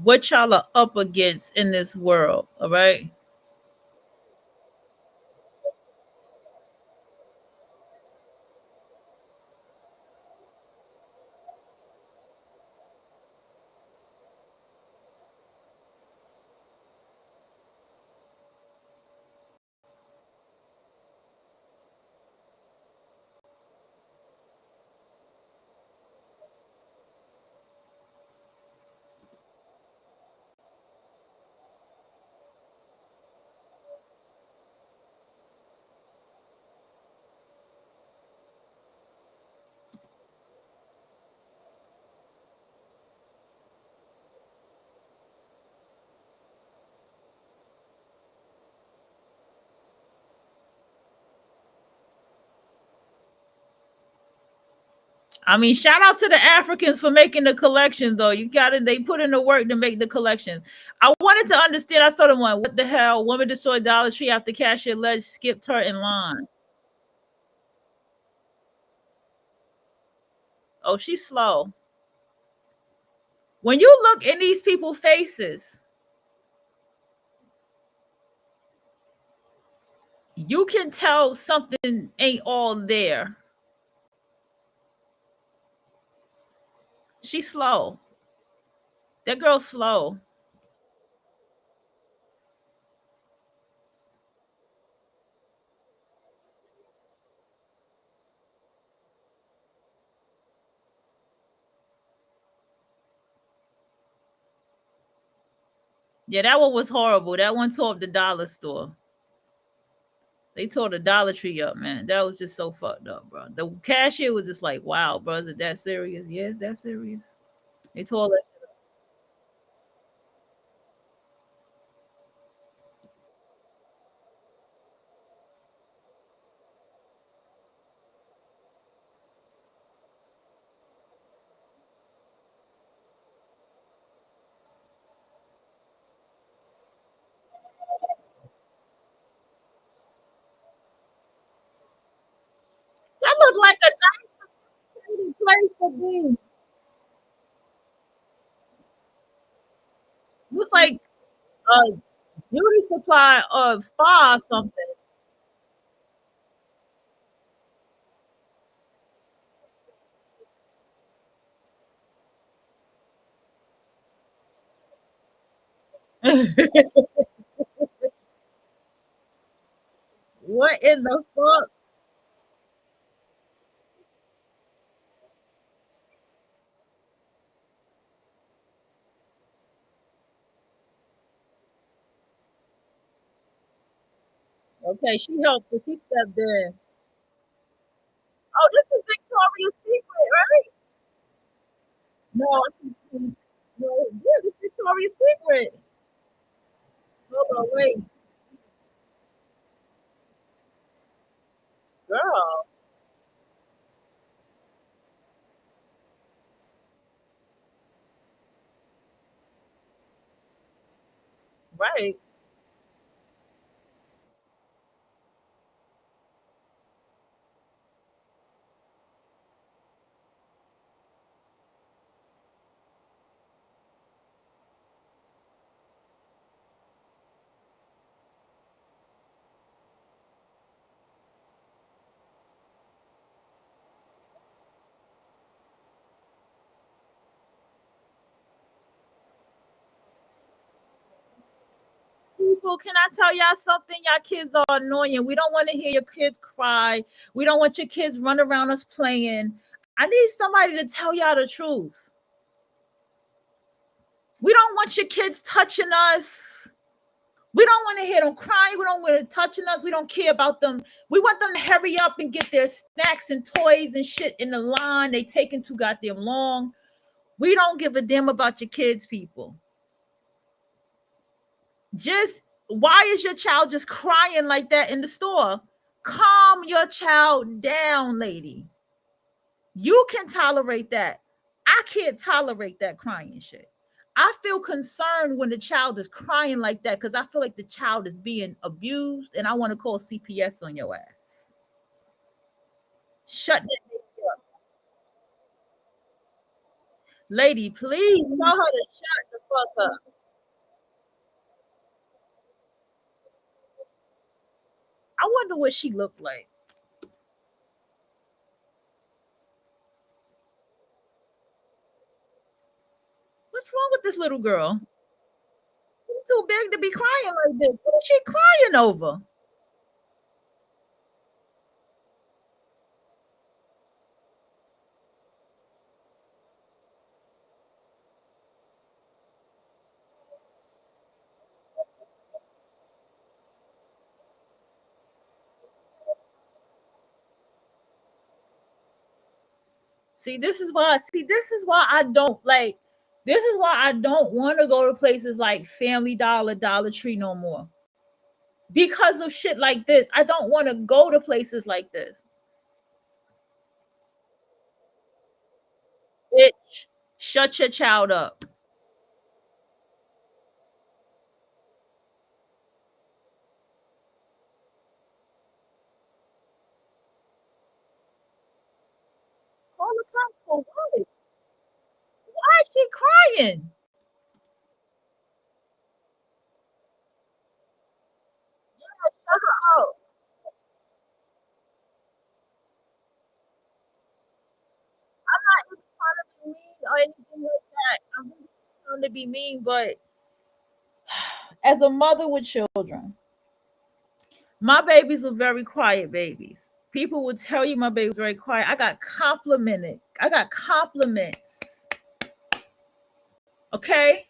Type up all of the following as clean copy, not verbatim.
what y'all are up against in this world. All right. I mean, shout out to the Africans for making the collections, though. You got it. They put in the work to make the collection. I wanted to understand. I saw the one. What the hell? Woman destroyed Dollar Tree after cashier alleged skipped her in line. Oh, she's slow. When you look in these people's faces, you can tell something ain't all there. She's slow. That girl's slow. Yeah, that one was horrible. That one tore up the dollar store. They tore the Dollar Tree up, man. That was just so fucked up, bro. The cashier was just like, "Wow, bro, is it that serious?" Yes, that serious. They tore it. That looked like a nice place to be. It was like a beauty supply or spa or something. What in the fuck? Okay, she helped, but she stepped in. Oh, this is Victoria's Secret, right? No, no, yeah, this is Victoria's Secret. Hold on, wait, girl, right? People, can I tell y'all something? Y'all kids are annoying. We don't want to hear your kids cry. We don't want your kids run around us playing. I need somebody to tell y'all the truth. We don't want your kids touching us. We don't want to hear them crying. We don't want them touching us. We don't care about them. We want them to hurry up and get their snacks and toys and shit in the line. They taking too goddamn long. We don't give a damn about your kids, people. Just why is your child just crying like that in the store? Calm your child down, lady. You can tolerate that. I can't tolerate that crying shit. I feel concerned when the child is crying like that because I feel like the child is being abused and I want to call CPS on your ass. Shut that bitch up. Lady, please tell her to shut the fuck up. I wonder what she looked like. What's wrong with this little girl? She's too big to be crying like this. What is she crying over? This is why I don't like this is why I don't want to go to places like Family Dollar, Dollar Tree no more. Because of shit like this. I don't want to go to places like this. Bitch, shut your child up. Call the cops for what? Why is she crying? Oh, I'm not even trying to be mean or anything like that. I'm really trying to be mean, but as a mother with children, my babies were very quiet babies. People would tell you my baby was very quiet. I got complimented. I got compliments. Okay.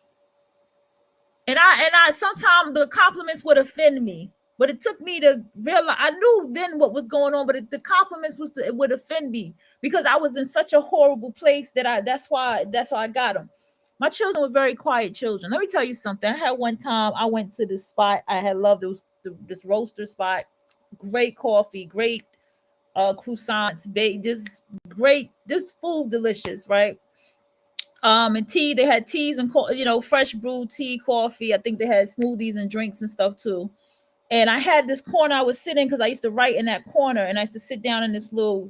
And I sometimes the compliments would offend me. But it took me to realize I knew then what was going on, but the compliments it would offend me because I was in such a horrible place that I that's why I got them. My children were very quiet children. Let me tell you something. I had one time I went to this spot I had loved. It was this roaster spot, great coffee, great croissants, this great, this food delicious, right? And tea. They had teas and fresh brewed tea, coffee. I think they had smoothies and drinks and stuff too. And I had this corner I was sitting because I used to write in that corner, and I used to sit down in this little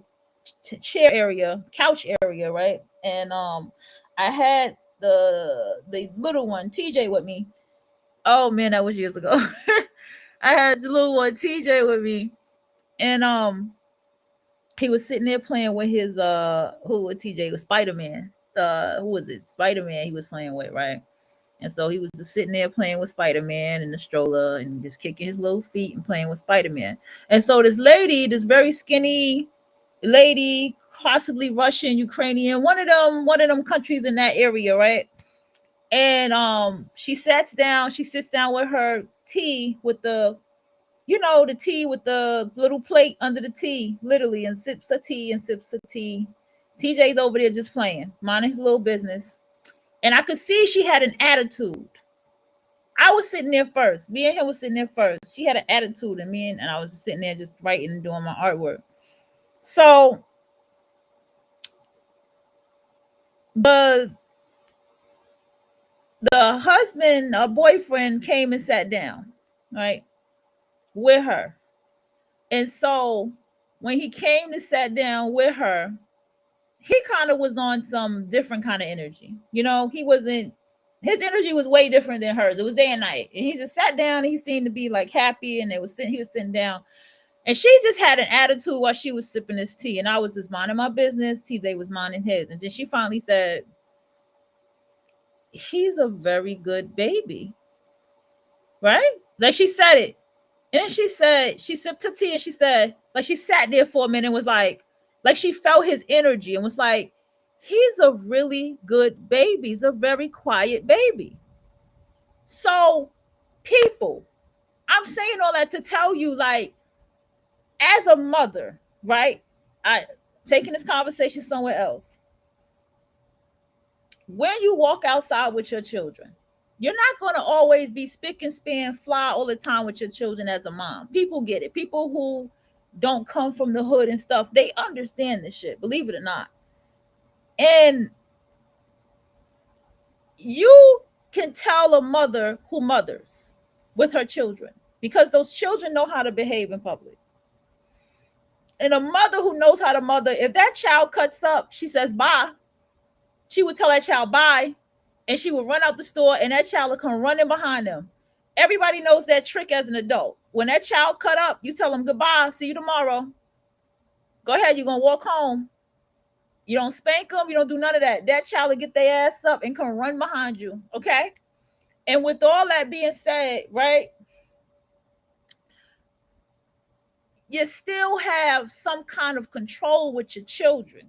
chair area, couch area, right? And I had the little one TJ with me. Oh man, that was years ago. I had the little one TJ with me, and he was sitting there playing with his who was TJ was Spider-Man. Who was it? Spider-Man he was playing with, right? And so he was just sitting there playing with Spider-Man in the stroller and just kicking his little feet and playing with Spider-Man. And so this lady, this very skinny lady, possibly Russian, Ukrainian, one of them countries in that area, right? And she sits down with her tea with the tea with the little plate under the tea, literally, and sips of tea and sips of tea. TJ's over there just playing, minding his little business. And I could see she had an attitude. I was sitting there first. Me and him was sitting there first. She had an attitude, and and I was just sitting there just writing and doing my artwork. So the husband or boyfriend came and sat down, right, with her. And so when he came to sat down with her, he kind of was on some different kind of energy. He wasn't his energy was way different than hers. It was day and night. And he just sat down and he seemed to be like happy, and he was sitting down. And she just had an attitude while she was sipping this tea. And I was just minding my business. TJ was minding his. And then she finally said, he's a very good baby. Right? Like she said it. And then she sipped her tea and she said, like she sat there for a minute and was like she felt his energy and was like, he's a really good baby. He's a very quiet baby. So, people, I'm saying all that to tell you, like, as a mother, right? I taking this conversation somewhere else. When you walk outside with your children, you're not going to always be spick and span fly all the time with your children as a mom. People get it. People who don't come from the hood and stuff, they understand this shit, believe it or not. And you can tell a mother who mothers with her children because those children know how to behave in public. And a mother who knows how to mother, if that child cuts up, she says bye. She would tell that child bye. and she would run out the store, and that child would come running behind them. Everybody knows that trick as an adult. When that child cut up, you tell them goodbye, see you tomorrow. Go ahead, you're gonna walk home. You don't spank them, you don't do none of that. That child will get their ass up and come run behind you. Okay. And with all that being said, right, you still have some kind of control with your children.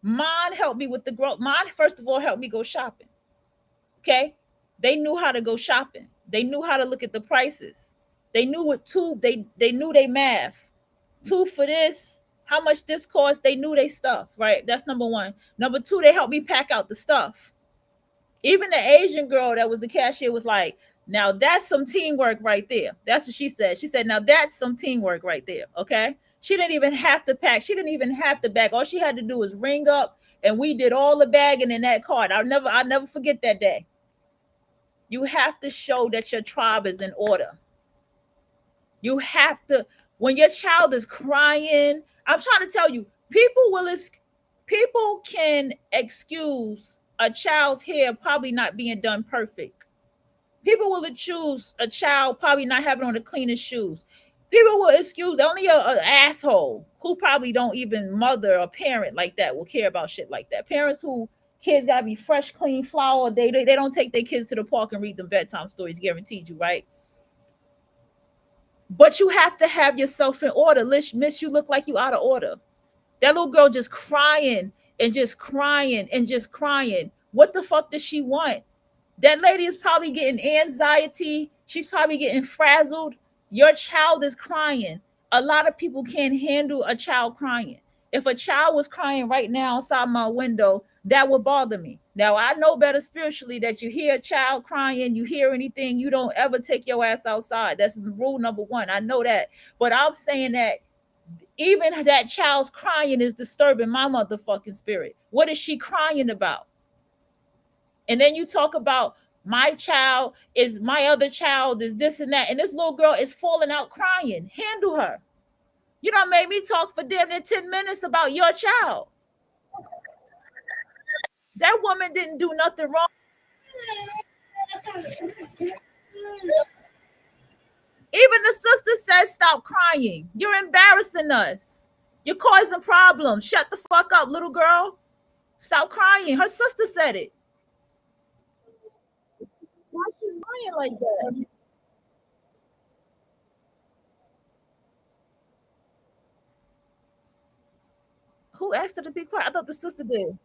Mine helped me with the growth. Mine, first of all, helped me go shopping. Okay. They knew how to go shopping. They knew how to look at the prices. They knew what tube, they knew they math. Two for this, how much this cost, they knew they stuff, right? That's number one. Number two, they helped me pack out the stuff. Even the Asian girl that was the cashier was like, now that's some teamwork right there. That's what she said. She said, now that's some teamwork right there. Okay. She didn't even have to pack. She didn't even have to bag. All she had to do was ring up and we did all the bagging in that cart. I'll never forget that day. You have to show that your tribe is in order. You have to, when your child is crying, I'm trying to tell you, people can excuse a child's hair probably not being done perfect. People will choose a child probably not having on the cleanest shoes. People will excuse only a asshole who probably don't even mother or parent like that will care about shit like that. Parents who kids gotta be fresh, clean, flower. They don't take their kids to the park and read them bedtime stories. Guaranteed you, right? But you have to have yourself in order. Miss, you look like you out of order. That little girl just crying and just crying and just crying. What the fuck does she want? That lady is probably getting anxiety. She's probably getting frazzled. Your child is crying. A lot of people can't handle a child crying. If a child was crying right now outside my window, that would bother me. Now, I know better spiritually that you hear a child crying, you hear anything, you don't ever take your ass outside. That's rule number one. I know that. But I'm saying that even that child's crying is disturbing my motherfucking spirit. What is she crying about? And then you talk about my child is my other child is this and that. And this little girl is falling out crying. Handle her. You don't made me talk for damn near 10 minutes about your child. That woman didn't do nothing wrong. Even the sister said, stop crying. You're embarrassing us. You're causing problems. Shut the fuck up, little girl. Stop crying. Her sister said it. Why is she crying like that? Who asked her to be quiet? I thought the sister did.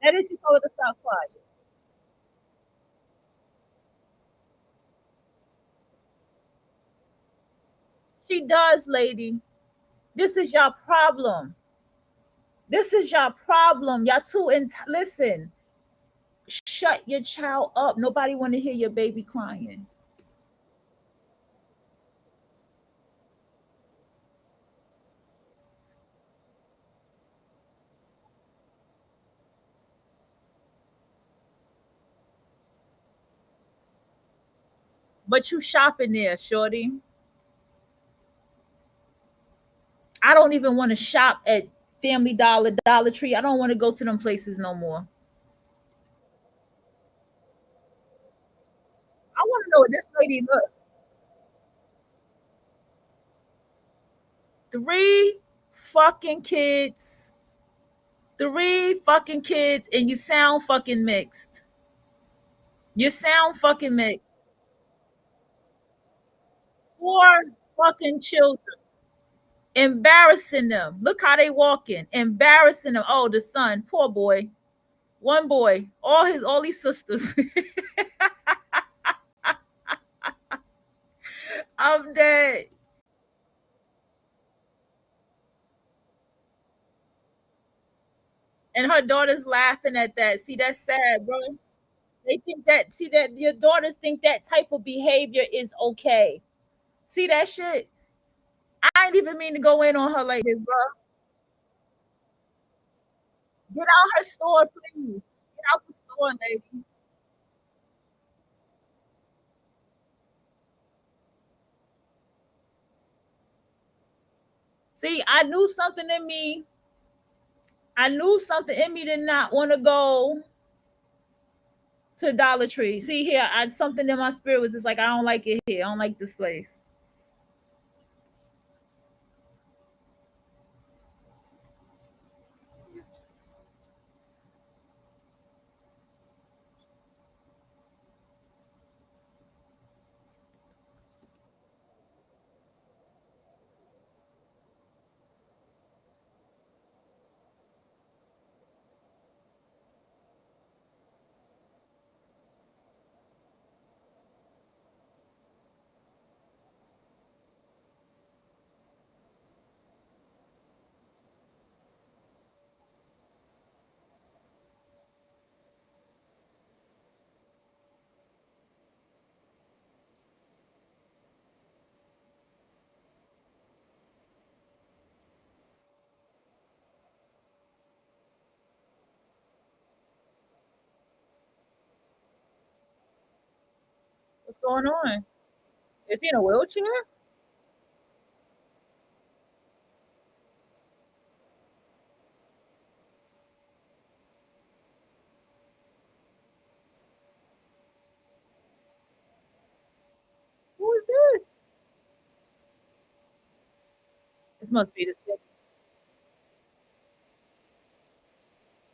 That is, she told her to stop crying. She does, lady. This is your problem. This is your problem. Y'all too listen. Shut your child up. Nobody want to hear your baby crying. But you shopping there, shorty. I don't even want to shop at Family Dollar, Dollar Tree. I don't want to go to them places no more. I want to know what this lady look. Three fucking kids. Three fucking kids, and you sound fucking mixed. You sound fucking mixed. Four fucking children. Embarrassing them. Look how they walking. Embarrassing them. Oh, the son, poor boy. One boy. All these sisters. I'm dead. And her daughter's laughing at that. See, that's sad, bro. They think that, see, that your daughters think that type of behavior is okay. See that shit? I ain't even mean to go in on her like this, bro. Get out her store, please. Get out the store, lady. See, I knew something in me. I knew something in me did not want to go to Dollar Tree. See here, I something in my spirit was just like, I don't like it here. I don't like this place. What's going on? Is he in a wheelchair? Who is this? This must be the city.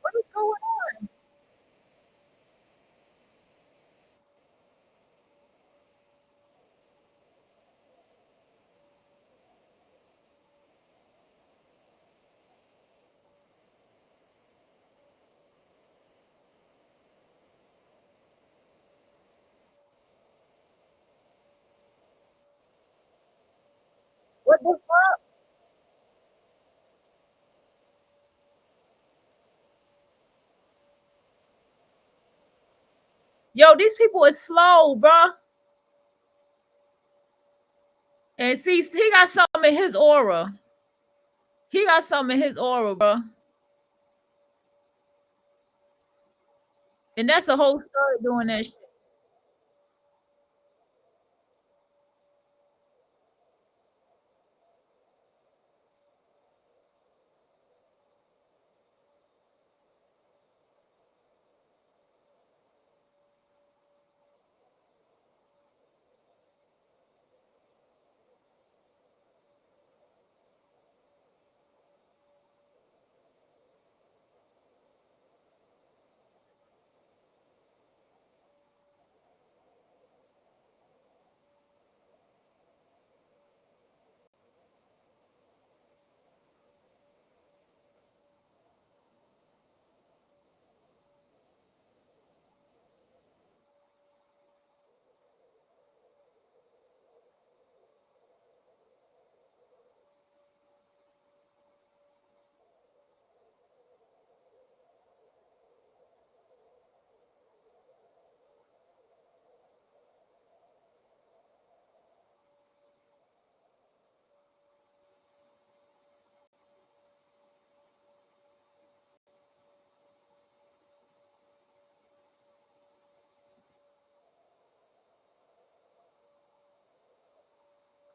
What is going on? What the fuck? Yo, these people is slow, bruh. And see, he got something in his aura. He got something in his aura, bruh. And that's a whole story doing that shit.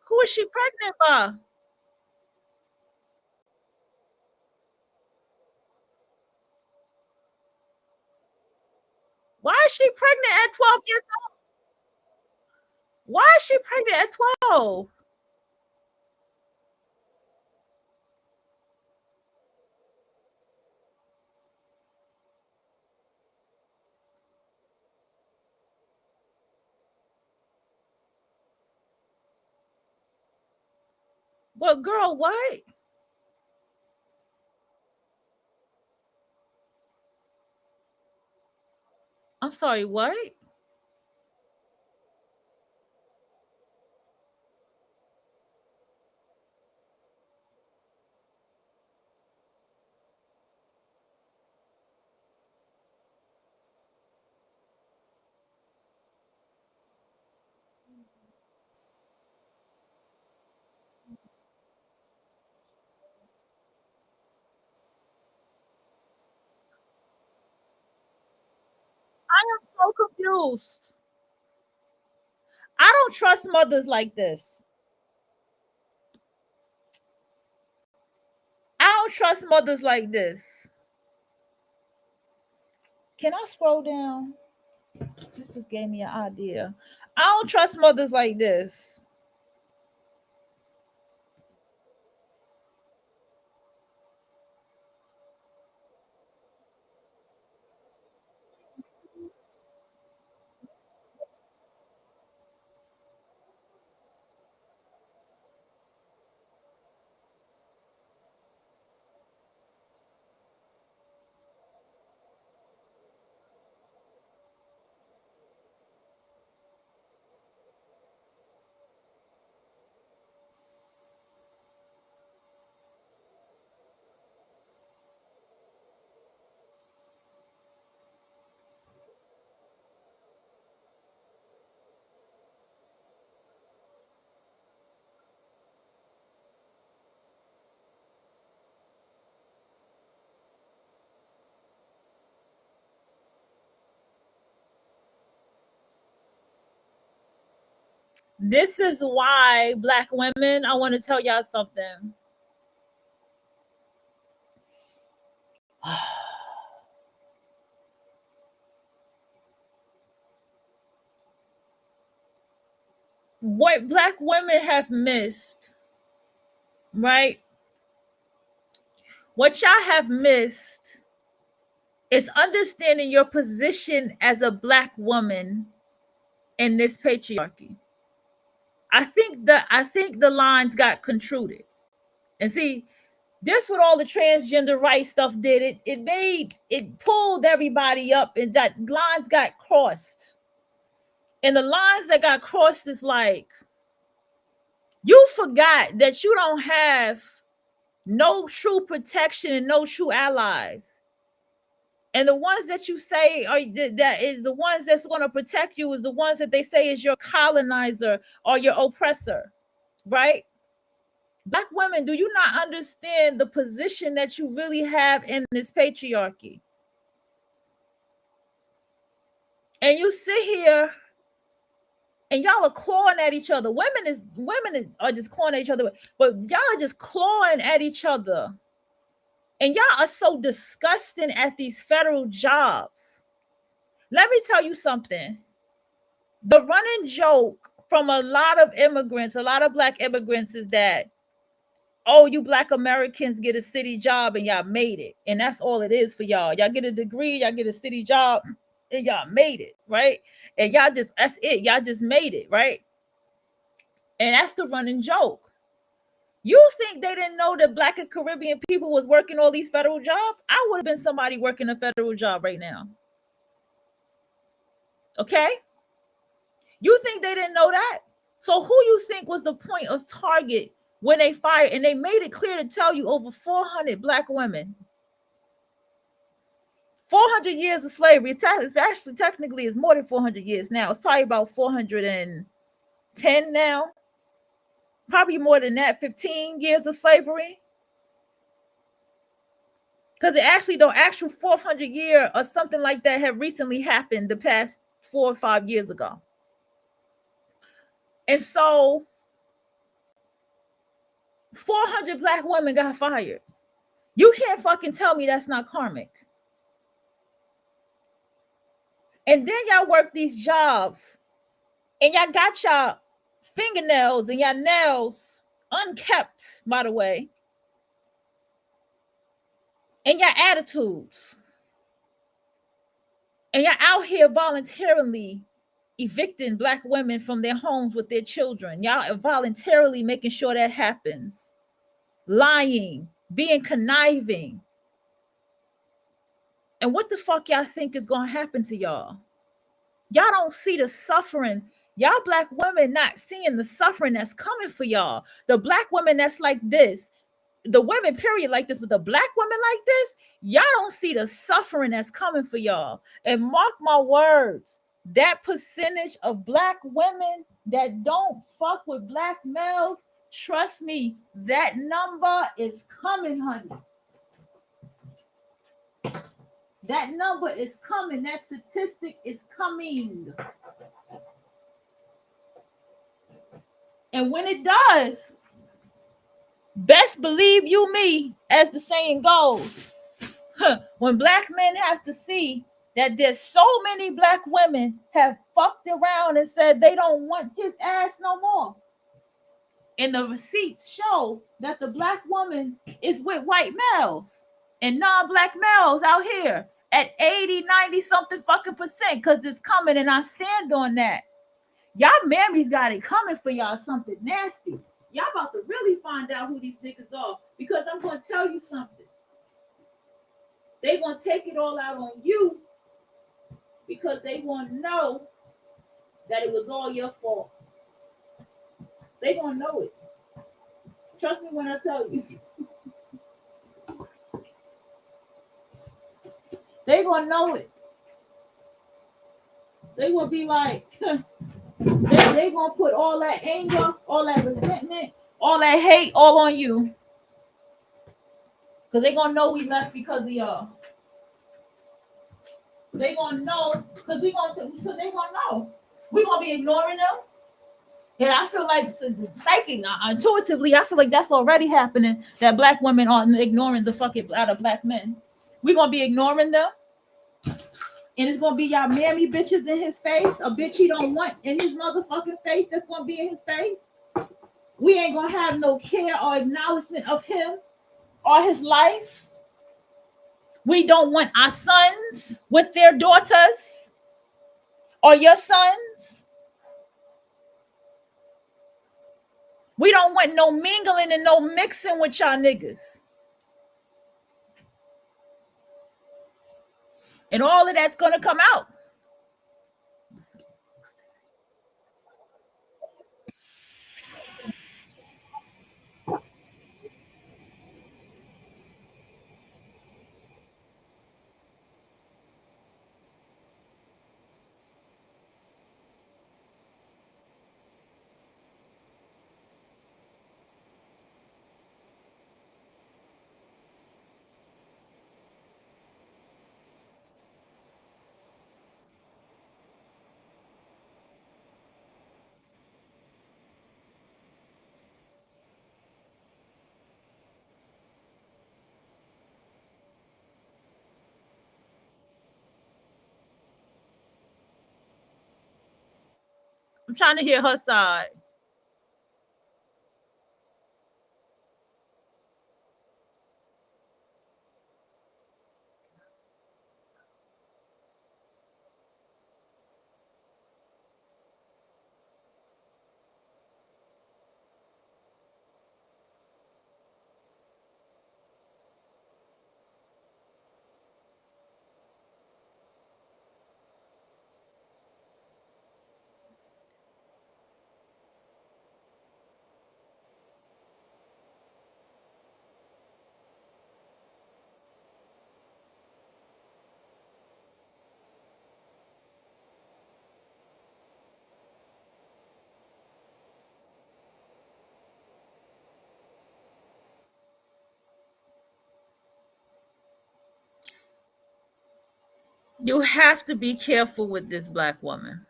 Who is she pregnant by? Why is she pregnant at 12 years old? Why is she pregnant at 12? But girl, what? I'm sorry, what? I am so confused. I don't trust mothers like this. I don't trust mothers like this. Can I scroll down? This just gave me an idea. I don't trust mothers like this. This is why black women, I want to tell y'all something. What black women have missed, right? What y'all have missed is understanding your position as a black woman in this patriarchy. I think the lines got contruded. And see, this what all the transgender rights stuff did. It pulled everybody up and that lines got crossed. And the lines that got crossed is like, you forgot that you don't have no true protection and no true allies. And the ones that you say are that is the ones that's going to protect you is the ones that they say is your colonizer or your oppressor, right? Black women, do you not understand the position that you really have in this patriarchy? And you sit here and y'all are clawing at each other. Are just clawing at each other, but y'all are just clawing at each other. And y'all are so disgusting at these federal jobs. Let me tell you something. The running joke from a lot of immigrants, a lot of black immigrants, is that, oh, you black Americans get a city job and y'all made it. And that's all it is for y'all. Y'all get a degree, y'all get a city job, and y'all made it, right? And that's it. Y'all just made it, right? And that's the running joke. You think they didn't know that black and Caribbean people was working all these federal jobs? I would have been somebody working a federal job right now. Okay? You think they didn't know that? So who you think was the point of target when they fired? And they made it clear to tell you over 400 black women. 400 years of slavery. It's actually technically it's more than 400 years now. It's probably about 410 now. Probably more than that, 15 years of slavery. Because it actually, the actual 400 year or something like that have recently happened the past 4 or 5 years ago. And so 400 black women got fired. You can't fucking tell me that's not karmic. And then y'all work these jobs and y'all got y'all fingernails and y'all nails unkept, by the way, and y'all attitudes. And y'all out here voluntarily evicting black women from their homes with their children. Y'all are voluntarily making sure that happens. Lying, being conniving. And what the fuck y'all think is going to happen to y'all? Y'all don't see the suffering. Y'all black women not seeing the suffering that's coming for y'all. The black women that's like this, the women period like this, but the black women like this, y'all don't see the suffering that's coming for y'all. And mark my words, that percentage of black women that don't fuck with black males, trust me, that number is coming, honey. That number is coming. That statistic is coming. And when it does, best believe you me, as the saying goes, when black men have to see that there's so many black women have fucked around and said they don't want his ass no more. And the receipts show that the black woman is with white males and non-black males out here at 80, 90 something fucking percent, because it's coming, and I stand on that. Y'all mammies got it coming for y'all, something nasty. Y'all about to really find out who these niggas are, because I'm going to tell you something. They going to take it all out on you, because they going to know that it was all your fault. They going to know it. Trust me when I tell you. They going to know it. They going to be like, they going to put all that anger, all that resentment, all that hate all on you. Because they going to know we left because of y'all. They gonna know, because they gonna know. We gonna be ignoring them. And I feel like psychic, intuitively, I feel like that's already happening. That black women are ignoring the fucking out of black men. We gonna be ignoring them, and it's gonna be y'all mammy bitches in his face. A bitch he don't want in his motherfucking face. That's gonna be in his face. We ain't gonna have no care or acknowledgement of him or his life. We don't want our sons with their daughters or your sons. We don't want no mingling and no mixing with y'all niggas. And all of that's gonna come out. I'm trying to hear her side. You have to be careful with this black woman.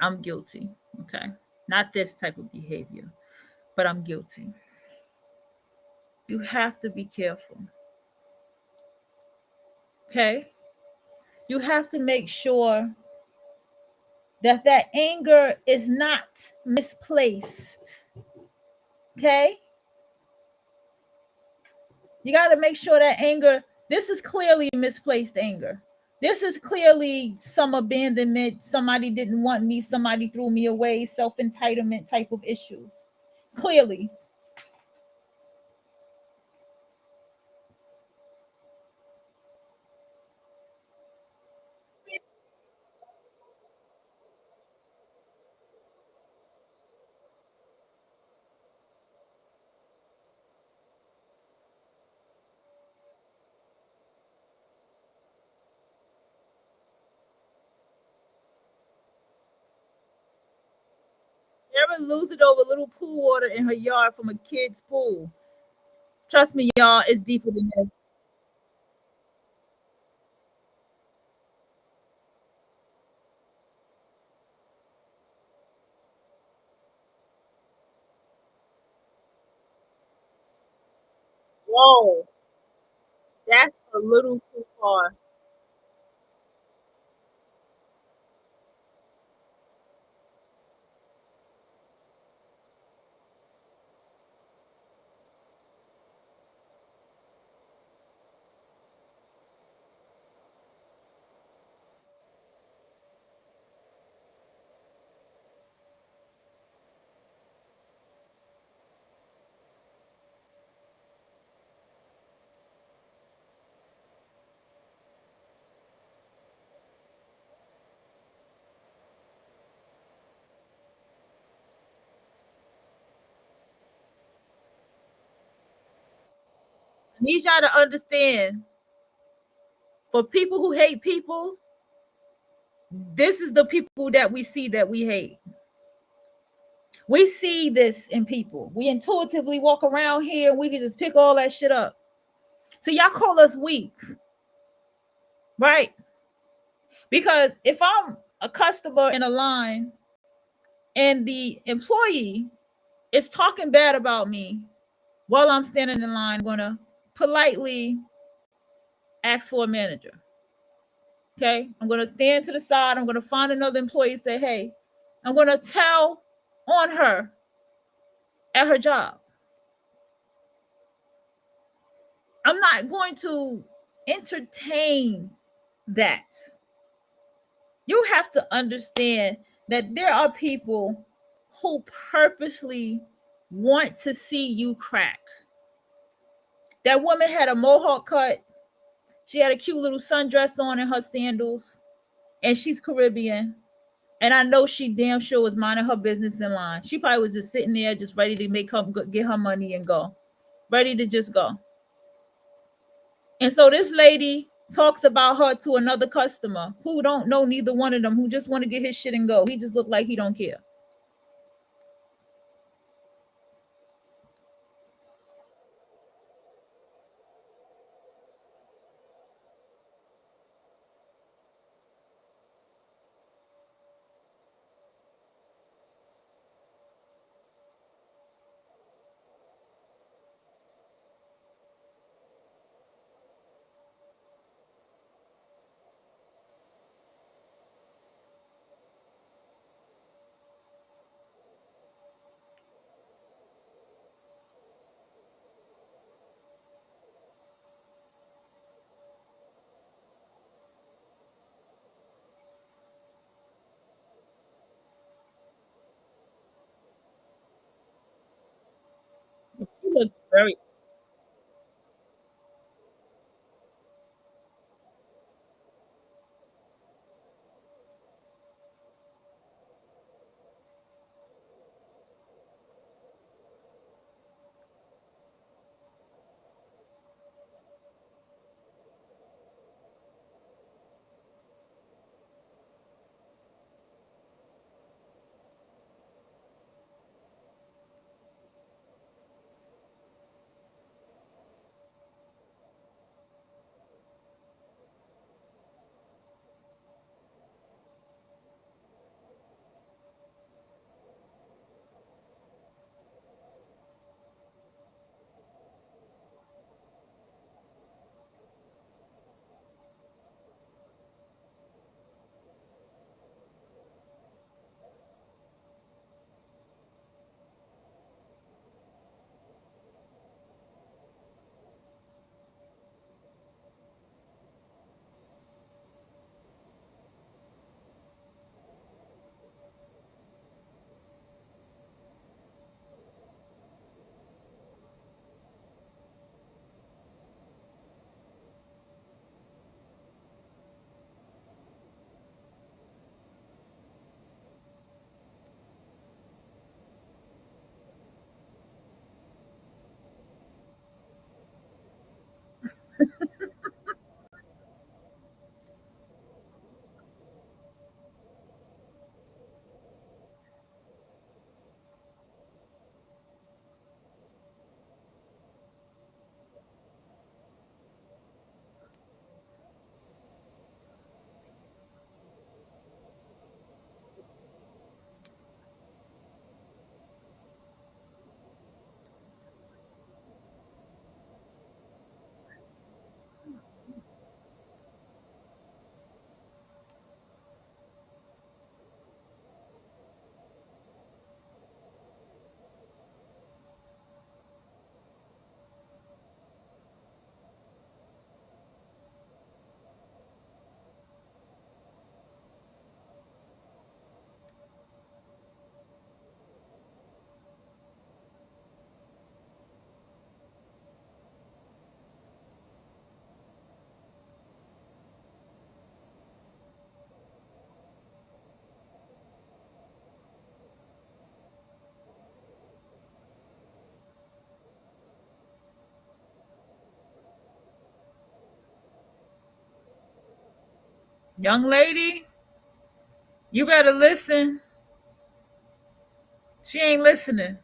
I'm guilty. Okay. Not this type of behavior, but I'm guilty. You have to be careful. Okay. You have to make sure that that anger is not misplaced. Okay. You got to make sure that anger, this is clearly misplaced anger. This is clearly some abandonment. Somebody didn't want me. Somebody threw me away. Self entitlement type of issues. Clearly. Ever lose it over a little pool water in her yard from a kid's pool? Trust me, y'all, it's deeper than that. Whoa, that's a little too far. need y'all to understand, for people who hate people, this is the people that we see that we hate. We see this in people. We intuitively walk around here and we can just pick all that shit up. So y'all call us weak, right? Because if I'm a customer in a line and the employee is talking bad about me while I'm standing in line, I'm gonna politely ask for a manager. Okay, I'm gonna stand to the side. I'm gonna find another employee and say, "Hey, I'm gonna tell on her at her job." I'm not going to entertain that. You have to understand that there are people who purposely want to see you crack. That woman had a mohawk cut. She had a cute little sundress on and her sandals, and she's Caribbean. And I know she damn sure was minding her business in line. She probably was just sitting there, just ready to make her get her money and go, ready to just go. And so this lady talks about her to another customer who don't know neither one of them, who just want to get his shit and go. He just looked like he don't care. She looks very. Young lady, you better listen. She ain't listening.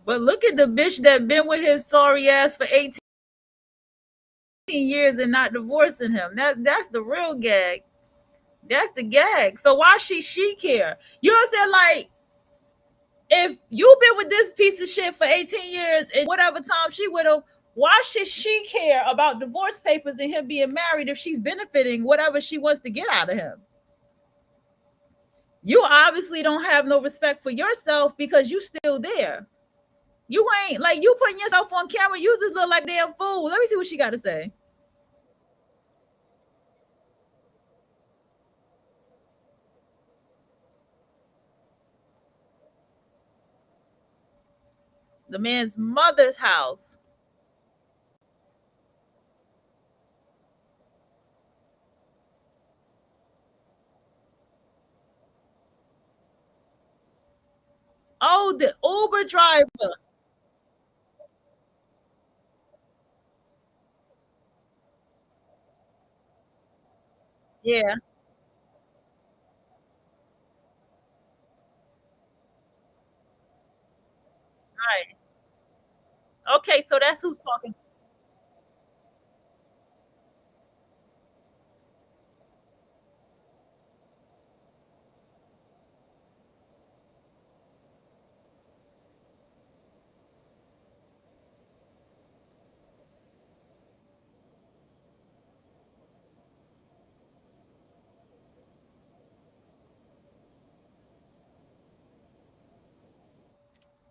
But look at the bitch that been with his sorry ass for 18 years and not divorcing him. That's the real gag. That's the gag. So why she care? You know what I'm saying? Like, if you've been with this piece of shit for 18 years and whatever time she with him, why should she care about divorce papers and him being married if she's benefiting whatever she wants to get out of him? You obviously don't have no respect for yourself because you still there. You ain't like you putting yourself on camera. You just look like a damn fool. Let me see what she got to say. The man's mother's house. Oh, the Uber driver. Yeah. Right. Okay, so that's who's talking.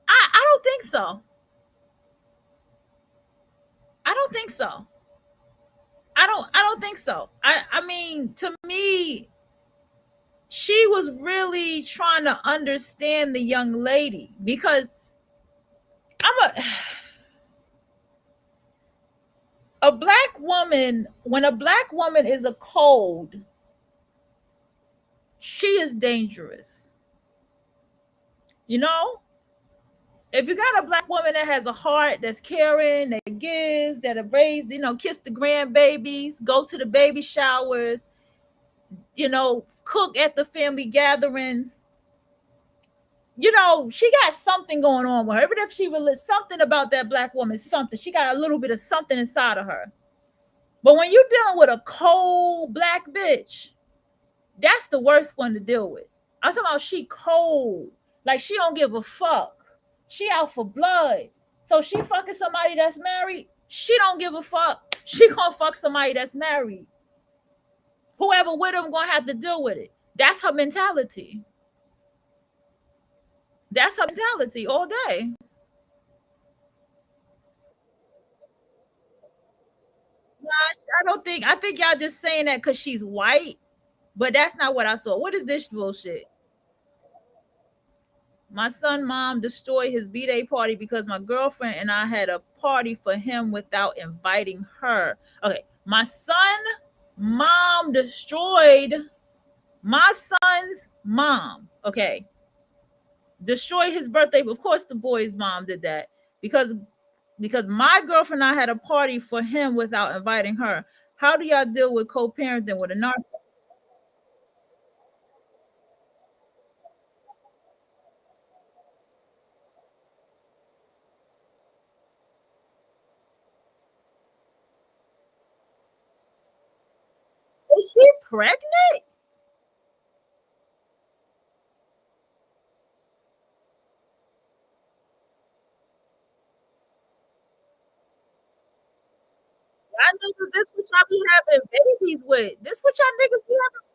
I don't think so. I don't think so. I don't think so. I mean, to me, she was really trying to understand the young lady because I'm a black woman. When a black woman is a cold, she is dangerous. You know, if you got a black woman that has a heart, that's caring, that gives, that raised, kiss the grandbabies, go to the baby showers, cook at the family gatherings, she got something going on with her. Even if she really something about that black woman, something. She got a little bit of something inside of her. But when you're dealing with a cold black bitch, that's the worst one to deal with. I'm talking about she cold. Like she don't give a fuck. She out for blood. So she fucking somebody that's married. She don't give a fuck. She gonna fuck somebody that's married. Whoever with him gonna have to deal with it. That's her mentality. That's her mentality all day. I don't think. I think y'all just saying that because she's white, but that's not what I saw. What is this bullshit? My son mom destroyed his B-Day party because my girlfriend and I had a party for him without inviting her. Okay, my son mom destroyed my son's mom. Okay, destroyed his birthday. Of course, the boy's mom did that because because my girlfriend and I had a party for him without inviting her. How do y'all deal with co-parenting with a narcissist? Is she pregnant? Y'all niggas, this what y'all be having babies with. This what y'all niggas be having.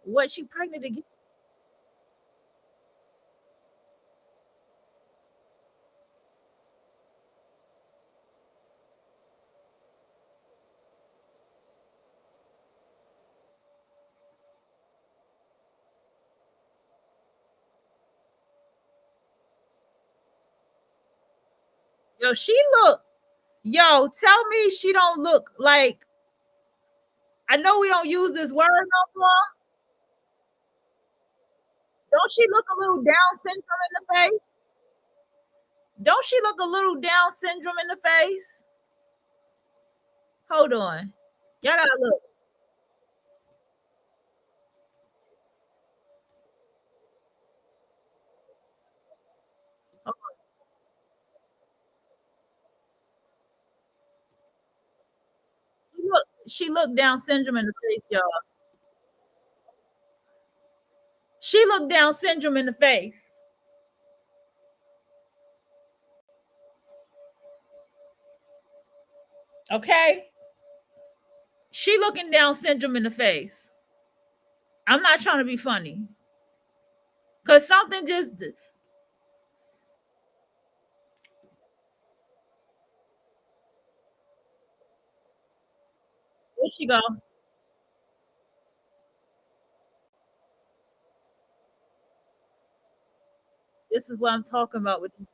What, she pregnant again? Yo, she look. Yo, tell me she don't look like. I know we don't use this word no more. Don't she look a little Down syndrome in the face? Don't she look a little Down syndrome in the face? Hold on. Y'all gotta look. Oh, she look Down syndrome in the face, y'all. She looked Down syndrome in the face. Okay? She looking Down syndrome in the face. I'm not trying to be funny. Cause something just where she go? This is what I'm talking about with you.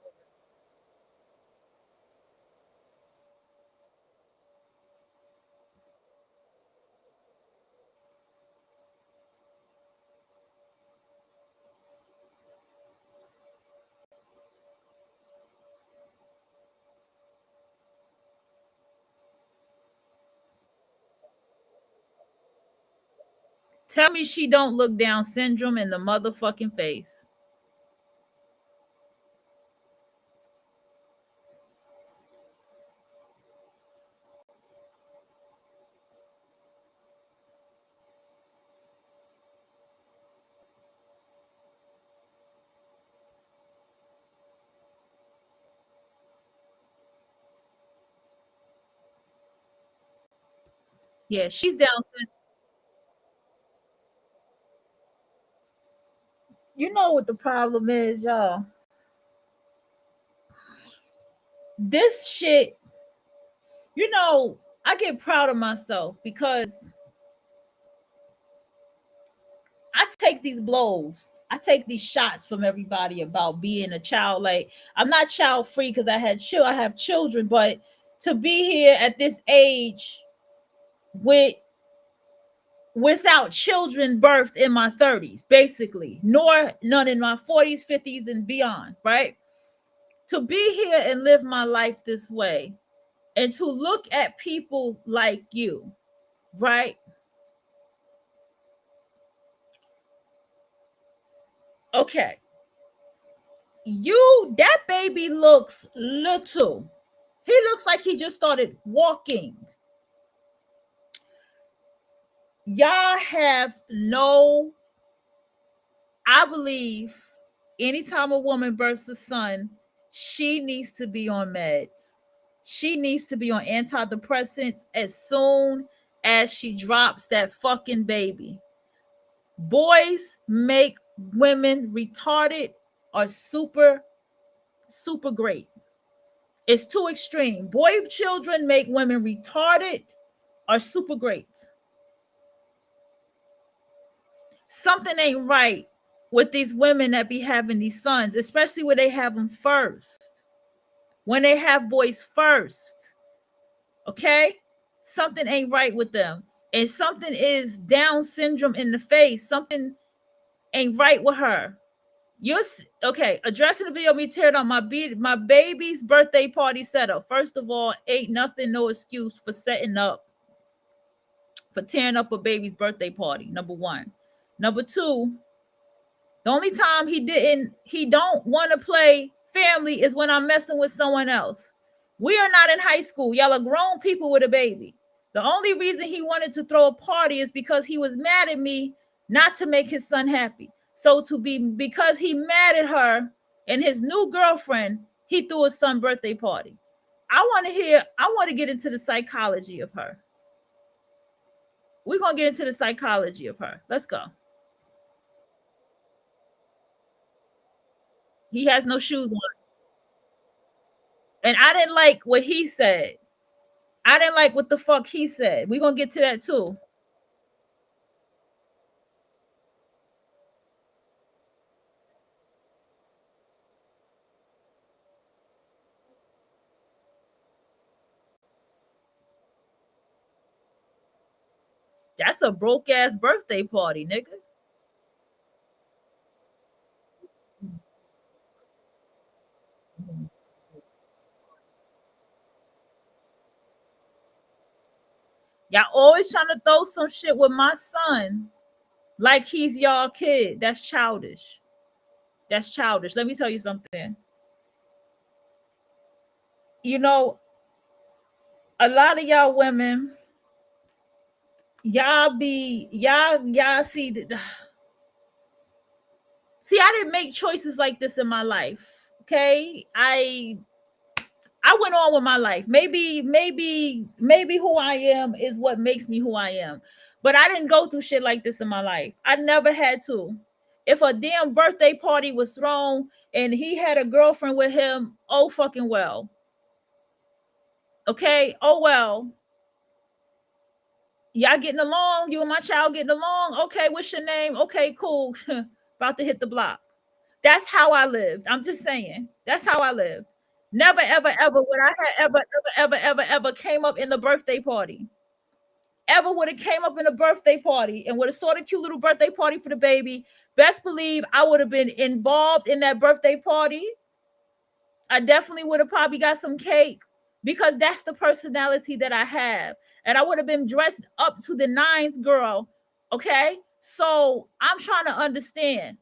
Tell me she don't look Down syndrome in the motherfucking face. Yeah, she's Down syndrome. You know what the problem is, y'all? This shit, I get proud of myself because I take these blows. I take these shots from everybody about being a child. Like, I'm not child free because I have children, but to be here at this age with without children birthed in my 30s, basically, nor none in my 40s, 50s, and beyond, right? To be here and live my life this way and to look at people like you, right? Okay. That baby looks little. He looks like he just started walking. Y'all have no, I believe anytime a woman births a son, she needs to be on meds. She needs to be on antidepressants as soon as she drops that fucking baby. Boys make women retarded or super great. It's too extreme. Boy children make women retarded or super great. Something ain't right with these women that be having these sons, especially when they have them first. When they have boys first. Okay? something ain't right with them. And something is Down syndrome in the face. Something ain't right with her. You're okay. Addressing the video, me tearing on my baby's birthday party setup. First of all, ain't nothing, no excuse for setting up, for tearing up a baby's birthday party. Number one. Number two, the only time he don't want to play family is when I'm messing with someone else. We are not in high school. Y'all are grown people with a baby. The only reason he wanted to throw a party is because he was mad at me not to make his son happy. So to be because he mad at her and his new girlfriend, he threw his son birthday party. I want to get into the psychology of her. We're gonna get into the psychology of her. Let's go. He has no shoes on. And I didn't like what he said. I didn't like what the fuck he said. We're gonna get to that too. That's a broke ass birthday party, nigga. Y'all always trying to throw some shit with my son like he's y'all kid. That's childish. That's childish. Let me tell you something. You know, a lot of y'all women, y'all see, I didn't make choices like this in my life. Okay. I went on with my life. Maybe who I am is what makes me who I am. But I didn't go through shit like this in my life. I never had to. If a damn birthday party was thrown and he had a girlfriend with him, oh fucking well. Okay? Oh well. Y'all getting along? You and my child getting along? Okay, what's your name? Okay, cool. About to hit the block. That's how I lived. I'm just saying. That's how I lived. Never, ever, ever would I have ever came up in the birthday party. Ever would have came up in a birthday party and would have sorted a cute little birthday party for the baby. Best believe I would have been involved in that birthday party. I definitely would have probably got some cake because that's the personality that I have. And I would have been dressed up to the nines, girl. Okay. So I'm trying to understand.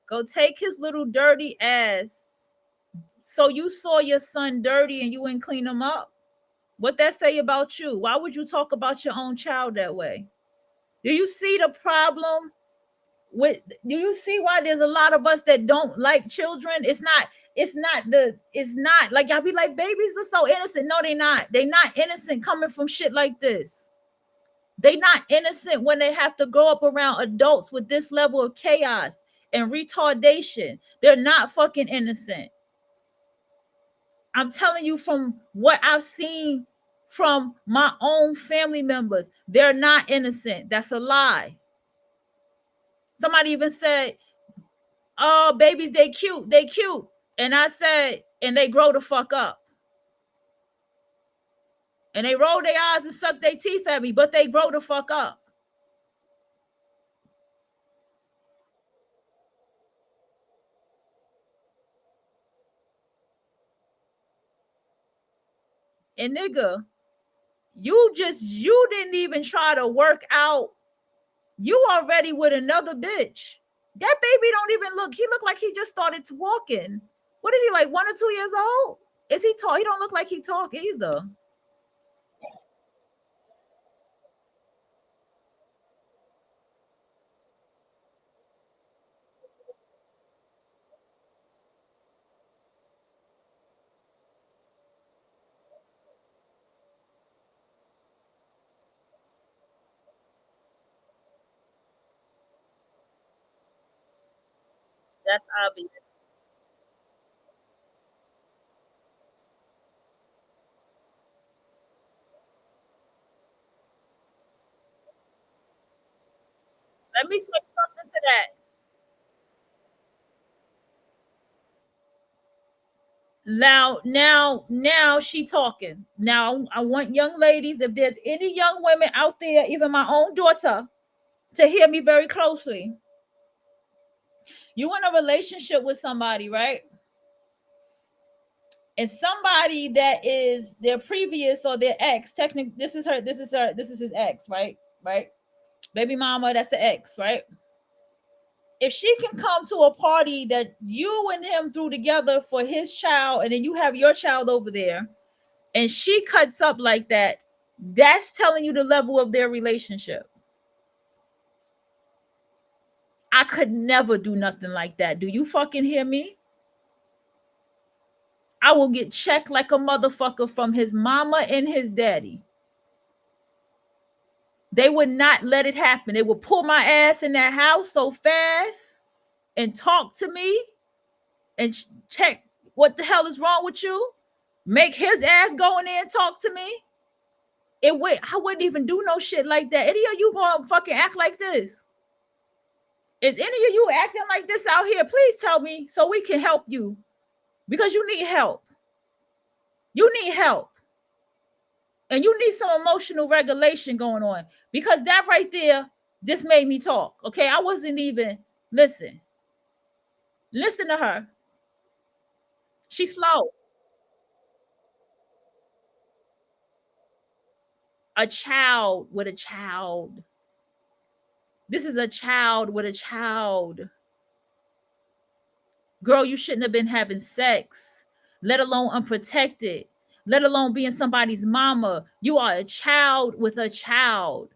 Go take his little dirty ass. So you saw your son dirty and you didn't clean him up? What that say about you? Why would you talk about your own child that way? Do you see the problem with do you see why there's a lot of us that don't like children? It's not like y'all be like babies are so innocent. No, they not. They not innocent coming from shit like this. They not innocent when they have to grow up around adults with this level of chaos and retardation. They're not fucking innocent. I'm telling you from what I've seen from my own family members, they're not innocent. That's a lie. Somebody even said, "Oh, babies, they cute." And I said, "And they grow the fuck up." And they roll their eyes and suck their teeth at me, but they grow the fuck up. And nigga, you didn't even try to work out. You already with another bitch. That baby don't even look. He looked like he just started walking. What is he like, 1 or 2 years old? Is he tall? He don't look like he talk either. That's obvious. Let me say something to that. Now she talking. Now I want young ladies, if there's any young women out there, even my own daughter, to hear me very closely. You in a relationship with somebody, right? And somebody that is their previous or their ex, technically, this is his ex, right? Right? Baby mama, that's the ex, right? If she can come to a party that you and him threw together for his child, and then you have your child over there, and she cuts up like that, that's telling you the level of their relationship. I could never do nothing like that. Do you fucking hear me? I will get checked like a motherfucker from his mama and his daddy. They would not let it happen. They would pull my ass in that house so fast and talk to me and check what the hell is wrong with you. Make his ass go in there and talk to me. I wouldn't even do no shit like that. Any of you gonna fucking act like this? Is any of you acting like this out here? Please tell me so we can help you, because you need help. You need help. And you need some emotional regulation going on, because that right there just made me talk. Okay. I wasn't even listen. Listen to her. She's slow. A child with a child. This is a child with a child. Girl, you shouldn't have been having sex, let alone unprotected, let alone being somebody's mama. You are a child with a child.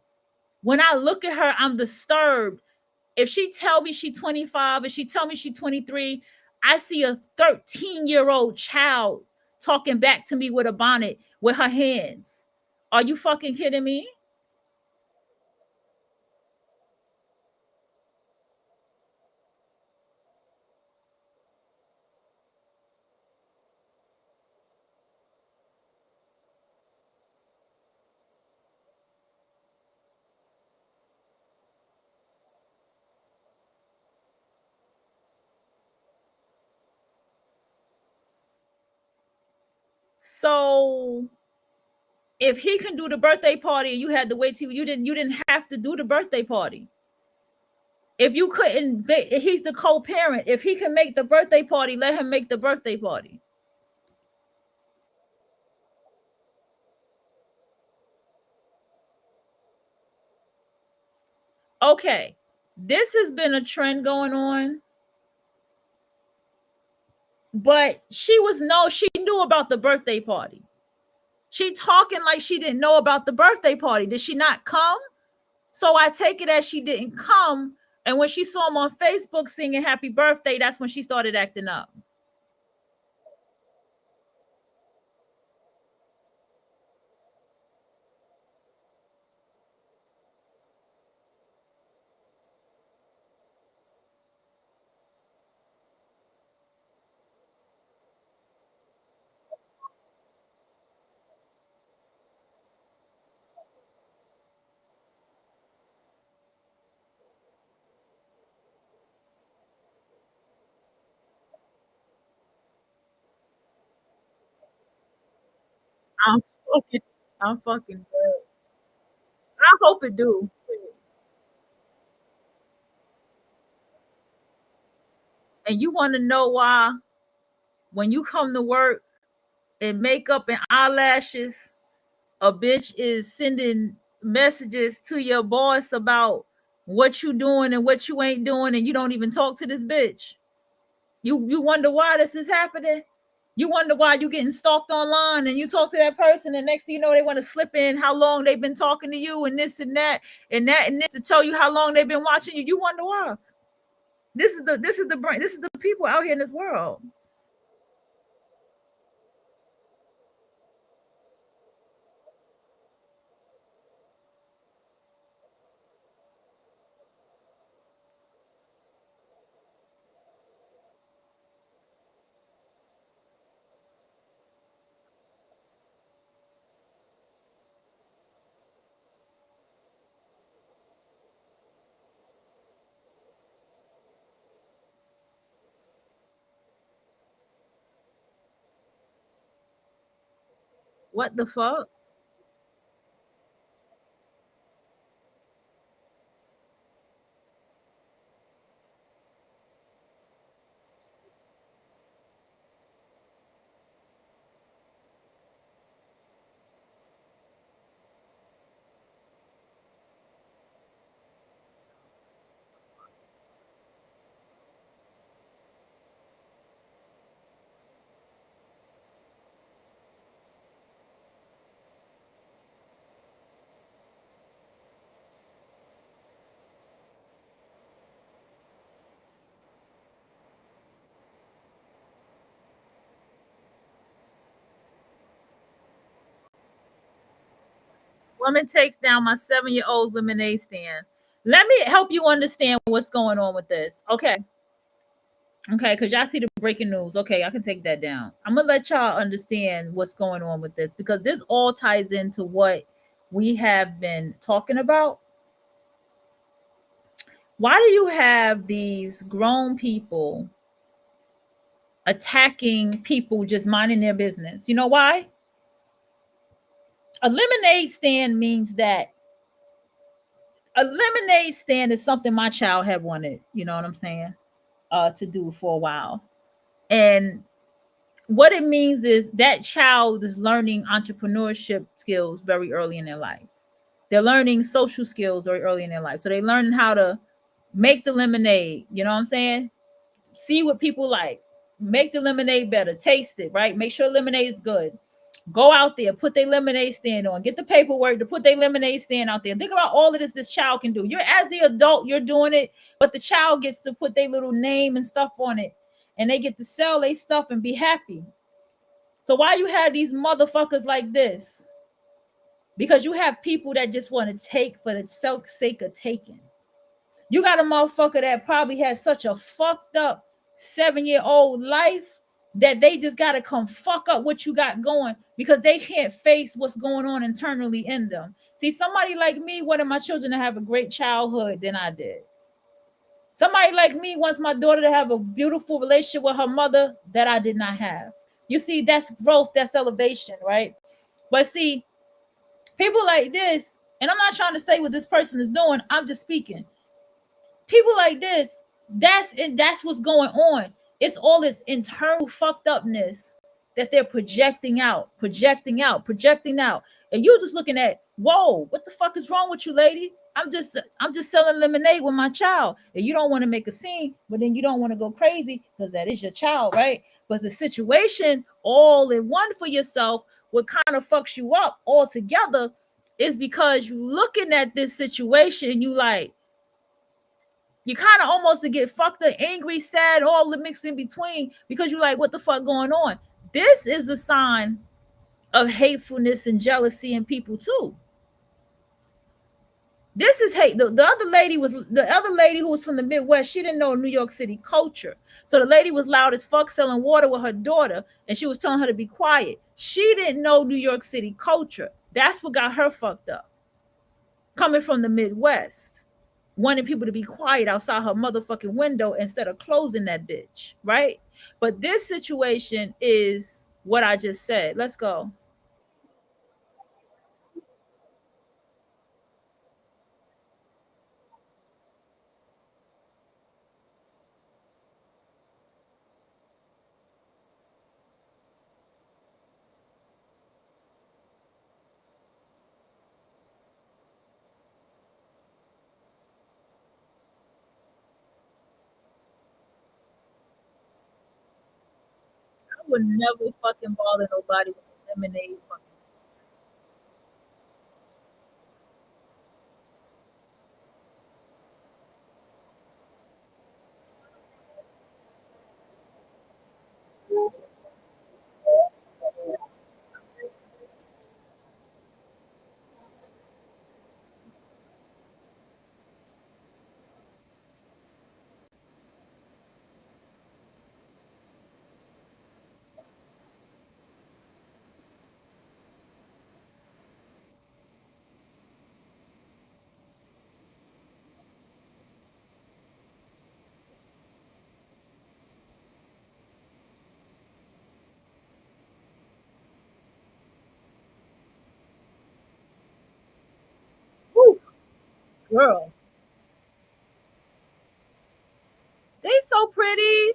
When I look at her, I'm disturbed. If she tell me she 25, if she tell me she 23, I see a 13-year-old child talking back to me with a bonnet with her hands. Are you fucking kidding me? So if he can do the birthday party and you had to wait till you didn't have to do the birthday party. If you couldn't, he's the co-parent. If he can make the birthday party, let him make the birthday party. Okay, this has been a trend going on, but she knew about the birthday party. She talking like she didn't know about the birthday party. Did she not come? So I take it as she didn't come. And when she saw him on Facebook singing happy birthday, that's when she started acting up. I'm fucking, I'm fucking dead. I hope it do. And you want to know why? When you come to work in makeup and eyelashes, a bitch is sending messages to your boss about what you doing and what you ain't doing, and you don't even talk to this bitch. You wonder why this is happening. You wonder why you getting stalked online, and you talk to that person, and next thing you know, they want to slip in how long they've been talking to you, and this and that and that and this to tell you how long they've been watching you. You wonder why. This is the brain. This is the people out here in this world. What the fuck? Woman takes down my 7-year old's lemonade stand. Let me help you understand what's going on with this. Okay. Okay, because y'all see the breaking news. Okay, I can take that down. I'm gonna let y'all understand what's going on with this because this all ties into what we have been talking about. Why do you have these grown people attacking people just minding their business? You know why? A lemonade stand means that a lemonade stand is something my child had wanted, you know what I'm saying? To do for a while. And what it means is that child is learning entrepreneurship skills very early in their life. They're learning social skills very early in their life. So they learn how to make the lemonade, you know what I'm saying? See what people like, make the lemonade better, taste it, right? Make sure lemonade is good. Go out there, put their lemonade stand on, get the paperwork to put their lemonade stand out there. Think about all of this child can do. You're as the adult, you're doing it, but the child gets to put their little name and stuff on it, and they get to sell their stuff and be happy. So why you have these motherfuckers like this? Because you have people that just want to take for the sake of taking. You got a motherfucker that probably has such a fucked up 7-year-old life that they just got to come fuck up what you got going because they can't face what's going on internally in them. See, somebody like me wanted my children to have a great childhood than I did. Somebody like me wants my daughter to have a beautiful relationship with her mother that I did not have. You see, that's growth, that's elevation, right? But see, people like this, and I'm not trying to say what this person is doing, I'm just speaking. People like this, that's what's going on. It's all this internal fucked upness that they're projecting out. And you're just looking at, whoa, what the fuck is wrong with you, lady? I'm just selling lemonade with my child. And you don't want to make a scene, but then you don't want to go crazy because that is your child, right? But the situation all in one for yourself, what kind of fucks you up altogether is because you looking at this situation, you like, you kind of almost to get fucked up, angry, sad, all the mixed in between because you're like, what the fuck going on? This is a sign of hatefulness and jealousy in people too. This is hate. The other lady who was from the Midwest. She didn't know New York City culture, so the lady was loud as fuck selling water with her daughter, and she was telling her to be quiet. She didn't know New York City culture. That's what got her fucked up. Coming from the Midwest, wanting people to be quiet outside her motherfucking window instead of closing that bitch, right? But this situation is what I just said. Let's go. I would never fucking bother nobody with lemonade. Girl, they so pretty.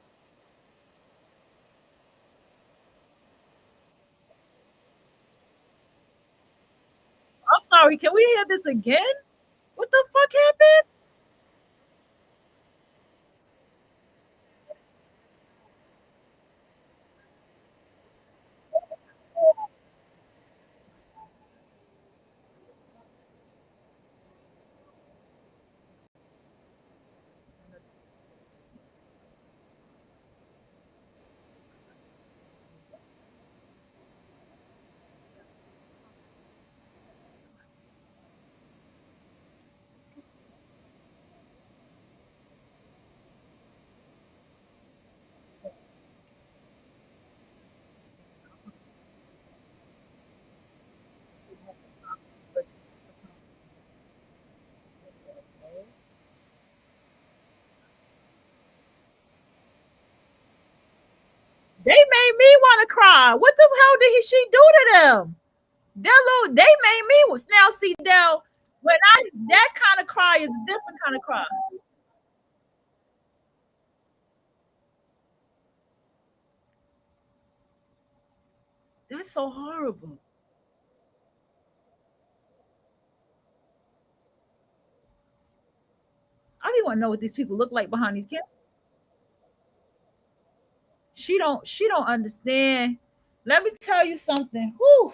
I'm sorry. Can we hear this again? What the fuck happened? They made me want to cry. What the hell did she do to them? They made me was now see now when I that kind of cry is a different kind of cry. That's so horrible. I don't want to know what these people look like behind these cameras. She don't understand. Let me tell you something. Whew.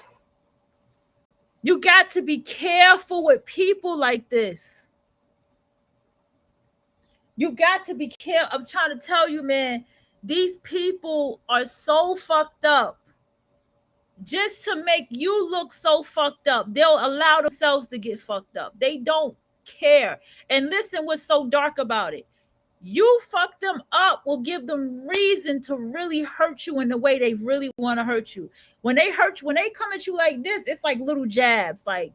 You got to be careful with people like this. You got to be careful. I'm trying to tell you, man, these people are so fucked up. Just to make you look so fucked up, they'll allow themselves to get fucked up. They don't care. And listen, what's so dark about it? You fuck them up will give them reason to really hurt you in the way they really want to hurt you. When they hurt you, when they come at you like this, it's like little jabs. Like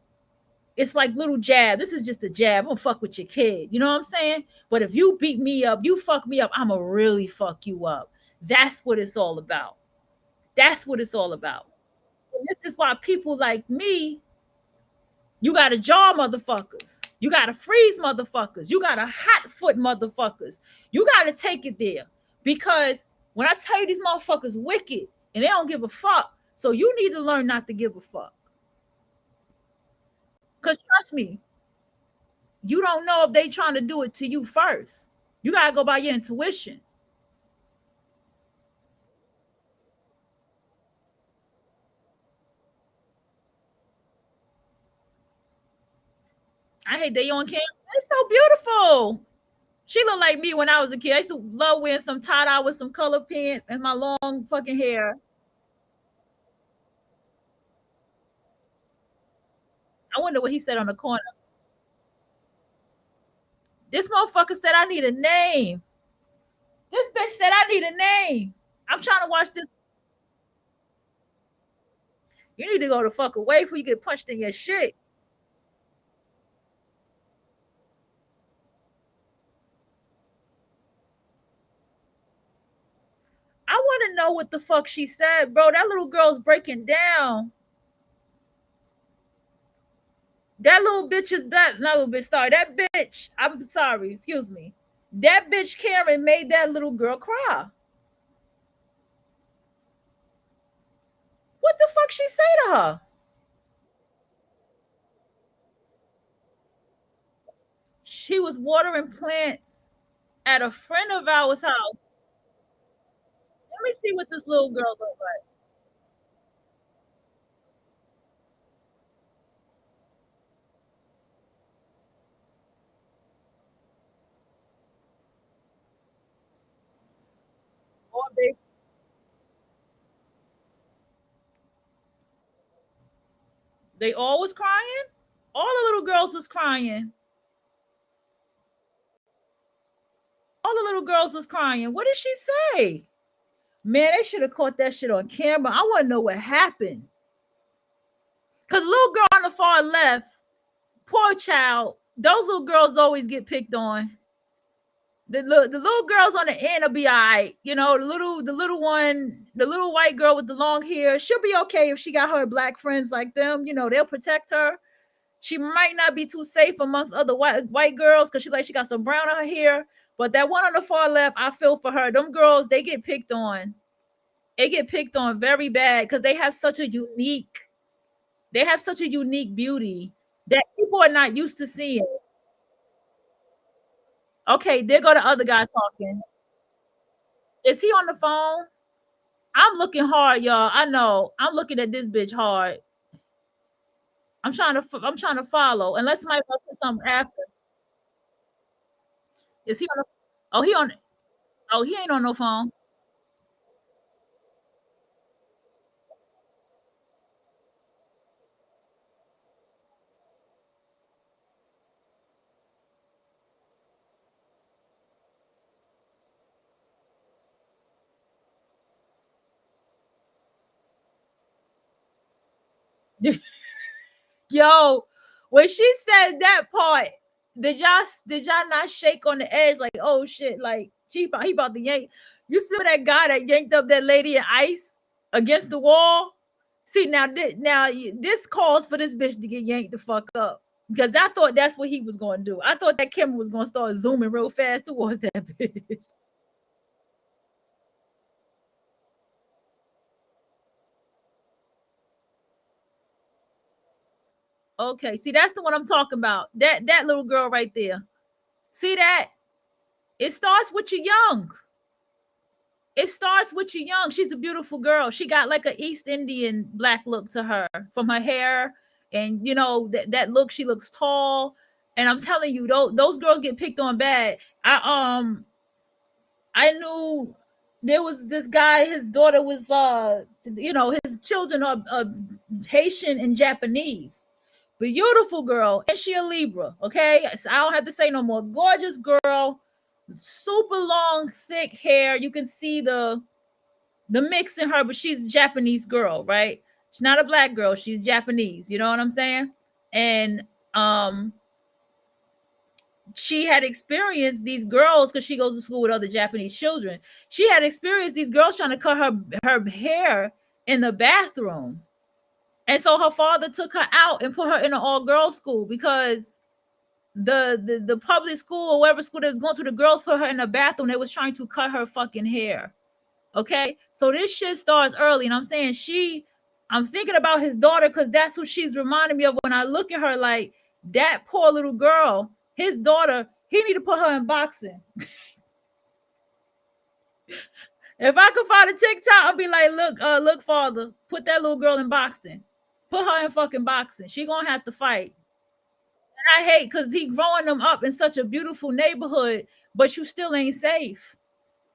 it's like little jab. This is just a jab. I'm gonna fuck with your kid. You know what I'm saying? But if you beat me up, you fuck me up, I'ma really fuck you up. That's what it's all about. That's what it's all about. And this is why people like me, you gotta jaw motherfuckers. You gotta freeze motherfuckers. You gotta hot foot motherfuckers. You gotta take it there. Because when I tell you these motherfuckers wicked and they don't give a fuck, so you need to learn not to give a fuck. Because trust me, you don't know if they trying to do it to you first. You gotta go by your intuition. I hate they on camera. It's so beautiful. She looked like me when I was a kid. I used to love wearing some tie dye with some color pants and my long fucking hair. I wonder what he said on the corner. This motherfucker said I need a name. This bitch said I need a name. I'm trying to watch this. You need to go the fuck away before you get punched in your shit. I want to know what the fuck she said, bro. That little girl's breaking down. That little bitch is that not little bitch. Sorry, that bitch. I'm sorry. Excuse me. That bitch Karen made that little girl cry. What the fuck she say to her? She was watering plants at a friend of ours' house. Let me see what this little girl look like. Oh, they all was crying. All the little girls was crying. All the little girls was crying. What did she say? Man, they should have caught that shit on camera. I want to know what happened. Cause the little girl on the far left, poor child. Those little girls always get picked on. The little girls on the end will be all right. You know, the little one, the little white girl with the long hair, she'll be okay if she got her black friends like them. You know, they'll protect her. She might not be too safe amongst other white girls because she got some brown on her hair. But that one on the far left, I feel for her. Them girls, they get picked on. They get picked on very bad because they have such a unique beauty that people are not used to seeing. Okay, there go the other guy talking. Is he on the phone? I'm looking hard, y'all. I know. I'm looking at this bitch hard. I'm trying to follow. Unless somebody else says something after. Is he on the Oh, he on oh, he ain't on no phone. Yo, when she said that part, did y'all not shake on the edge like, oh shit, like he about to yank? You see that guy that yanked up that lady in ice against the wall? See now, this calls for this bitch to get yanked the fuck up because I thought that's what he was going to do. I thought that camera was going to start zooming real fast towards that bitch. Okay, see that's the one I'm talking about. That little girl right there. See that? It starts with you young. It starts with you young. She's a beautiful girl. She got like a East Indian black look to her from her hair, and that look. She looks tall, and I'm telling you, those girls get picked on bad. I knew there was this guy. His daughter was his children are Haitian and Japanese. Beautiful girl, and she a Libra. Okay, so I don't have to say no more. Gorgeous girl, super long, thick hair. You can see the mix in her, but she's a Japanese girl, right? She's not a black girl, she's Japanese, you know what I'm saying? And um she had experienced these girls because she goes to school with other Japanese children. She had experienced these girls trying to cut her hair in the bathroom. And so her father took her out and put her in an all-girls school because the public school or whatever school that was going to, the girls put her in the bathroom. They was trying to cut her fucking hair. Okay, so this shit starts early, and I'm thinking about his daughter because that's who she's reminding me of when I look at her. Like that poor little girl, his daughter. He need to put her in boxing. If I could find a TikTok, I'd be like, look, father, put that little girl in boxing. Put her in fucking boxing. She gonna have to fight. And I hate because he growing them up in such a beautiful neighborhood, but you still ain't safe.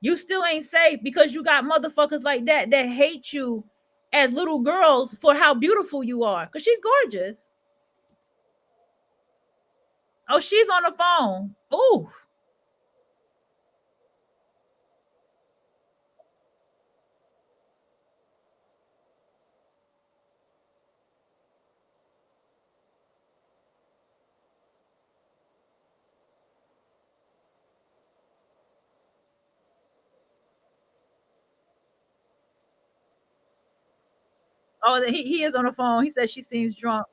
You still ain't safe because you got motherfuckers like that hate you as little girls for how beautiful you are. Because she's gorgeous. Oh, she's on the phone. Ooh. Oh, he is on the phone. He says she seems drunk.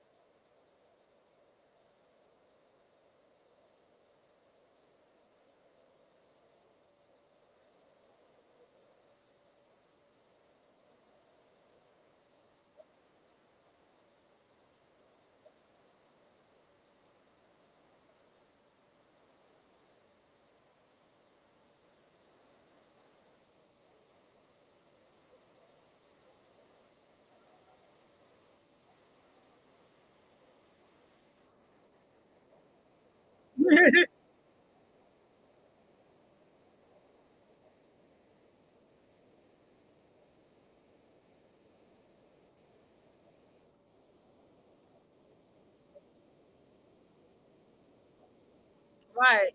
Right.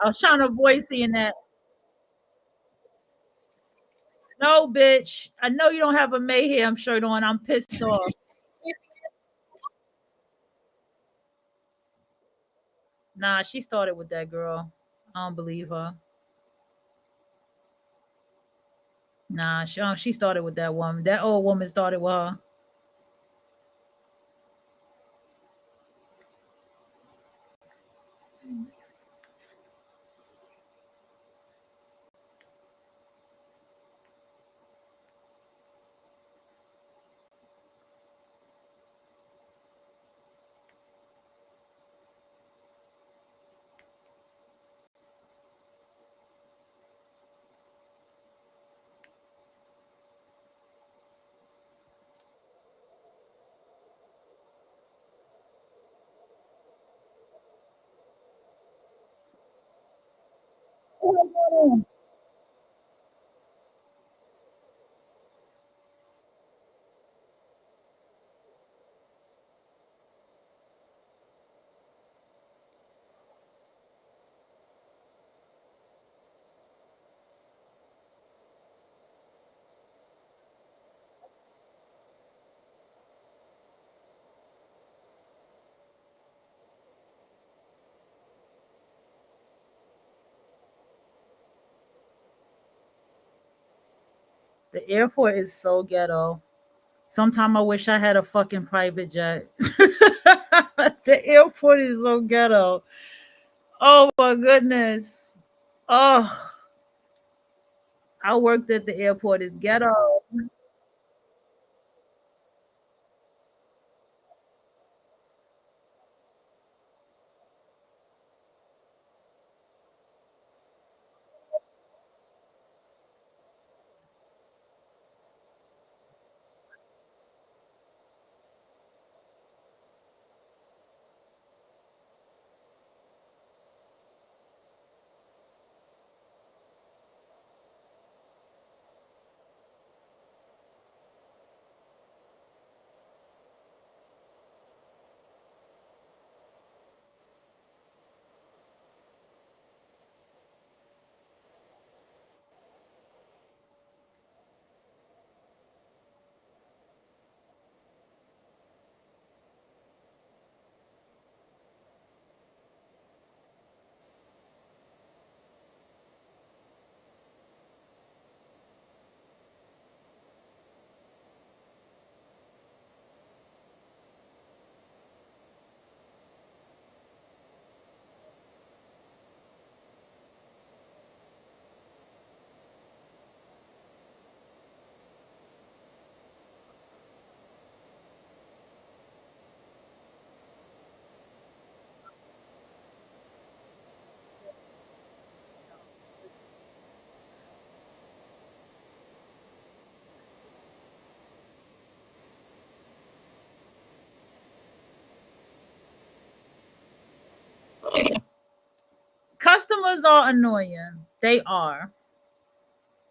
I was trying to avoid seeing that. No, bitch. I know you don't have a mayhem shirt on. I'm pissed off. Nah, she started with that girl. I don't believe her. Nah, she started with that woman. That old woman started with her. The airport is so ghetto. Sometimes I wish I had a fucking private jet. The airport is so ghetto. Oh my goodness. Oh, I worked at the airport. It's ghetto. Customers are annoying. They are.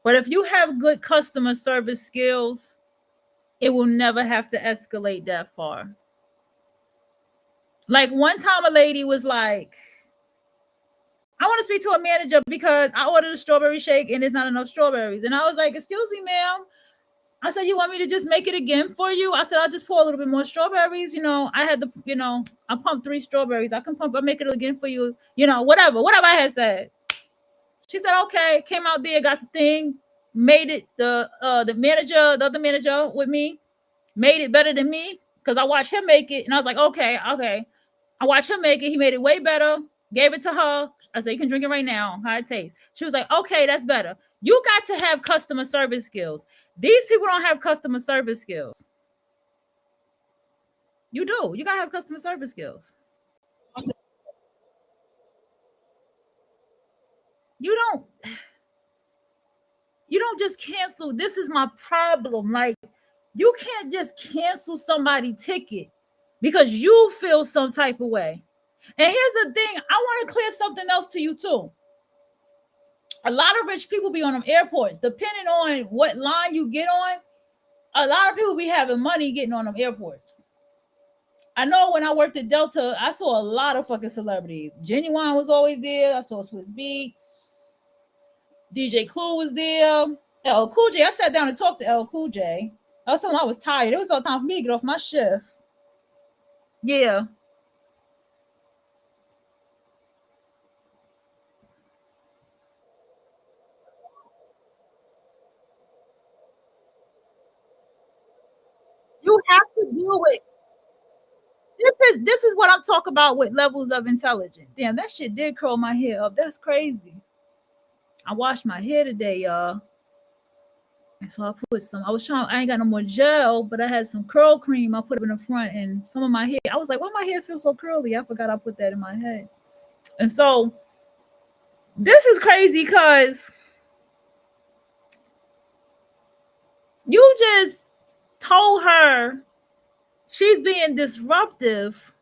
But if you have good customer service skills, it will never have to escalate that far. Like one time, a lady was like, I want to speak to a manager because I ordered a strawberry shake and there's not enough strawberries. And I was like, excuse me, ma'am. I said, you want me to just make it again for you? I said, I'll just pour a little bit more strawberries. I had I pumped 3 strawberries. I'll make it again for you. Whatever I had said. She said, okay, came out there, got the thing, made it the other manager with me, made it better than me because I watched him make it. And I was like, okay. I watched him make it. He made it way better. Gave it to her. I said, you can drink it right now. How it tastes. She was like, okay, that's better. You got to have customer service skills. These people don't have customer service skills. You do. You got to have customer service skills. You don't you don't just cancel. This is my problem. Like, you can't just cancel somebody's ticket because you feel some type of way. And here's the thing, I want to clear something else to you too. A lot of rich people be on them airports. Depending on what line you get on, a lot of people be having money getting on them airports. I know when I worked at Delta, I saw a lot of fucking celebrities. Genuine was always there. I saw Swiss Beats. DJ Clue was there. L Cool J. I sat down and talked to L Cool J. I was telling him I was tired. It was all time for me to get off my shift. Yeah. You have to deal with this is what I'm talking about with levels of intelligence. Damn, that shit did curl my hair up. That's crazy. I washed my hair today, y'all. And so I put some. I was trying. I ain't got no more gel, but I had some curl cream. I put it in the front, and some of my hair. I was like, "Why my hair feels so curly?" I forgot I put that in my head. And so this is crazy because you just told her she's being disruptive,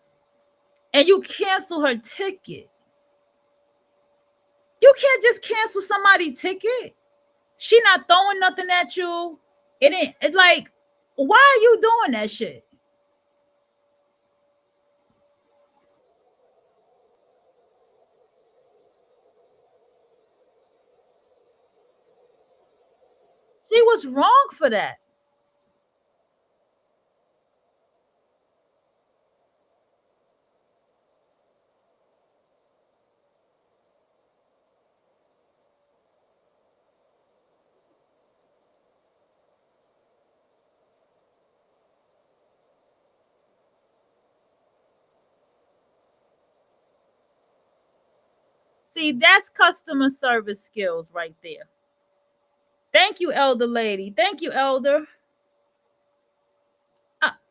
and you cancel her ticket. You can't just cancel somebody's ticket. She not throwing nothing at you. It ain't. It's like, why are you doing that shit? She was wrong for that. See, that's customer service skills right there. Thank you, elder lady. Thank you, elder.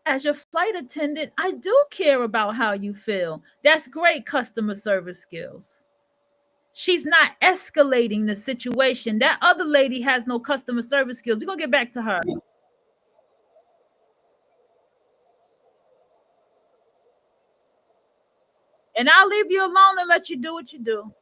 As your flight attendant, I do care about how you feel. That's great customer service skills. She's not escalating the situation. That other lady has no customer service skills. We're going to get back to her. And I'll leave you alone and let you do what you do.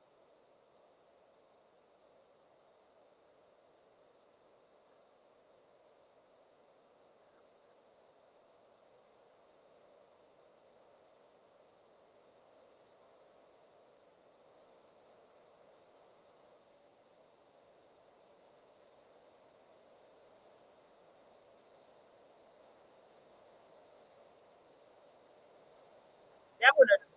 That would have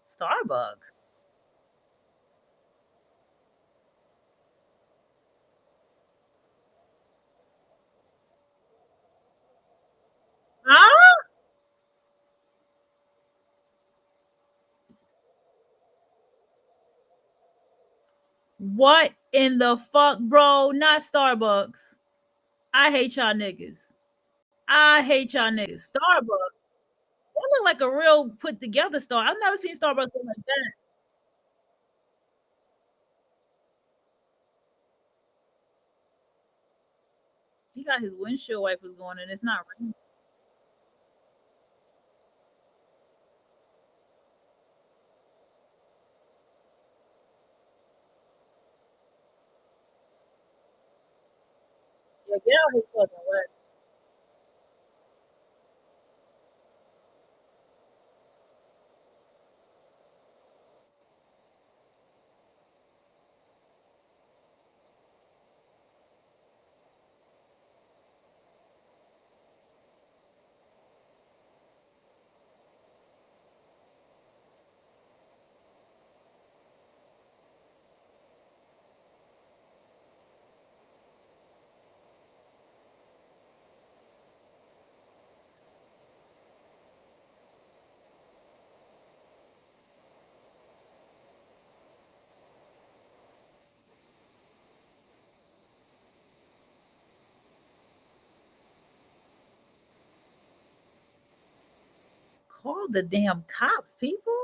Starbucks. Huh? What in the fuck, bro? Not Starbucks. I hate y'all niggas. I hate y'all niggas. Starbucks. They look like a real put together store. I've never seen Starbucks look like that. He got his windshield wipers going and it's not raining. Yeah, get out his fucking way. Call the damn cops, people.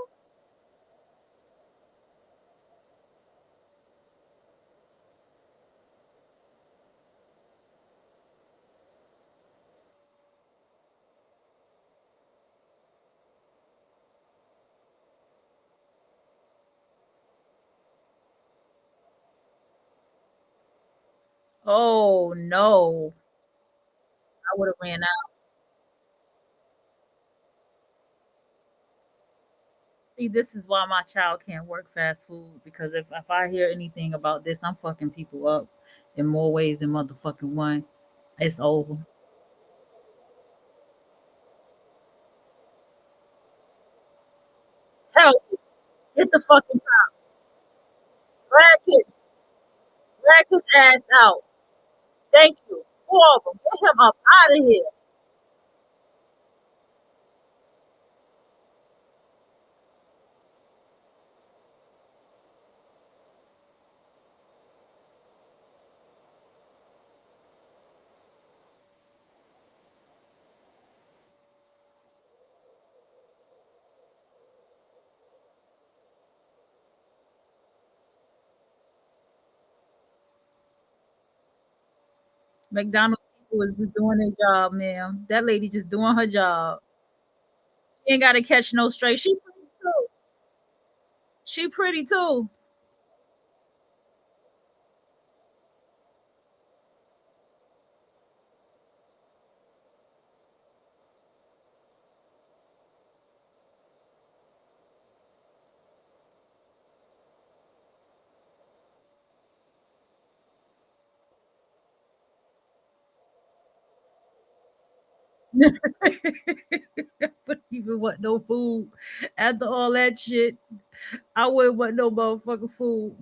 Oh no. I would have ran out. See, this is why my child can't work fast food because if I hear anything about this, I'm fucking people up in more ways than motherfucking one. It's over. Hell, get the fucking drag his, drag his ass out. Thank you. Four of them. Get him up out of here. McDonald's people is just doing their job, man. That lady just doing her job. She ain't got to catch no stray. She pretty too. She pretty too. But even want no food after all that shit. I wouldn't want no motherfucking food.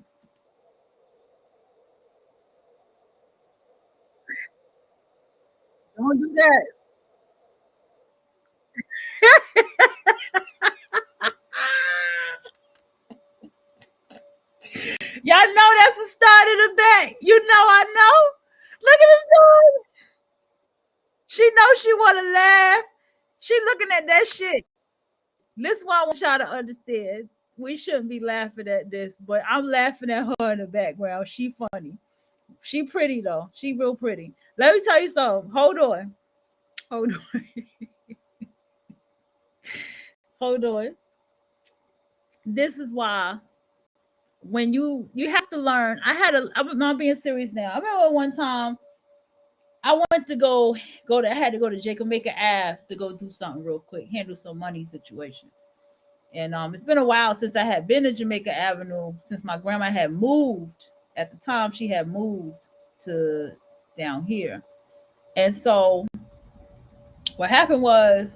Don't do that. Y'all know that's the start of the bet. You know I know. Look at this dog. She knows she wanna laugh. She looking at that shit. This is why I want y'all to understand. We shouldn't be laughing at this, but I'm laughing at her in the background. She funny. She pretty though. She real pretty. Let me tell you something. Hold on. Hold on. Hold on. This is why when you have to learn. I'm not being serious now. I remember one time I wanted to I had to go to Jamaica Ave to go do something real quick, handle some money situation. And it's been a while since I had been to Jamaica Avenue since my grandma had moved. At the time, she had moved to down here. And so what happened was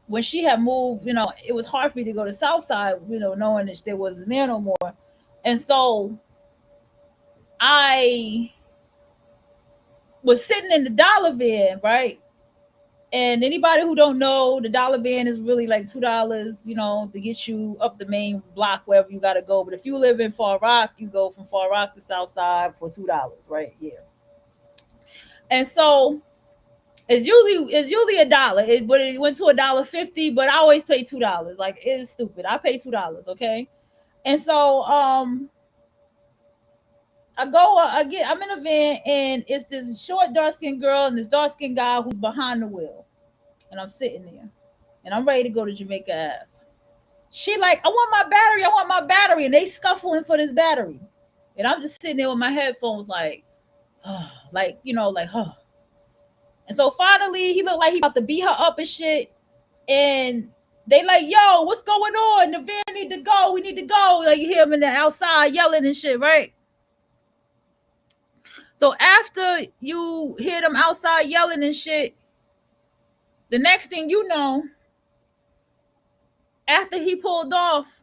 when she had moved, it was hard for me to go to South Side, knowing that there wasn't there no more. And so I was sitting in the dollar bin, right? And anybody who don't know, the dollar bin is really like $2, to get you up the main block wherever you gotta go. But if you live in Far Rock, you go from Far Rock to South Side for $2, right? Yeah. And so it's usually a dollar. But it went to $1.50, but I always pay $2. Like it's stupid. I pay $2, okay? And so I'm in a van and it's this short dark skinned girl and this dark skinned guy who's behind the wheel. And I'm sitting there and I'm ready to go to Jamaica Ave. She like, I want my battery, I want my battery. And they scuffling for this battery. And I'm just sitting there with my headphones like, like. And so finally he looked like he about to beat her up and shit. And they like, yo, what's going on? The van need to go. We need to go. Like you hear him in the outside yelling and shit, right? So after you hear them outside yelling and shit, the next thing you know, after he pulled off,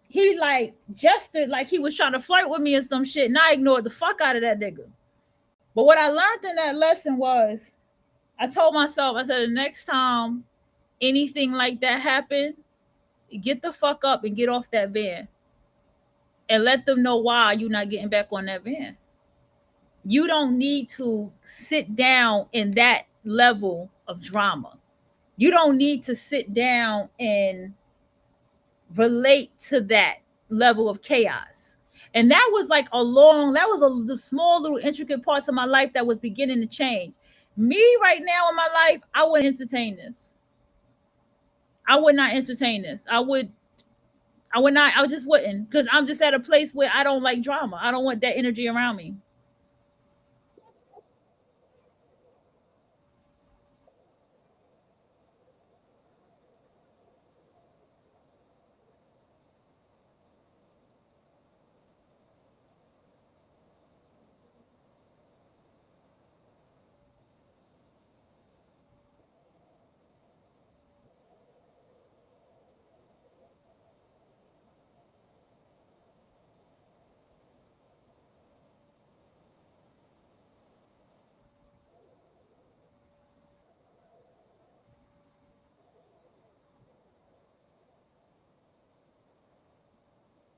he like gestured like he was trying to flirt with me or some shit, and I ignored the fuck out of that nigga. But what I learned in that lesson was I told myself, I said, the next time anything like that happened, get the fuck up and get off that van and let them know why you're not getting back on that van. You don't need to sit down in that level of drama. You don't need to sit down and relate to that level of chaos. And that was like the small little intricate parts of my life that was beginning to change. Me right now in my life, I wouldn't entertain this. I would not entertain this. I would not, I just wouldn't, because I'm just at a place where I don't like drama. I don't want that energy around me.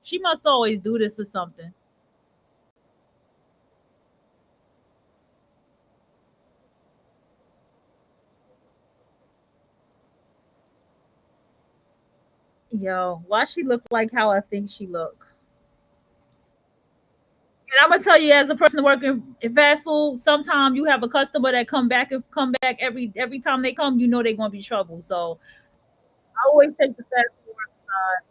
She must always do this or something. Yo, why she look like how I think she look? And I'm gonna tell you, as a person working in fast food, sometimes you have a customer that come back every time they come. You know they're gonna be trouble. So I always take the fast food side.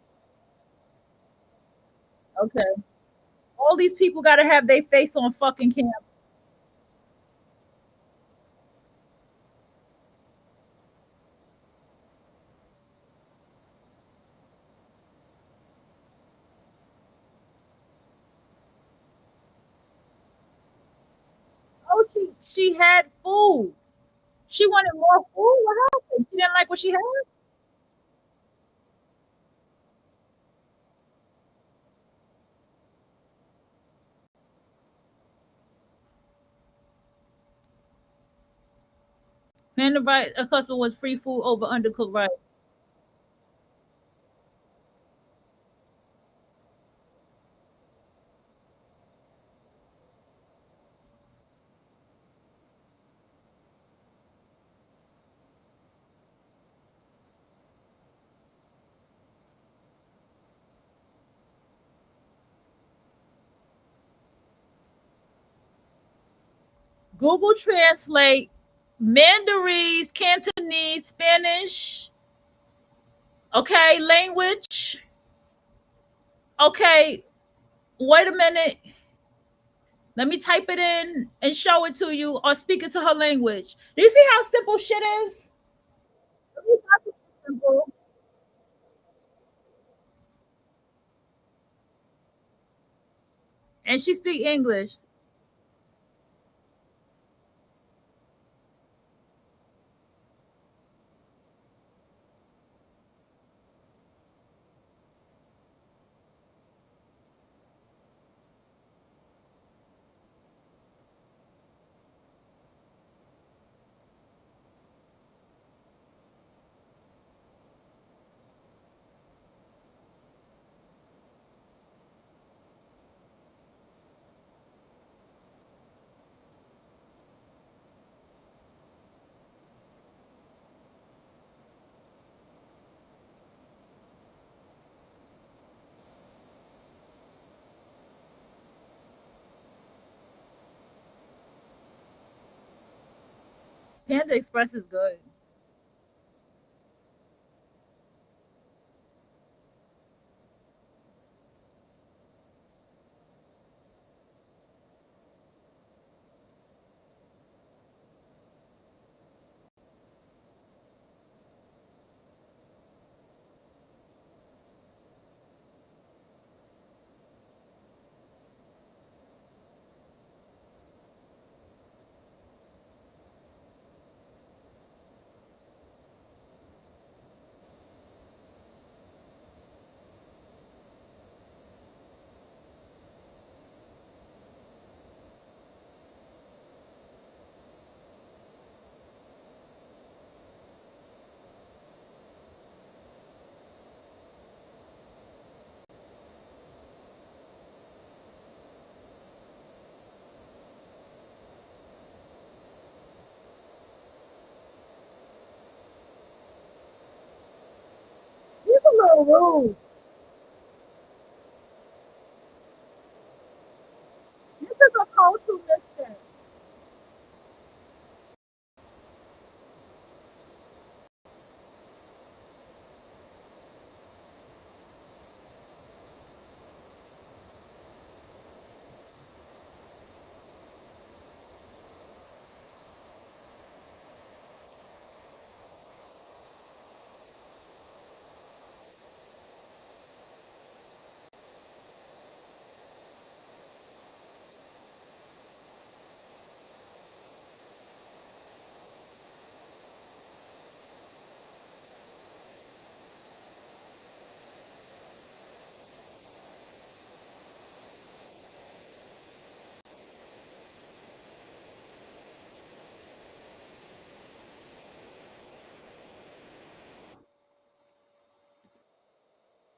Okay, all these people gotta have their face on fucking camera. Oh, she had food. She wanted more food. What happened? She didn't like what she had. And the right, a customer was free food over undercooked rice. Google Translate Mandarin, Cantonese, Spanish. Okay, language. Okay, wait a minute. Let me type it in and show it to you or speak it to her language. Do you see how simple shit is? Simple. And she speak English. Panda Express is good. He's a little rude. This is a cultural mission.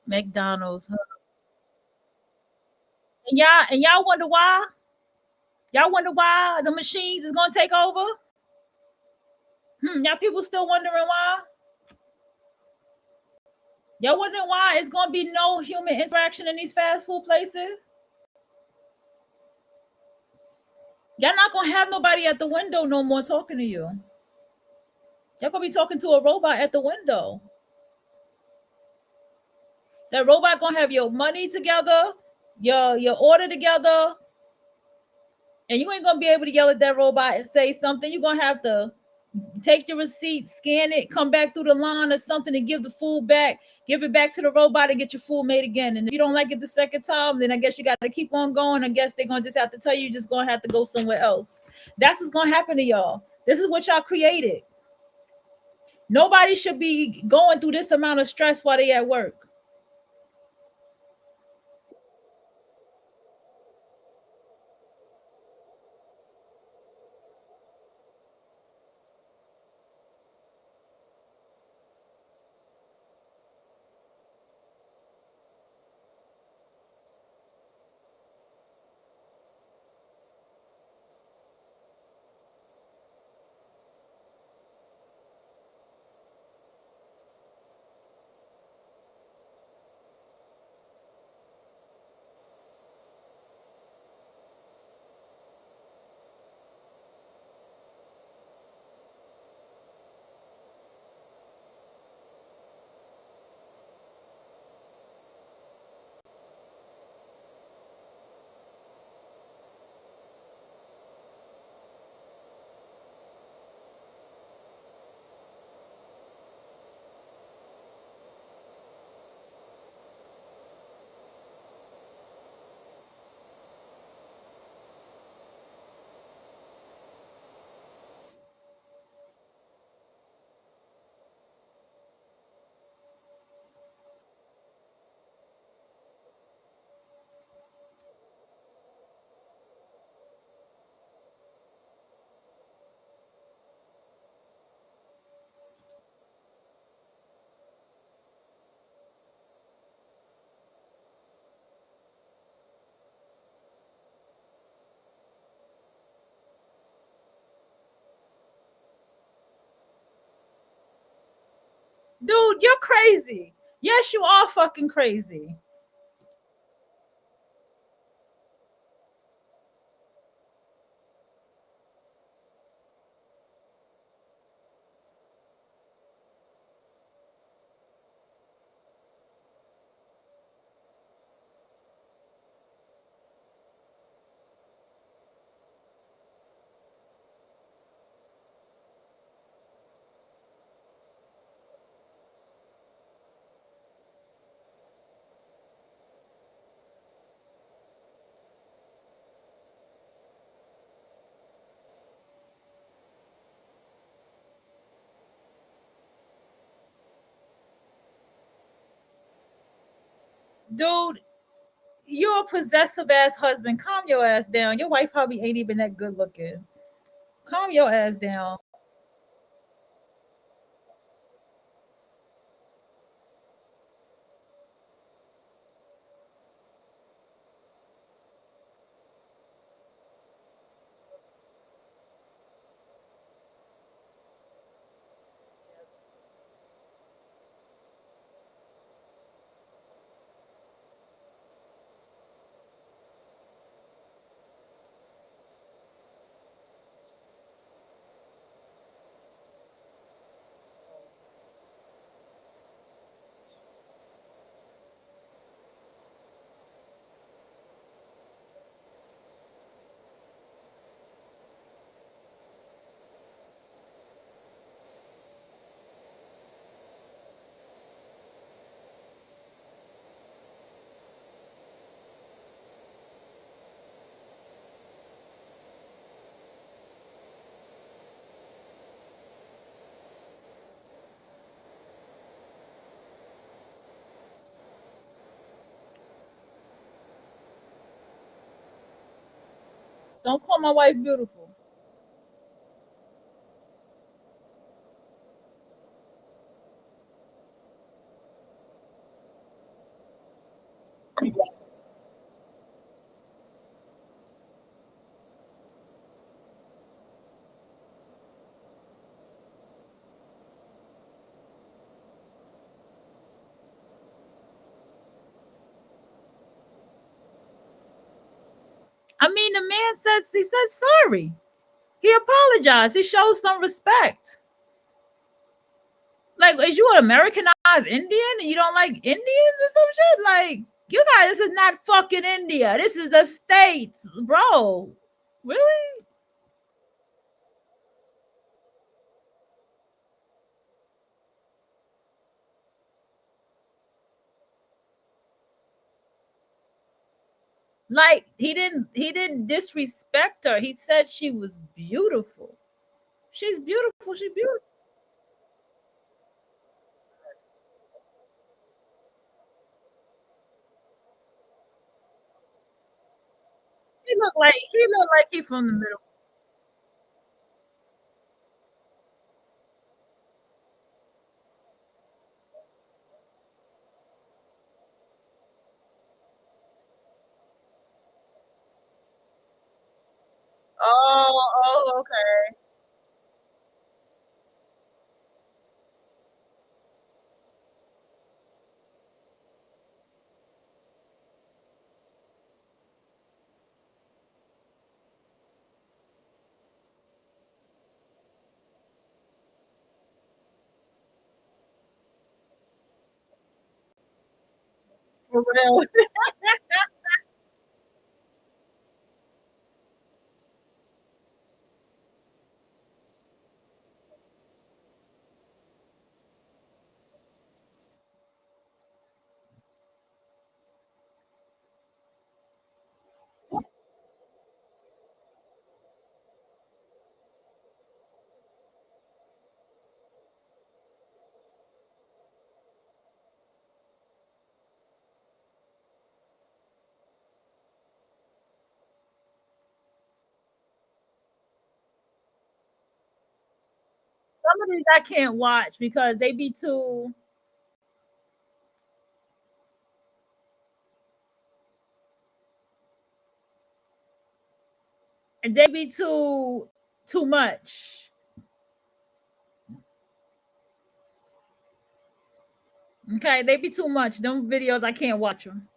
McDonald's. Huh? And y'all wonder why? Y'all wonder why the machines is gonna take over? Y'all people still wondering why? Y'all wondering why it's gonna be no human interaction in these fast food places? Y'all not gonna have nobody at the window no more talking to you. Y'all gonna be talking to a robot at the window. That robot gonna have your money together, your order together, and you ain't gonna be able to yell at that robot and say something. You're gonna have to take your receipt, scan it, come back through the line or something and give the food back, give it back to the robot and get your food made again. And if you don't like it the second time, then I guess you got to keep on going. I guess they're gonna just have to tell you you're just gonna have to go somewhere else. That's what's gonna happen to y'all. This is what y'all created. Nobody should be going through this amount of stress while they at work. Dude, you're crazy. Yes, you are fucking crazy. Dude, you're a possessive ass husband. Calm your ass down. Your wife probably ain't even that good looking. Calm your ass down. Don't call my wife beautiful. mean, the man said sorry. He apologized. He showed some respect. Like, is you an Americanized Indian and you don't like Indians or some shit? Like, you guys, this is not fucking India. This is the States, bro. Really? Like, he didn't disrespect her. He said she was beautiful. She's beautiful. She's beautiful. He looked like he from the middle. Okay. For real. Some of these I can't watch because they be too much. Okay, they be too much. Them videos I can't watch them.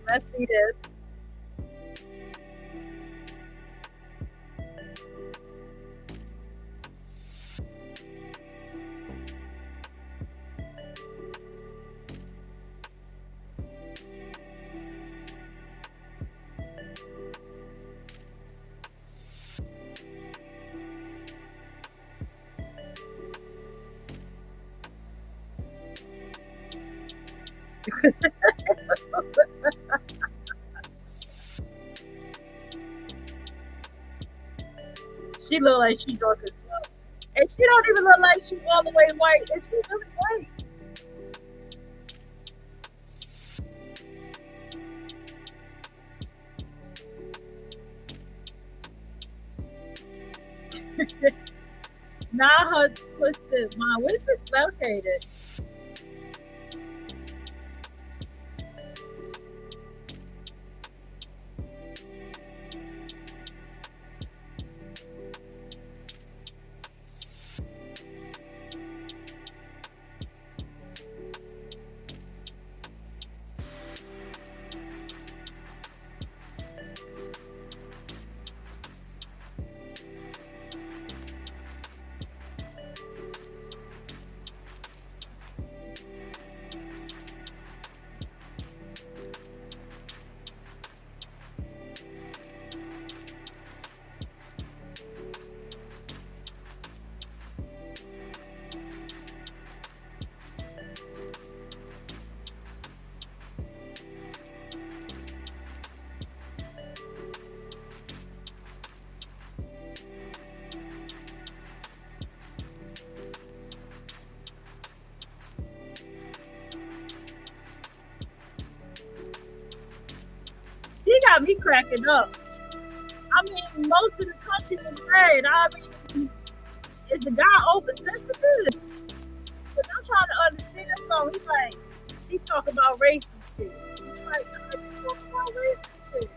Let's see this. She look like she dark as fuck. And she don't even look like she all the way white. And she really white. Now her twisted mind. Where's this located? got me cracking up. I mean, most of the country was red. I mean, is the guy oversensitive? Because I'm trying to understand. So he's like, he talk about racist shit. He's like, how you talk about racist shit?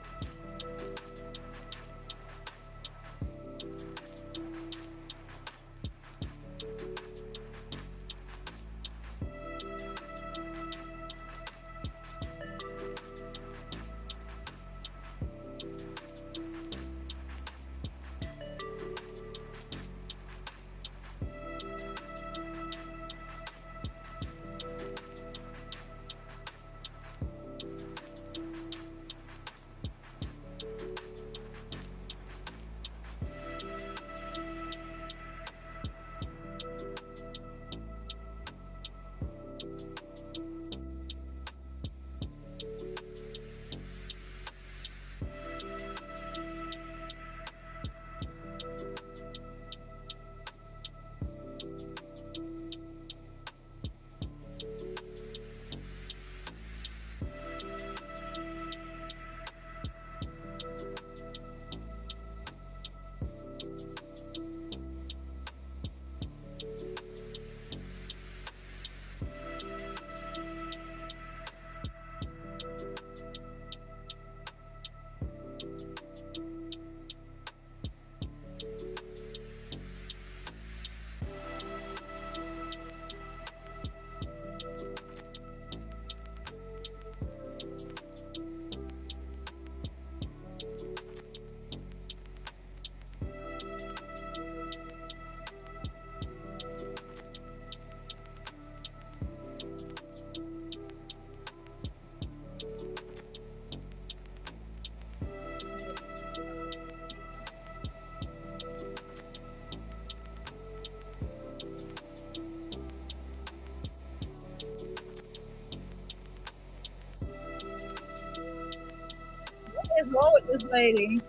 What is wrong with this lady?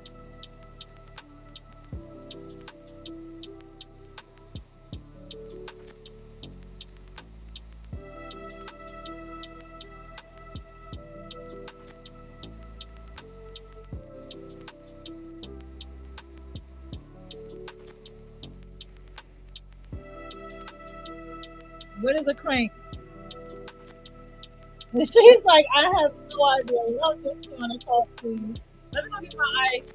What is a crank? She's like, I have no idea what this trying to talk to you. Let me go get my ice.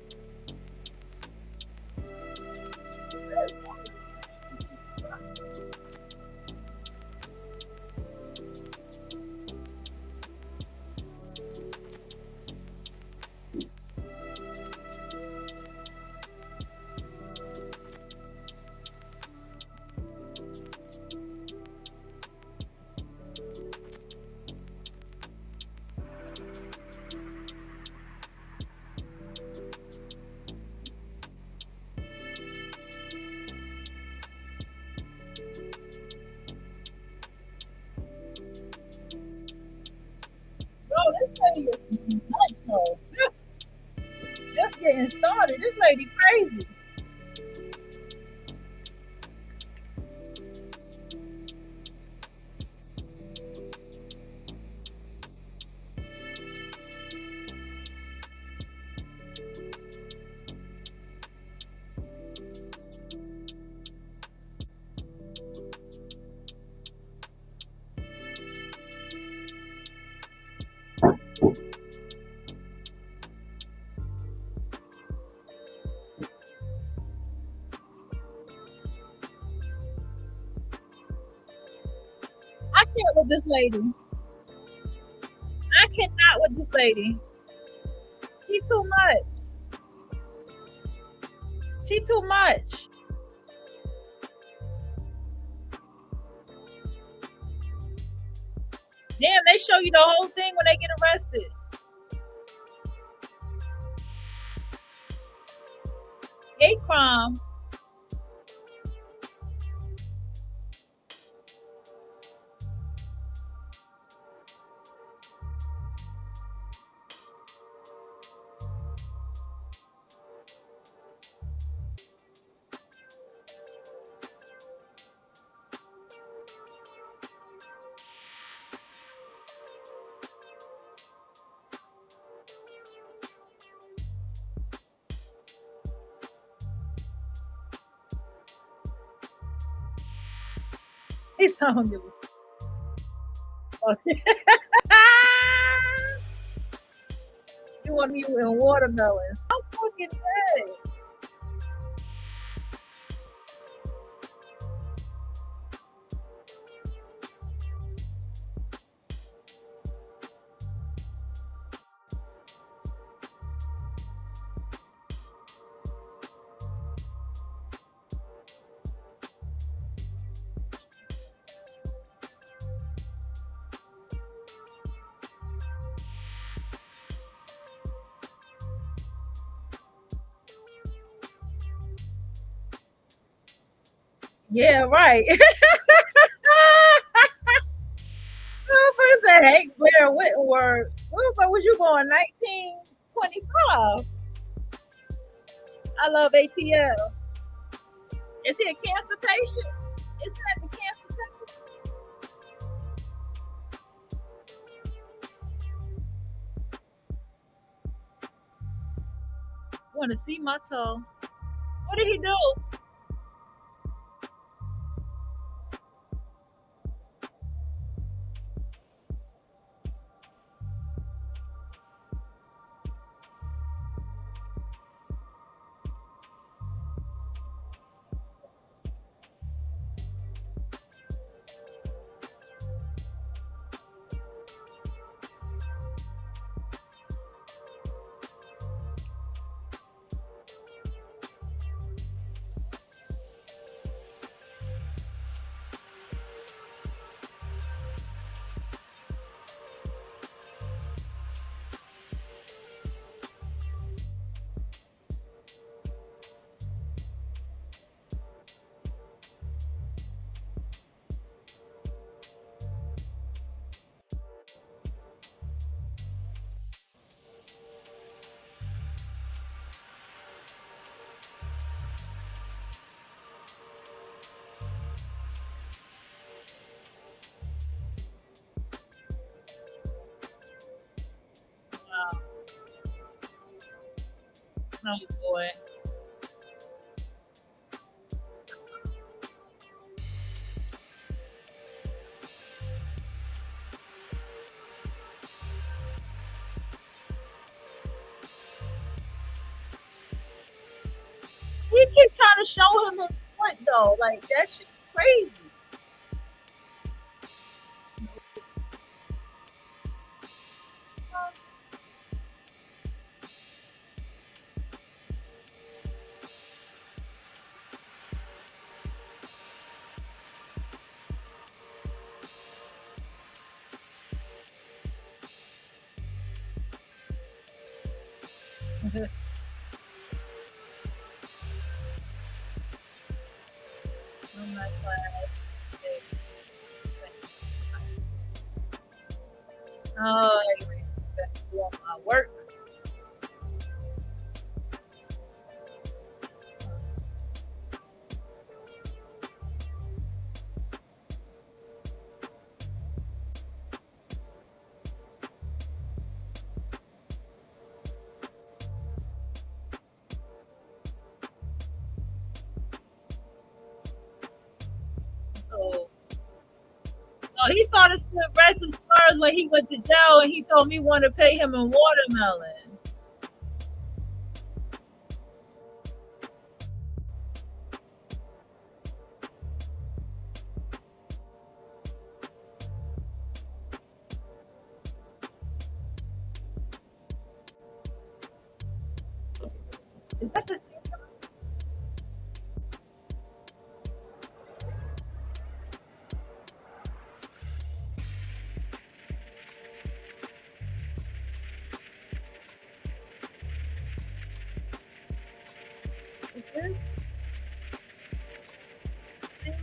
Bro, this lady is nuts, though. Just getting started. This lady crazy. I can't with this lady. I cannot with this lady. She too much. She too much. Damn, they show you the whole thing when they get arrested. Hate crime. He's on you. You want me in watermelons? I'm fucking dead. Yeah, right. First said Hank Blair Whitworth. What was you born? 1925. I love ATL. Is he a cancer patient? Isn't that the cancer patient? Want to see my toe? What did he do? Oh, oh boy. He keeps trying to show him his foot though. Like that shit's crazy. I'm not glad. Oh, I do all my work. So, so he started some slurs when he went to jail, and he told me he wanted to pay him in watermelon. Is that the is this thing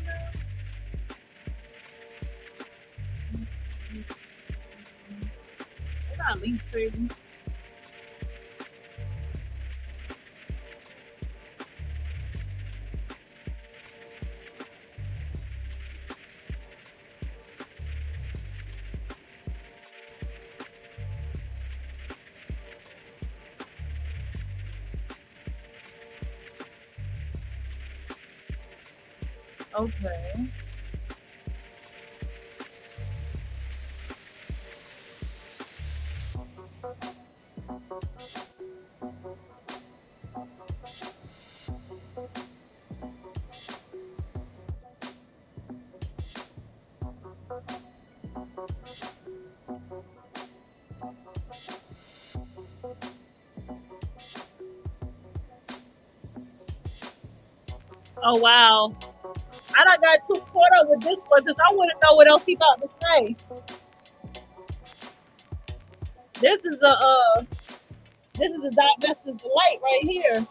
I got a link for you. Okay. Oh wow. I done got too caught up with this one because I wouldn't know what else he about to say. This is a divested delight right here.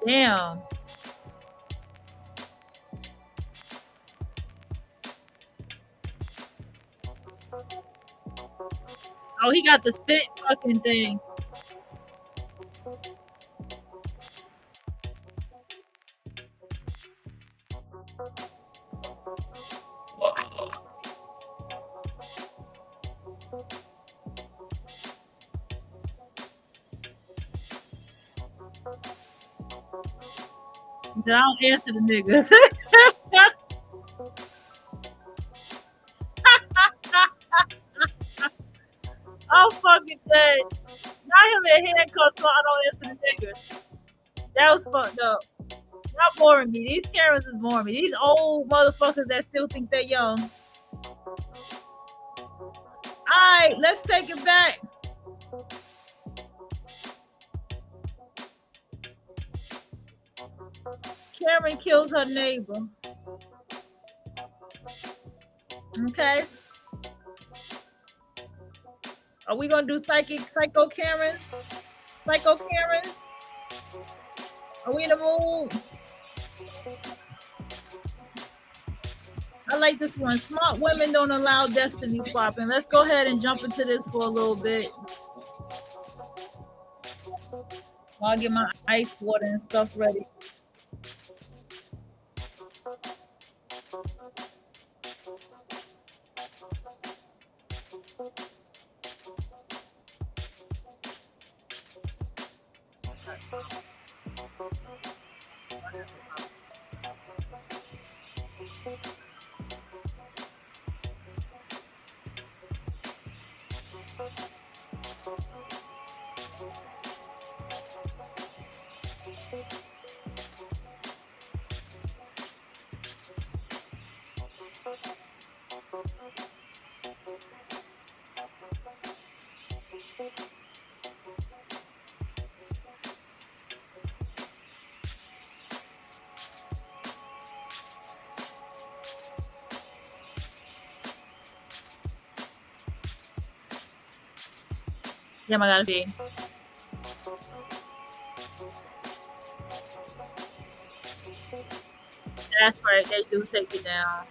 Damn. Oh, he got the spit fucking thing. I don't answer the niggas. I'm fucking dead. Not him in handcuffs, so I don't answer the niggas. That was fucked up. Not boring me. These Karens is boring me. These old motherfuckers that still think they're young. Alright, let's take it back. Karen kills her neighbor. Okay. Are we gonna do psycho Karen? Psycho Karens? Are we in the mood? I like this one. Smart women don't allow destiny swapping. Let's go ahead and jump into this for a little bit. I'll get my ice water and stuff ready. Yeah, I gotta see. That's right, they do take it down.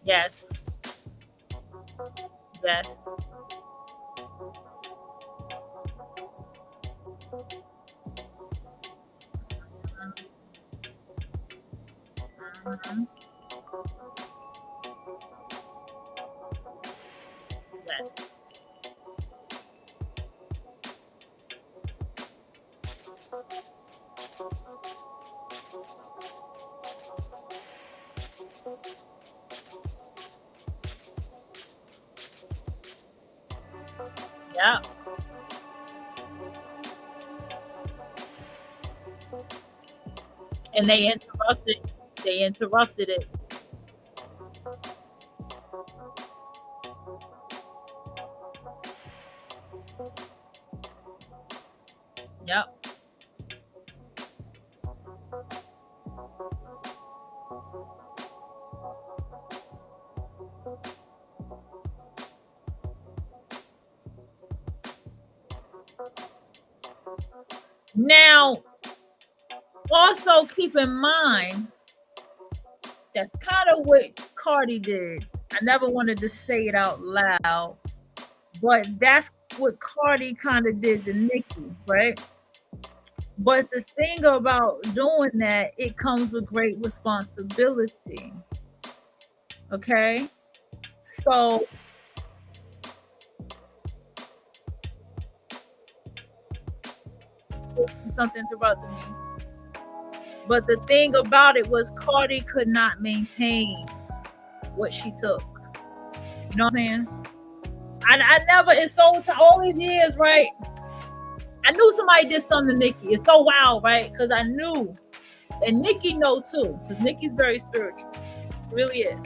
Yes. Yes. Mhm. Yes. Yeah. And they interrupted. They interrupted it. Yep. Now, also keep in mind that's kind of what Cardi did. I never wanted to say it out loud, but that's what Cardi kind of did to Nicki, right? But the thing about doing that, it comes with great responsibility. Okay. So something interrupted me. But the thing about it was Cardi could not maintain what she took. You know what I'm saying? I never, it's so to all these years, right? I knew somebody did something to Nicki. It's so wild, right? Because I knew. And Nicki know too, because Nicki's very spiritual. It really is.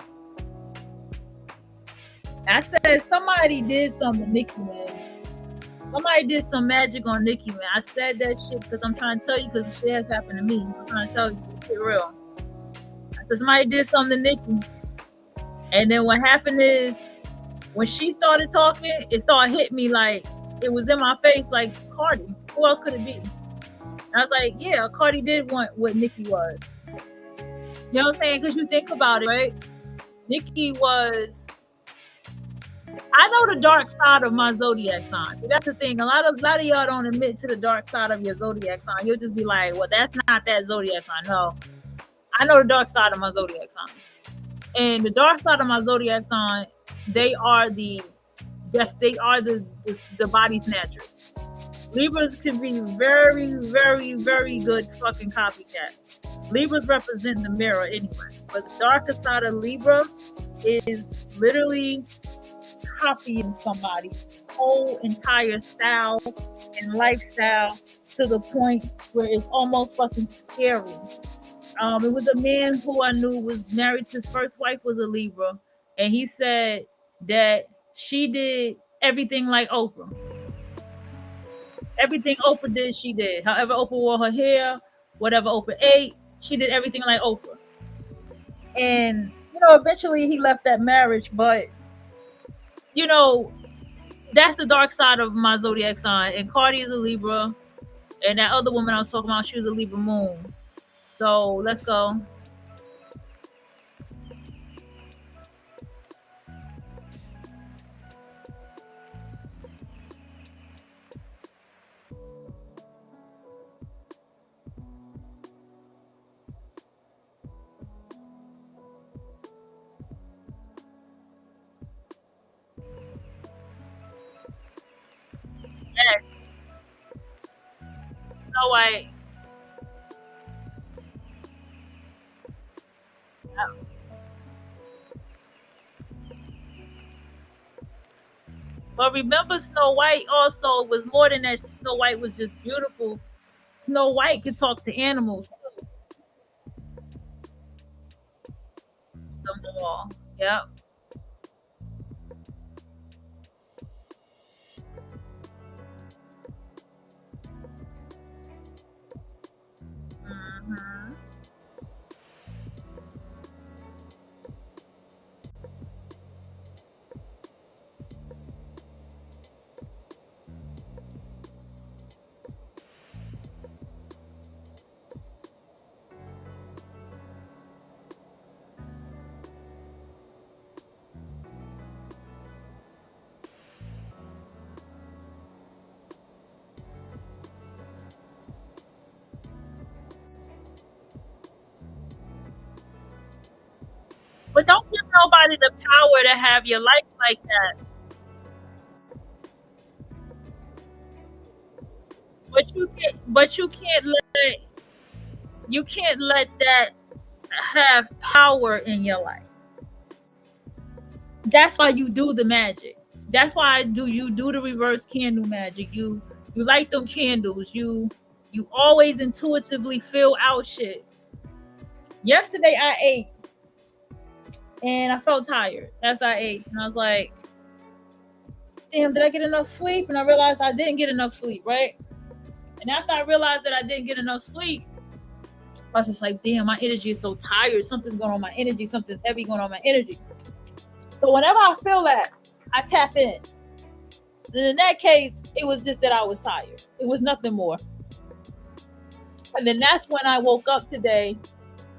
I said somebody did something to Nicki, man. Somebody did some magic on Nicki, man. I said that shit because I'm trying to tell you because the shit has happened to me. I'm trying to tell you it's real. Because somebody did something to Nicki. And then what happened is when she started talking, it started hitting me like it was in my face like Cardi. Who else could it be? And I was like, yeah, Cardi did want what Nicki was. You know what I'm saying? Because you think about it, right? Nicki was. I know the dark side of my zodiac sign. That's the thing. A lot of y'all don't admit to the dark side of your zodiac sign. You'll just be like, well, that's not that zodiac sign. No, I know the dark side of my zodiac sign. And the dark side of my zodiac sign, they are the body snatchers. Libras can be very, very, very good fucking copycat. Libras represent the mirror anyway. But the darker side of Libra is literally copying somebody's whole entire style and lifestyle to the point where it's almost fucking scary. It was a man who I knew was married to his first wife was a Libra, and he said that she did everything like Oprah. Everything Oprah did, she did. However, Oprah wore her hair, whatever Oprah ate, she did everything like Oprah. And eventually he left that marriage, but that's the dark side of my zodiac sign. And Cardi is a Libra, and that other woman I was talking about, she was a Libra moon. So let's go. Yes, Snow White. But remember, Snow White also was more than that. Snow White was just beautiful. Snow White could talk to animals too. Them all. Yep. Hmm. But don't give nobody the power to have your life like that. But you can't let that have power in your life. That's why you do the magic. That's why you do the reverse candle magic. You light them candles. You always intuitively feel out shit. Yesterday I ate and I felt tired after I ate, and I was like, "Damn, did I get enough sleep?" And I realized I didn't get enough sleep, right? And after I realized that I didn't get enough sleep, I was just like, "Damn, my energy is so tired. Something's going on my energy. Something's heavy going on my energy." So whenever I feel that, I tap in. And in that case, it was just that I was tired. It was nothing more. And then that's when I woke up today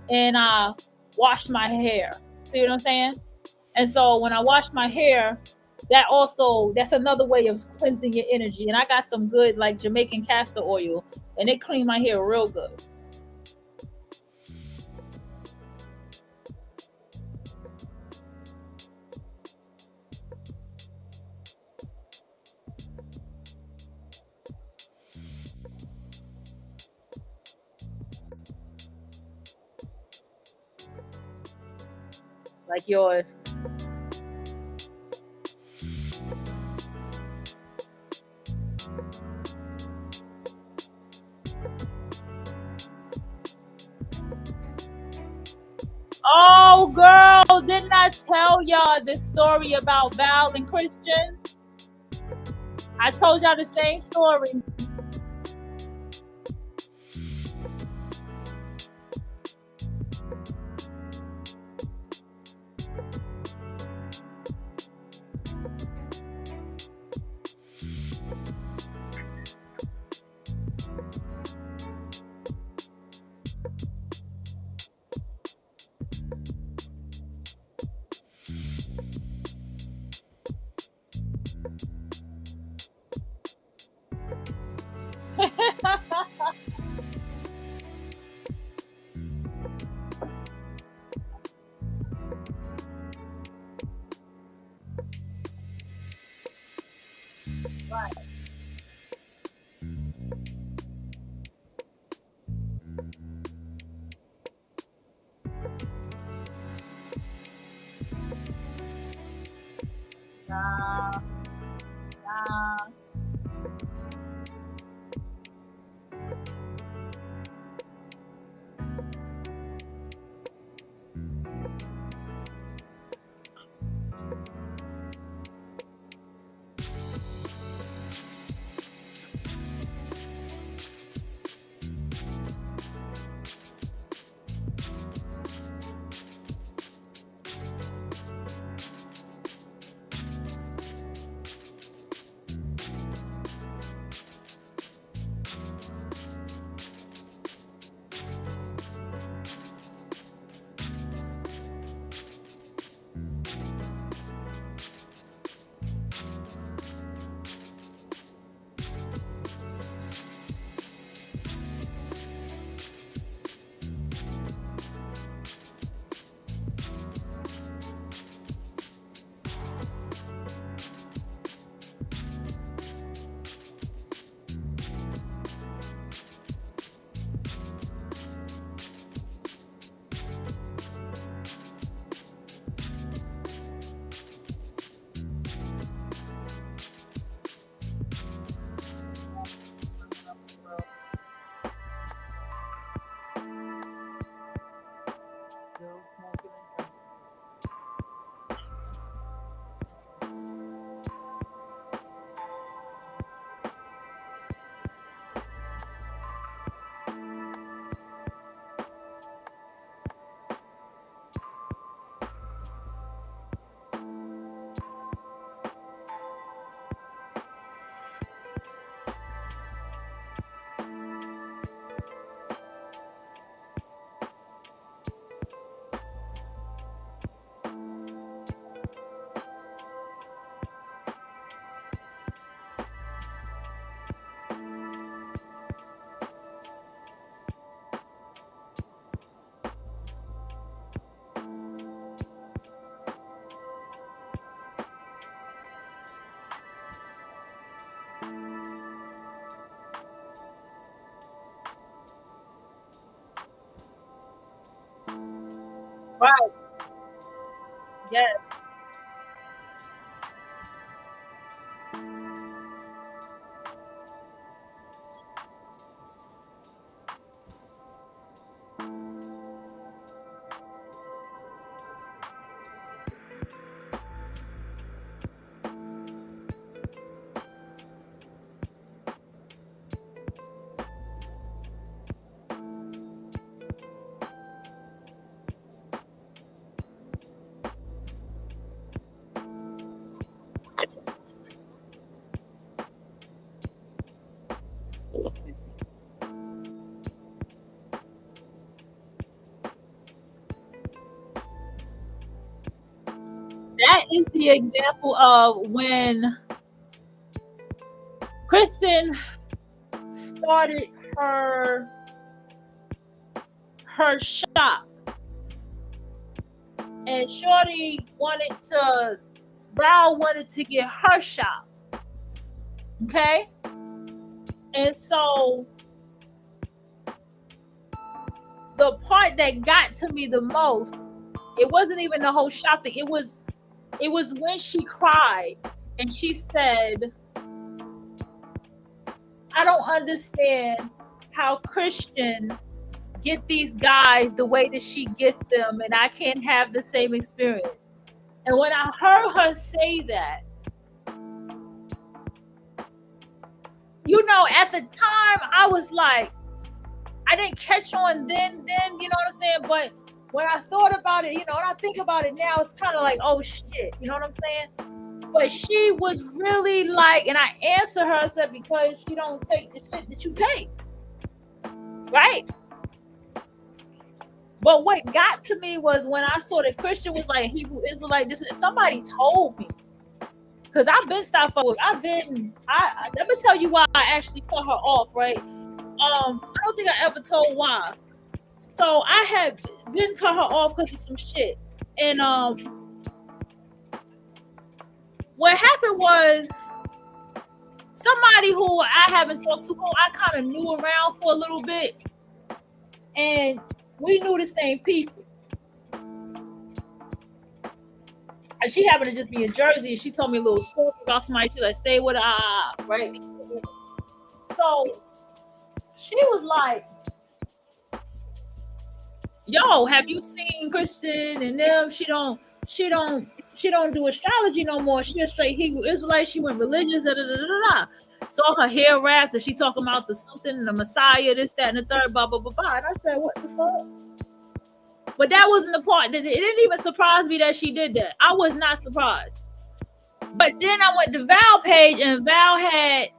and I washed my hair. See what I'm saying? And so when I wash my hair, that's another way of cleansing your energy. And I got some good like Jamaican castor oil, and it cleaned my hair real good. Like yours. Oh, girl, didn't I tell y'all the story about Val and Christian? I told y'all the same story. Right. Nah, nah. Still smoking and right. Yes. is the example of when Kristen started her shop, and Val wanted to get her shop. Okay? And so the part that got to me the most, it wasn't even the whole shop thing. It was when she cried and she said, I don't understand how Christian get these guys the way that she gets them, and I can't have the same experience. And when I heard her say that, you know, at the time I was like, I didn't catch on then, you know what I'm saying? But when I thought about it, you know, and I think about it now, it's kind of like, oh shit, you know what I'm saying? But she was really like, and I answered her, I said, because you don't take the shit that you take, right? But what got to me was when I saw that Christian was like Hebrew Israelite. This somebody told me, because I've been stopped for. Let me tell you why I actually cut her off, right? I don't think I ever told why. So I had been cut her off because of some shit, and what happened was somebody who I haven't talked to, who I kind of knew around for a little bit, and we knew the same people. And she happened to just be in Jersey, and she told me a little story about somebody she like stay with her, right? So she was like, yo, have you seen Kristen and them? She don't do astrology no more. She a straight Hebrew Israelite. She went religious, da da da da da. Saw her hair wrapped, and she talking about the something, the Messiah, this, that, and the third, blah blah blah blah. And I said, what the fuck? But that wasn't the part. It didn't even surprise me that she did that. I was not surprised. But then I went to Val page, and Val had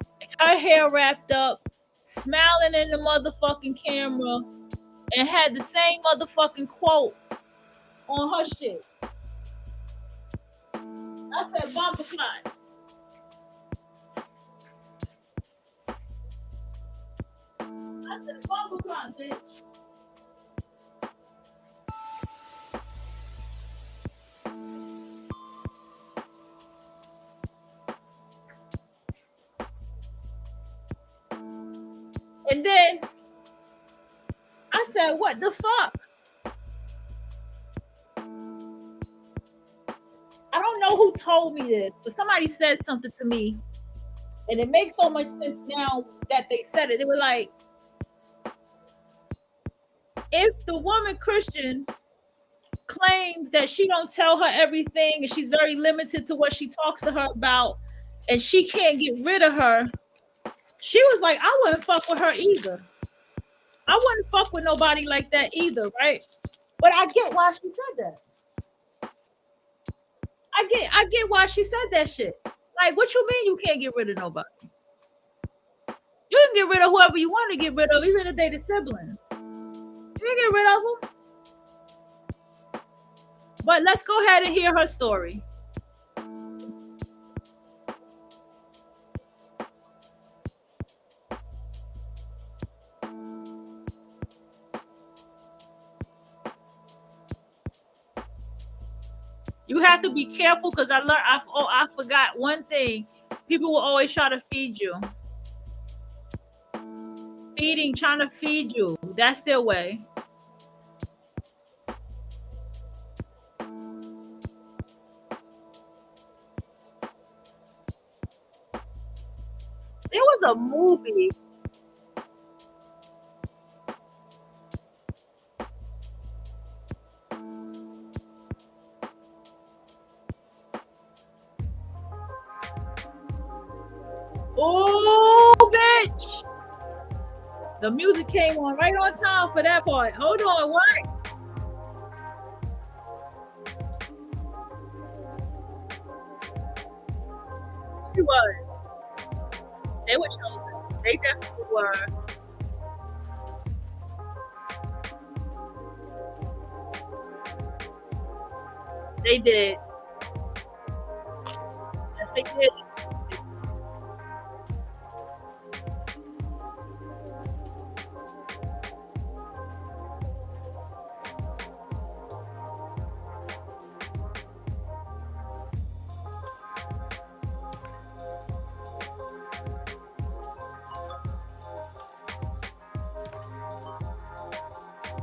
her hair wrapped up, smiling in the motherfucking camera, and had the same motherfucking quote on her shit. I said, bumper clock. I said, bumper clock, bitch. And then I said, what the fuck? I don't know who told me this, but somebody said something to me, and it makes so much sense now that they said it. They were like, if the woman Christian claims that she don't tell her everything and she's very limited to what she talks to her about, and she can't get rid of her, she was like, I wouldn't fuck with her either. I wouldn't fuck with nobody like that either, right? But I get why she said that. I get why she said that shit. Like, what you mean you can't get rid of nobody? You can get rid of whoever you want to get rid of, even if they the sibling. You can get rid of them. But let's go ahead and hear her story. You have to be careful, because I learned. I forgot one thing. People will always try to feed you. Trying to feed you. That's their way. There was a movie. Oh, bitch! The music came on right on time for that part. Hold on, what? She was. They were chosen. They definitely were. They did.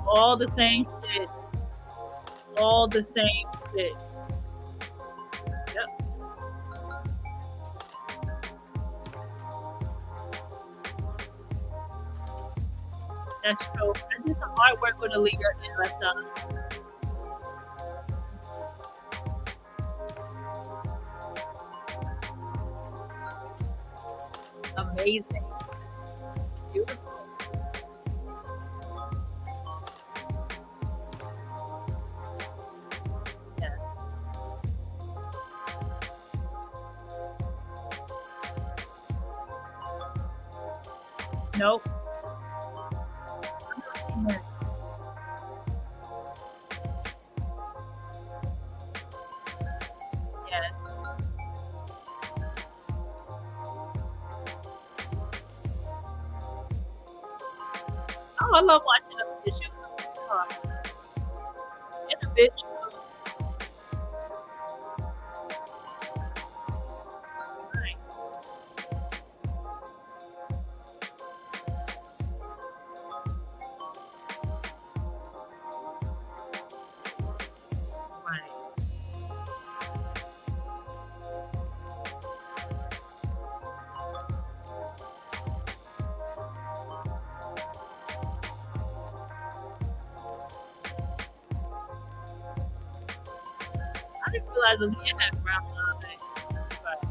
All the same shit. All the same shit. Yep, that's true. I did some hard work with Aaliyah and left out. Amazing. Beautiful. Yeah. Nope. Yeah. Yeah. Oh, I love watching the bitch. And the bitch. Right. Right. I didn't realize Aaliyah had brown eyes. Right.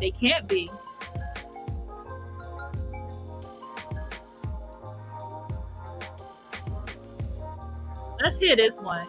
They can't be. Let's hear this one.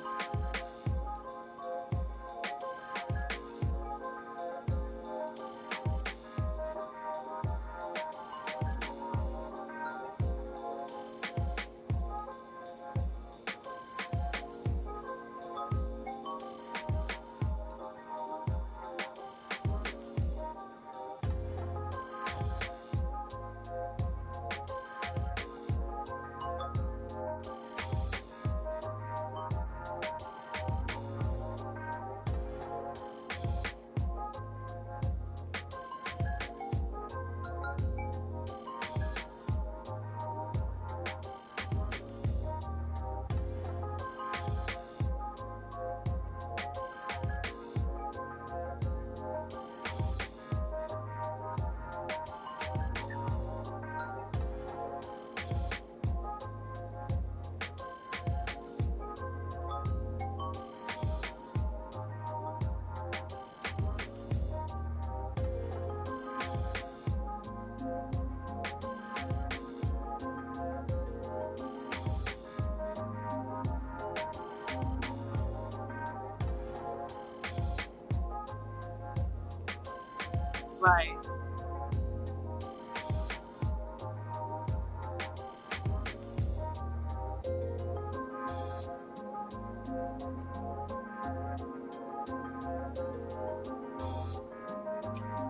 Right.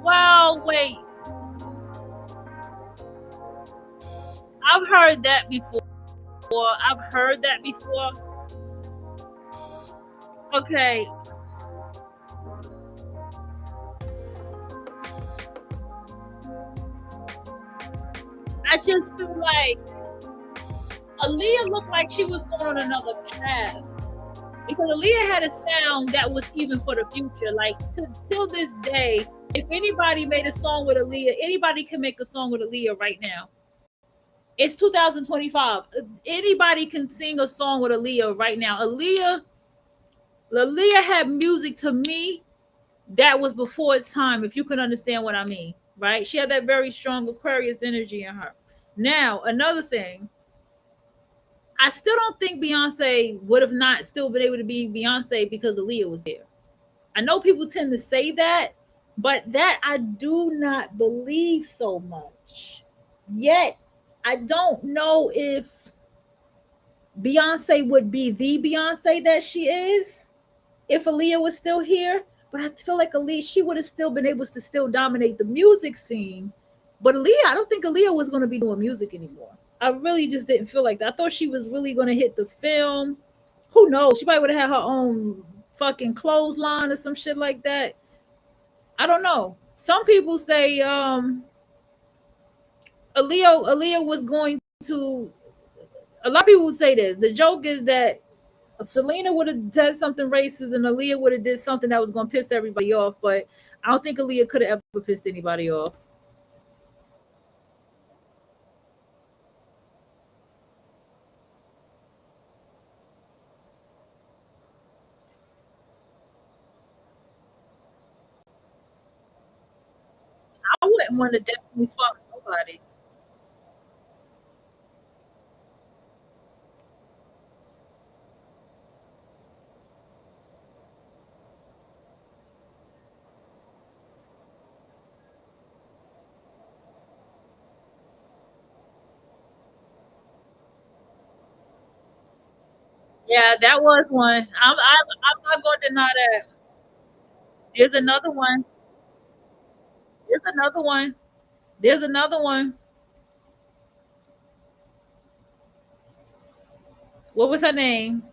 Well, wait. I've heard that before. I've heard that before. Okay. I just feel like Aaliyah looked like she was going on another path. Because Aaliyah had a sound that was even for the future. Like till this day, if anybody made a song with Aaliyah, anybody can make a song with Aaliyah right now. It's 2025. Anybody can sing a song with Aaliyah right now. Aaliyah had music to me that was before its time, if you can understand what I mean, right? She had that very strong Aquarius energy in her. Now, another thing, I still don't think Beyonce would have not still been able to be Beyonce because Aaliyah was there. I know people tend to say that, but that I do not believe so much. Yet, I don't know if Beyonce would be the Beyonce that she is if Aaliyah was still here. But I feel like Aaliyah, she would have still been able to still dominate the music scene. But Aaliyah, I don't think Aaliyah was going to be doing music anymore. I really just didn't feel like that. I thought she was really going to hit the film. Who knows? She probably would have had her own fucking clothesline or some shit like that. I don't know. Some people say Aaliyah was going to. A lot of people would say this. The joke is that Selena would have done something racist and Aaliyah would have did something that was going to piss everybody off. But I don't think Aaliyah could have ever pissed anybody off. I wouldn't want to definitely swap nobody. Yeah, that was one. I'm not going to deny that. There's another one. There's another one. There's another one. What was her name?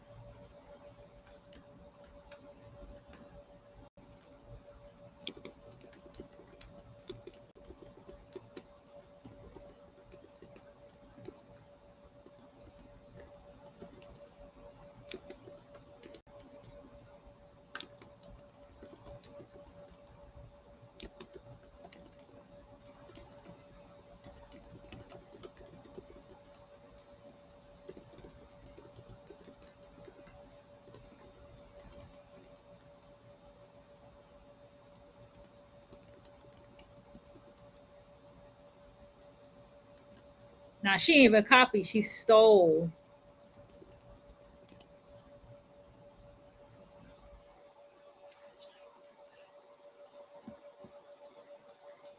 Nah, she ain't even copied. She stole.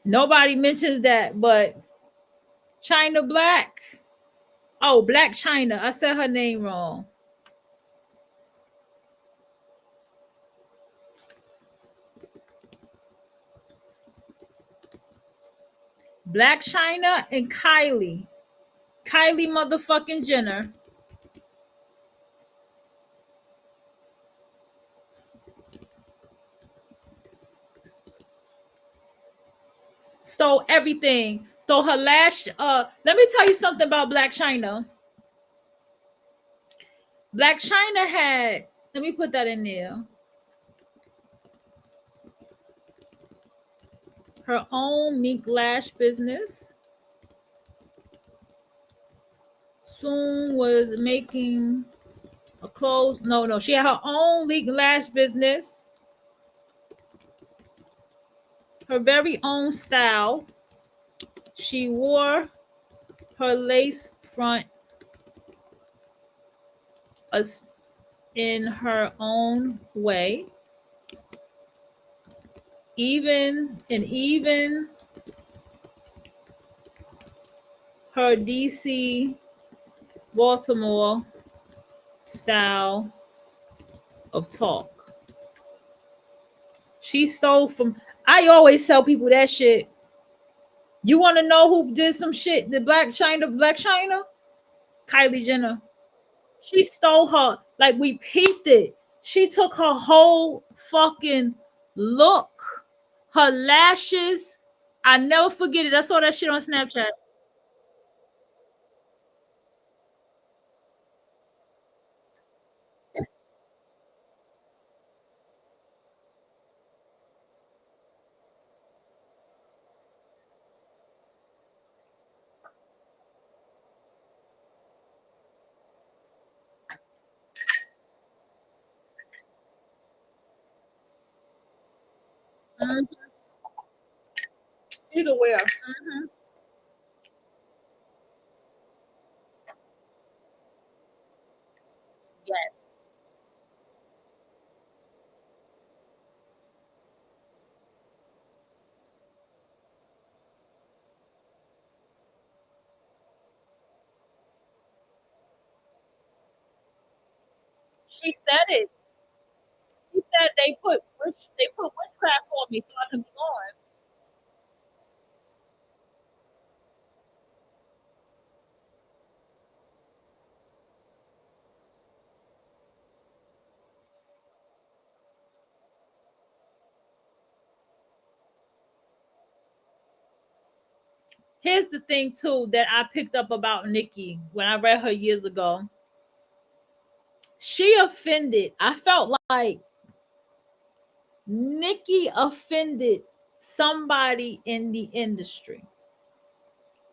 Nobody mentions that, but China Black. Oh, Black China. I said her name wrong. Black China and Kylie. Kylie motherfucking Jenner stole everything. Stole her lash. Let me tell you something about Black China. Black China had, let me put that in there, her own mink lash business. Soon was making a clothes. No, no, she had her own mink lash business, her very own style. She wore her lace front as in her own way. Even her DC Baltimore style of talk. She stole from, I always tell people that shit. You want to know who did some shit? The Black China? Kylie Jenner. She stole her, like we peeped it. She took her whole fucking look, her lashes. I never forget it. I saw that shit on Snapchat. Mhm. Either way. Mhm. Yes. She said it. She said they put witchcraft on me so I can be gone. Here's the thing too that I picked up about Nikki when I read her years ago. She offended. I felt like Nikki offended somebody in the industry.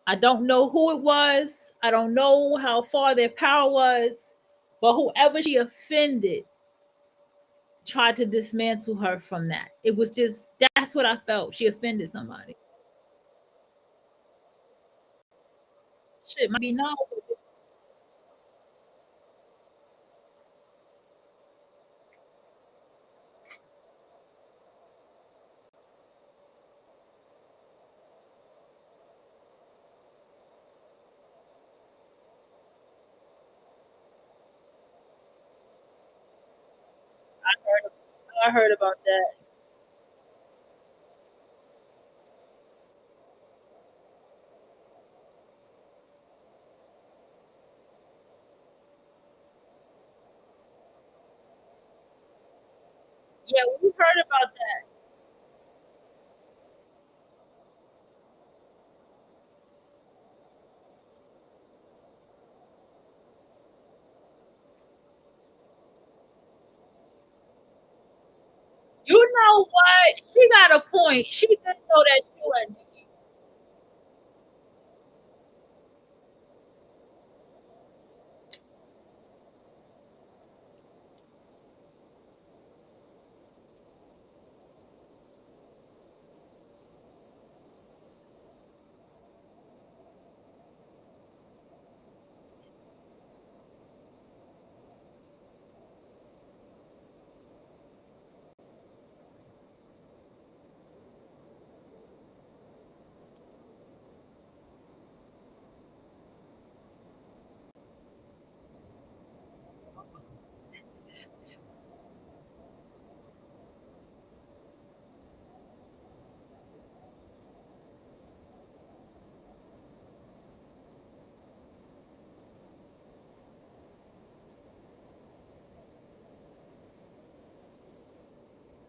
I don't know who it was. I don't know how far their power was, but whoever she offended tried to dismantle her from that. It was just that's what I felt. She offended somebody. Shit might be no. I heard about that. Yeah, we heard about that. You know what? She got a point. She didn't know that she was.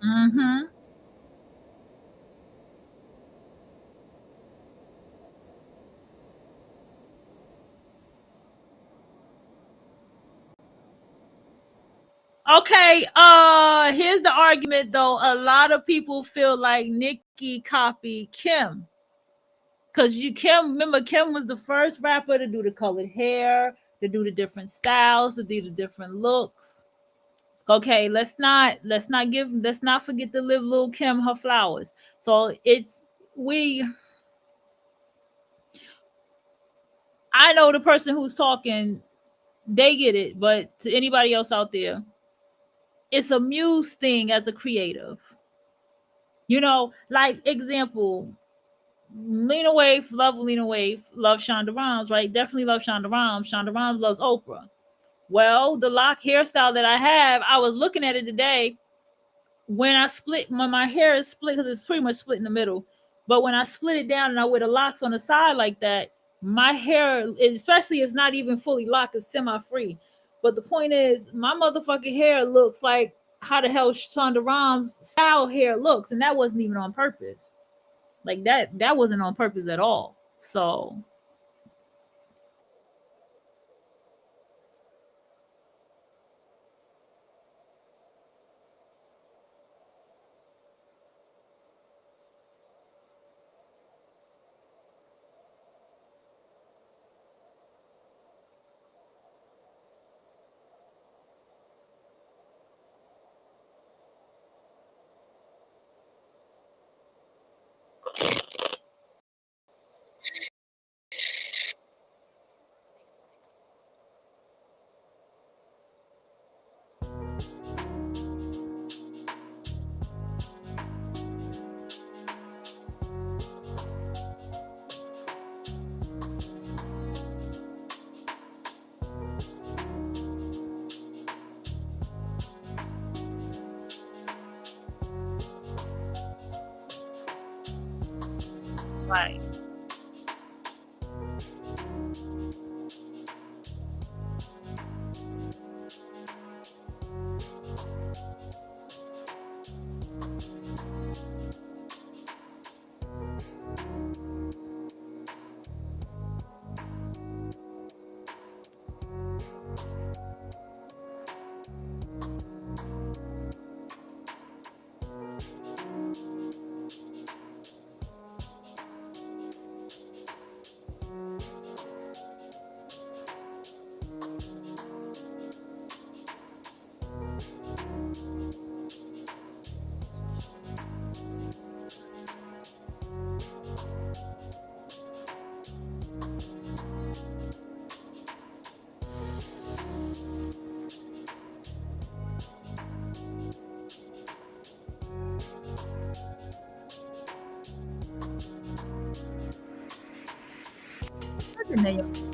Mm-hmm. Okay, here's the argument though. A lot of people feel like Nicki copied Kim. Cause you Kim, remember Kim was the first rapper to do the colored hair, to do the different styles, to do the different looks. Okay, let's not forget to give little Kim her flowers. So it's we I know the person who's talking, they get it, but to anybody else out there, it's a muse thing as a creative. Like example, Lena Waithe, love Lena Waithe, love Shonda Rhimes, right? Definitely love Shonda Rhimes. Shonda Rhimes loves Oprah. Well, the lock hairstyle that I have, I was looking at it today. When I split, when my hair is split, because it's pretty much split in the middle. But when I split it down and I wear the locks on the side like that, my hair, especially, it's not even fully locked, it's semi-free. But the point is, my motherfucking hair looks like how the hell Shonda Rhimes style hair looks, and that wasn't even on purpose. Like that wasn't on purpose at all. So Right. Look at Naomi.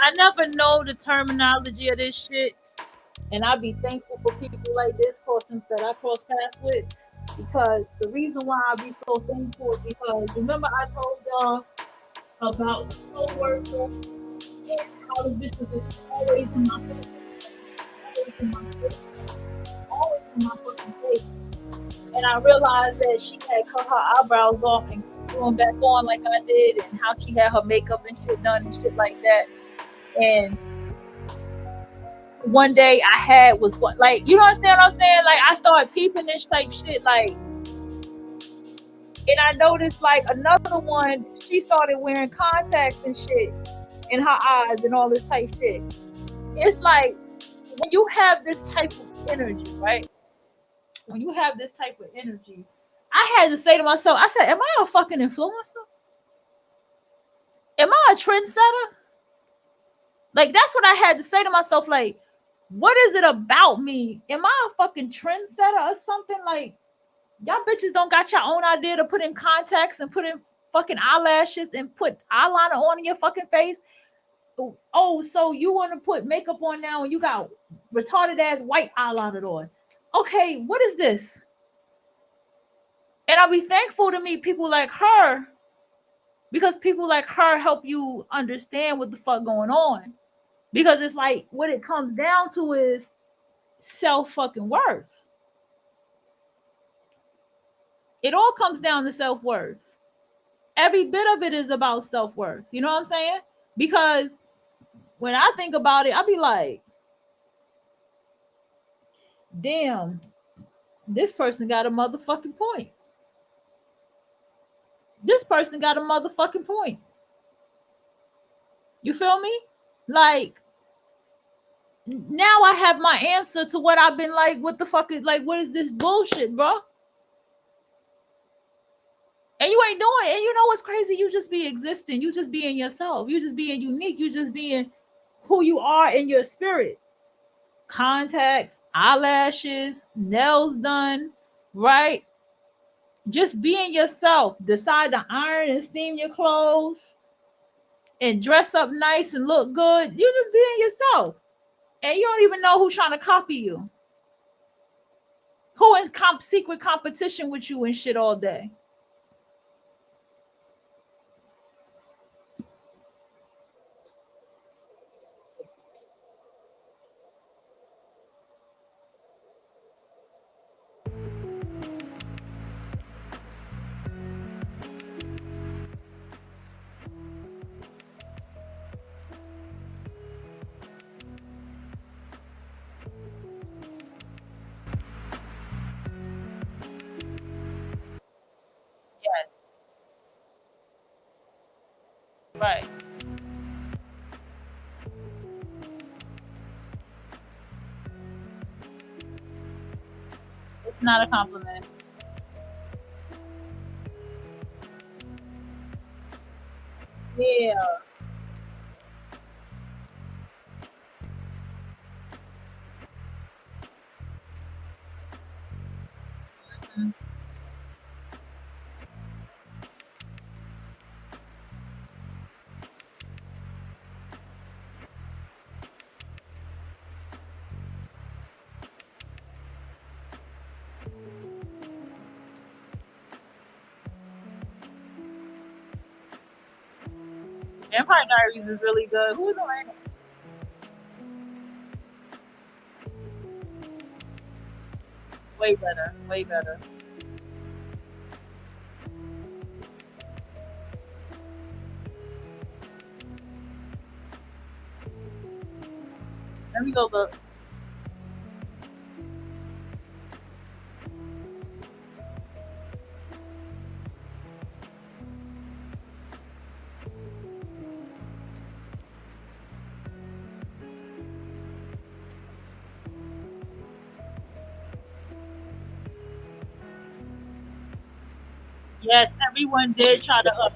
I never know the terminology of this shit, and I be thankful for people like this person that I cross paths with. Because the reason why I be so thankful is because remember I told y'all about the co-worker and how this bitch was just always in my face, always in my face, always in my fucking face. And I realized that she had cut her eyebrows off and threw them back on like I did, and how she had her makeup and shit done and shit like that. And one day I had was what, like, you know, understand what I'm saying? Like, I started peeping this type shit, like, and I noticed like another one, she started wearing contacts and shit in her eyes and all this type shit. It's like when you have this type of energy, right? When you have this type of energy, I had to say to myself, I said, am I a fucking influencer? Am I a trendsetter? Like, that's what I had to say to myself. Like, what is it about me? Am I a fucking trendsetter or something? Like, y'all bitches don't got your own idea to put in contacts and put in fucking eyelashes and put eyeliner on in your fucking face. Oh, so you want to put makeup on now and you got retarded ass white eyeliner on. Okay, what is this? And I'll be thankful to meet people like her, because people like her help you understand what the fuck going on. Because it's like what it comes down to is self fucking worth. It all comes down to self worth. Every bit of it is about self worth. You know what I'm saying? Because when I think about it, I'll be like, damn, this person got a motherfucking point. This person got a motherfucking point. You feel me? Like, now I have my answer to what I've been like. What the fuck is, like, what is this bullshit, bro? And you ain't doing it. And you know what's crazy? You just be existing. You just being yourself. You just being unique. You just being who you are in your spirit. Contacts, eyelashes, nails done, right? Just being yourself. Decide to iron and steam your clothes and dress up nice and look good. You just being yourself. And you don't even know who's trying to copy you. Who is secret competition with you and shit all day? Yes, right. It's not a compliment. Yeah. Mhm. Vampire Diaries is really good. Who's the way better? Way better. Let me go look. Yes, everyone did try to up.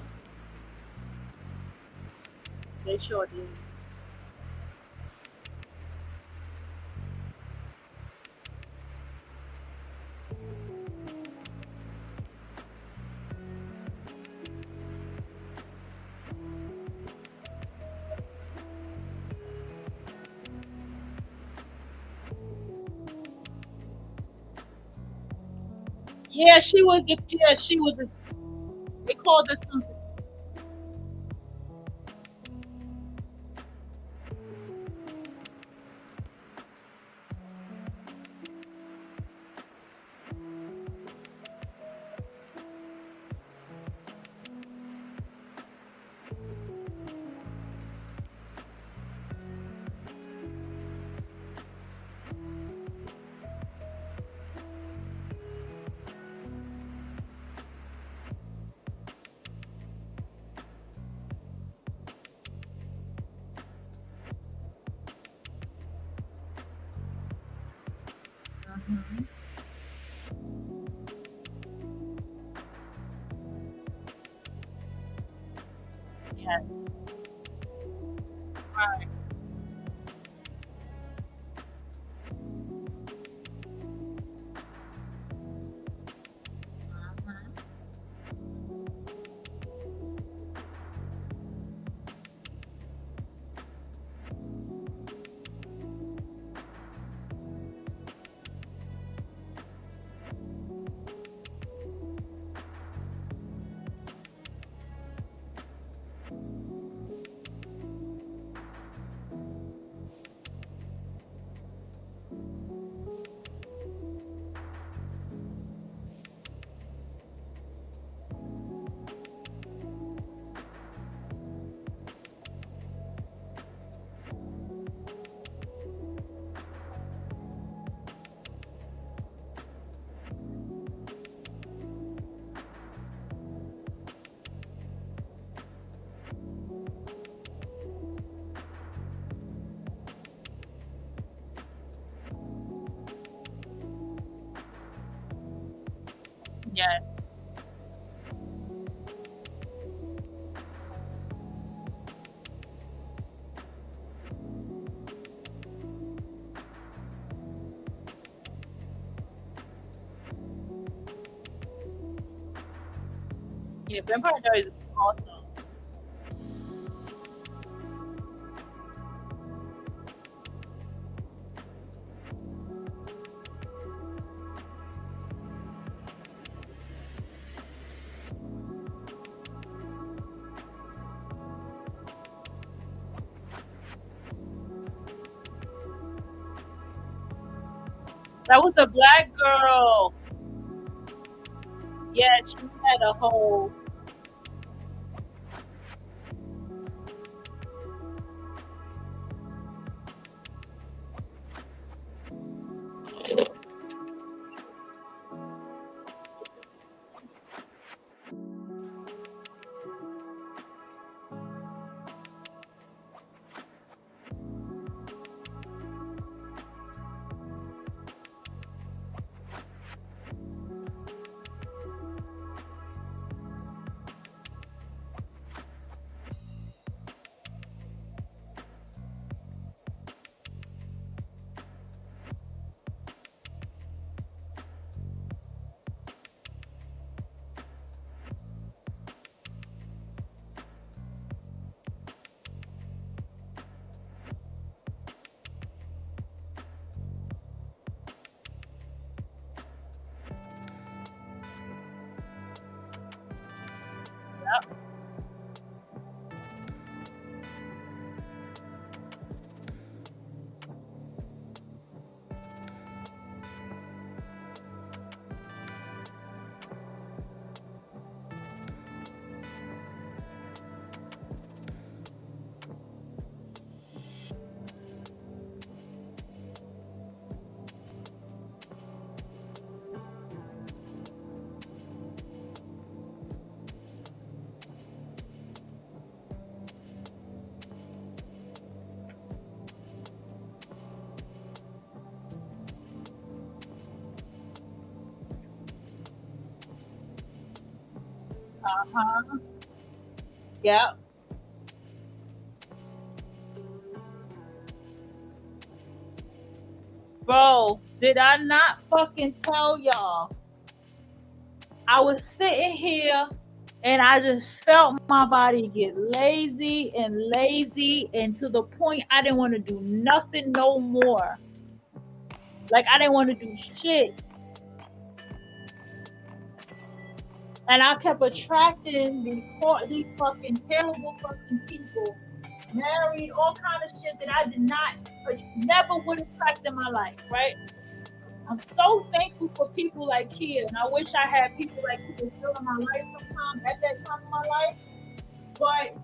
They sure did. Yeah, she was. Yeah, she was. They called this something. Mhm. Yes. Right. Mhm. Yes. Yeah, Vampire Diaries is awesome. That was a black girl. Yeah, she had a whole. Yep. Uh-huh. Yep. Bro, did I not fucking tell y'all? I was sitting here and I just felt my body get lazy and to the point I didn't want to do nothing no more. Like I didn't want to do shit. And I kept attracting these fucking terrible fucking people, married, all kind of shit that I did not, never would attract in my life, right? I'm so thankful for people like Kia, and I wish I had people like Kia still in my life sometime at that time of my life. But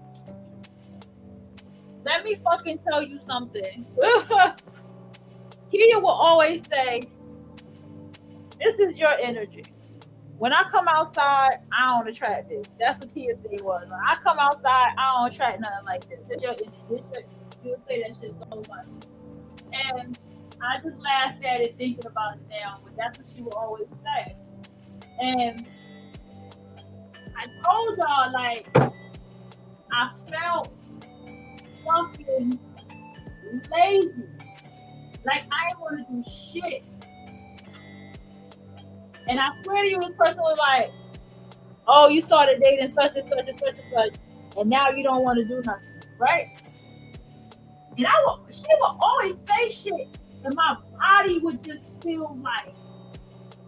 let me fucking tell you something. Kia will always say, "This is your energy." When I come outside, I don't attract this. That's what Kia thing was. When I come outside, I don't attract nothing like this. This your energy. You'll say that shit so much. And I just laughed at it thinking about it now, but that's what she would always say. And I told y'all, like, I felt fucking lazy. Like, I didn't want to do shit. And I swear to you, this person was like, oh, you started dating such and such and such and such, and now you don't want to do nothing, right? And she would always say shit, and my body would just feel like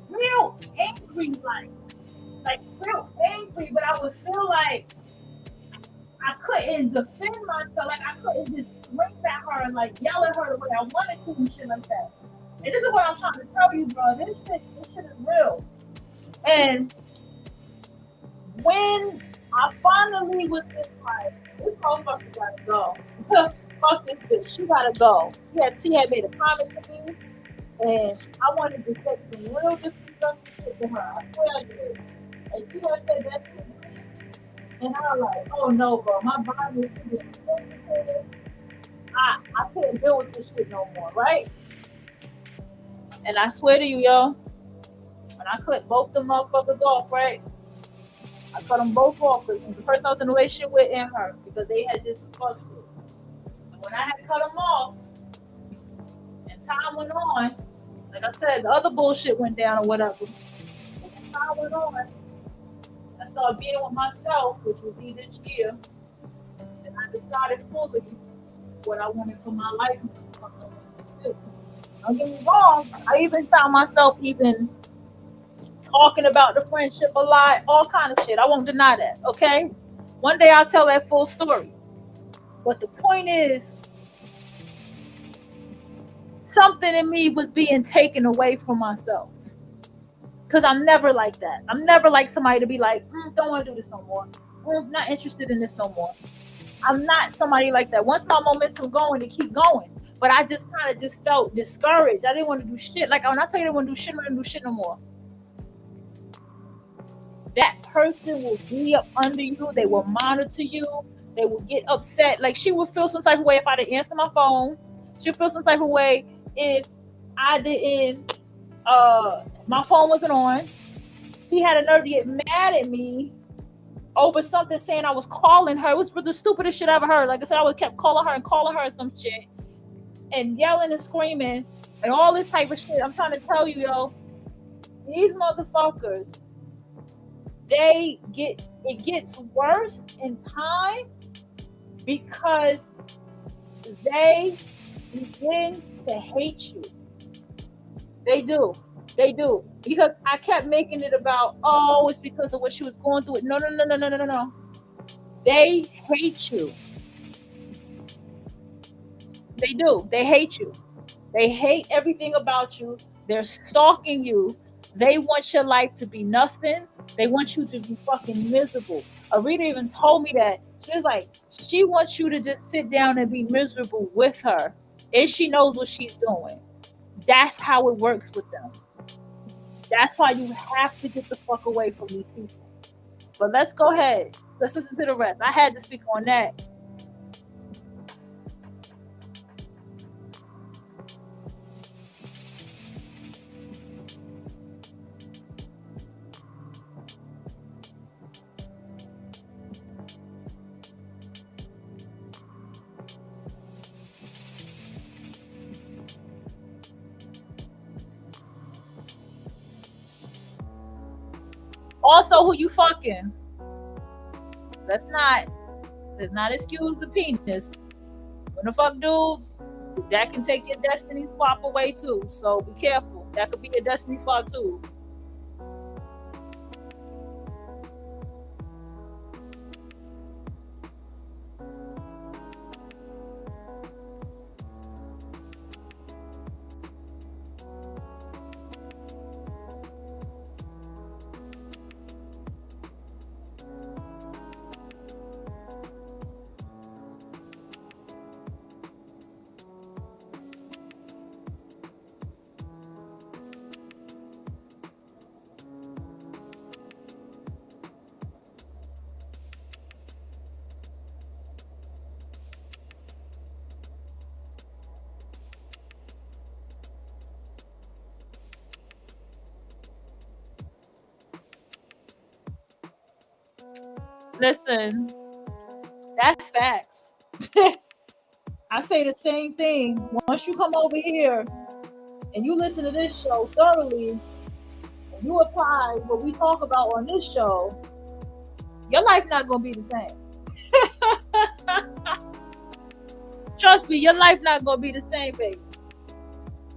real angry, like real angry, but I would feel like I couldn't defend myself, like I couldn't just scream at her and like yell at her the way I wanted to and shit like that. And this is what I'm trying to tell you, bro. This shit is real. And when I finally was just like, this motherfucker gotta go. Fuck this bitch, she gotta go. She had made a comment to me, and I wanted to say some real disrespectful shit to her. I swear I did. And she had said that shit to me, and I was like, oh no, bro, my body is getting sensitive. I couldn't deal with this shit no more, right? And I swear to you, yo, when I cut both the motherfuckers off, right? I cut them both off because the person I was in a relationship with and her because they had this fuck shit. And when I had cut them off and time went on, like I said, the other bullshit went down or whatever. And time went on, I started being with myself, which would be this year, and I decided fully what I wanted for my life. Don't get me wrong, I even found myself even talking about the friendship a lot, all kind of shit. I won't deny that, okay? One day I'll tell that full story. But the point is, something in me was being taken away from myself. Because I'm never like that. I'm never like somebody to be like, don't want to do this no more. Not interested in this no more. I'm not somebody like that. Once my momentum going, to keep going. But I just kind of just felt discouraged. I didn't want to do shit. Like when I tell you I didn't want to do shit, I didn't do shit no more. That person will be up under you. They will monitor you. They will get upset. Like she would feel some type of way if I didn't answer my phone. She'll feel some type of way if I didn't my phone wasn't on. She had a nerve to get mad at me over something saying I was calling her. It was the stupidest shit I ever heard. Like I said, I would kept calling her and calling her some shit and yelling and screaming and all this type of shit. I'm trying to tell you, yo, these motherfuckers, it gets worse in time because they begin to hate you. They do. They do. Because I kept making it about, oh, it's because of what she was going through. No, no, no, no, no, no, no. They hate you. They do. They hate you. They hate everything about you. They're stalking you. They want your life to be nothing. They want you to be fucking miserable. Arita even told me that. She was like, she wants you to just sit down and be miserable with her. And she knows what she's doing. That's how it works with them. That's why you have to get the fuck away from these people. But let's go ahead. Let's listen to the rest. I had to speak on that. Also, who you fucking? Let's not excuse the penis. When the fuck dudes, that can take your destiny swap away too. So be careful. That could be your destiny swap too. Listen, that's facts. I say the same thing. Once you come over here and you listen to this show thoroughly, and you apply what we talk about on this show, your life not gonna be the same. Trust me, your life not gonna be the same, baby.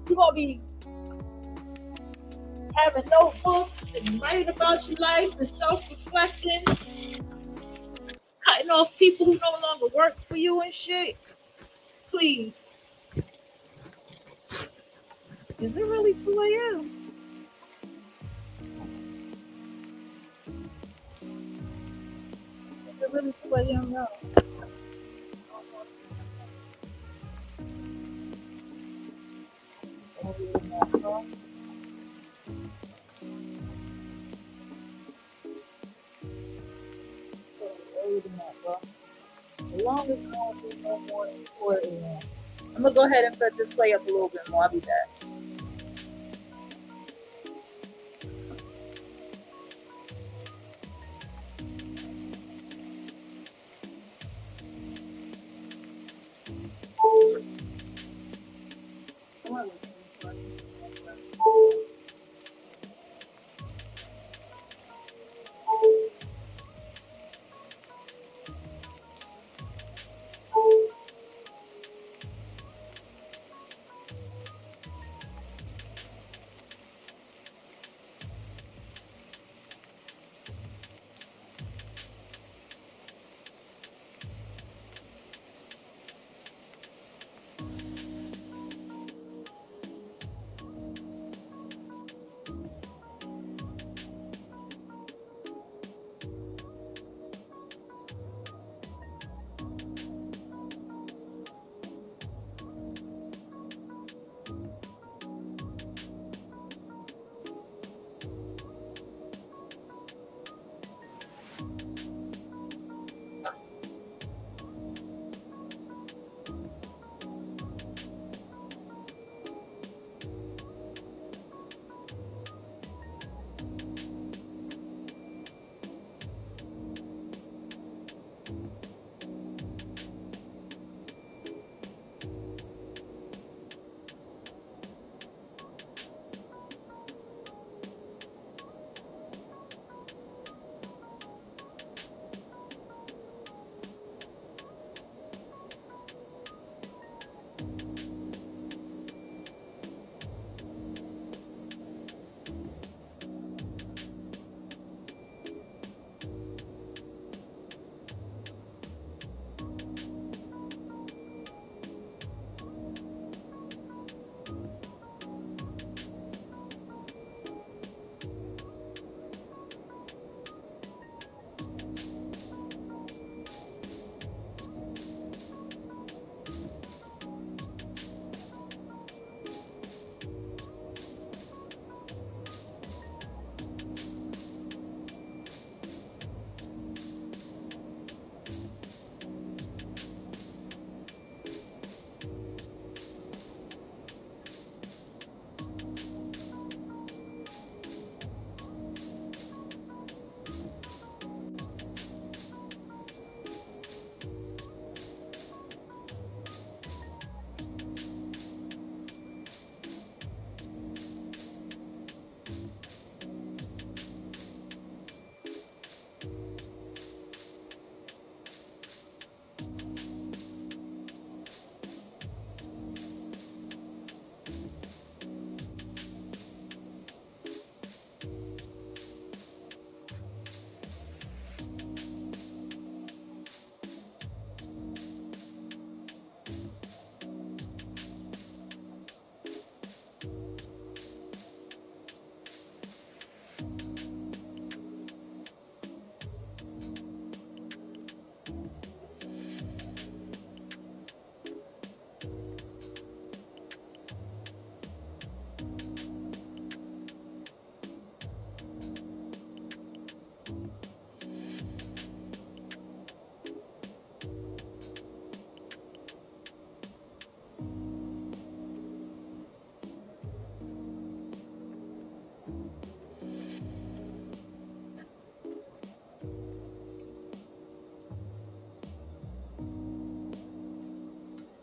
You're gonna be having notebooks and writing about your life and self-reflecting, cutting off people who no longer work for you and shit. Please. Is it really 2 a.m.? Is it really 2 a.m. now? As long as I don't do no more than 4 a.m. I'm gonna go ahead and set this play up a little bit more. I'll be back.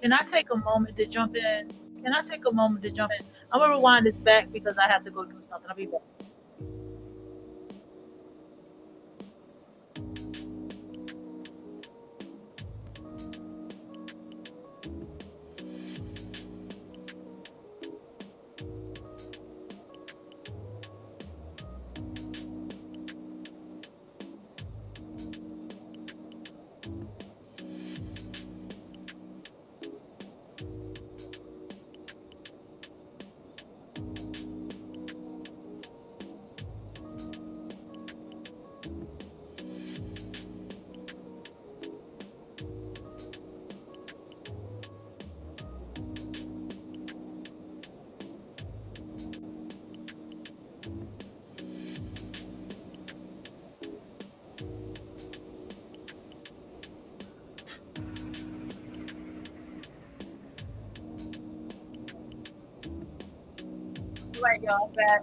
Can I take a moment to jump in? Can I take a moment to jump in? I'm gonna rewind this back because I have to go do something. I'll be back. All right, y'all, I'm back.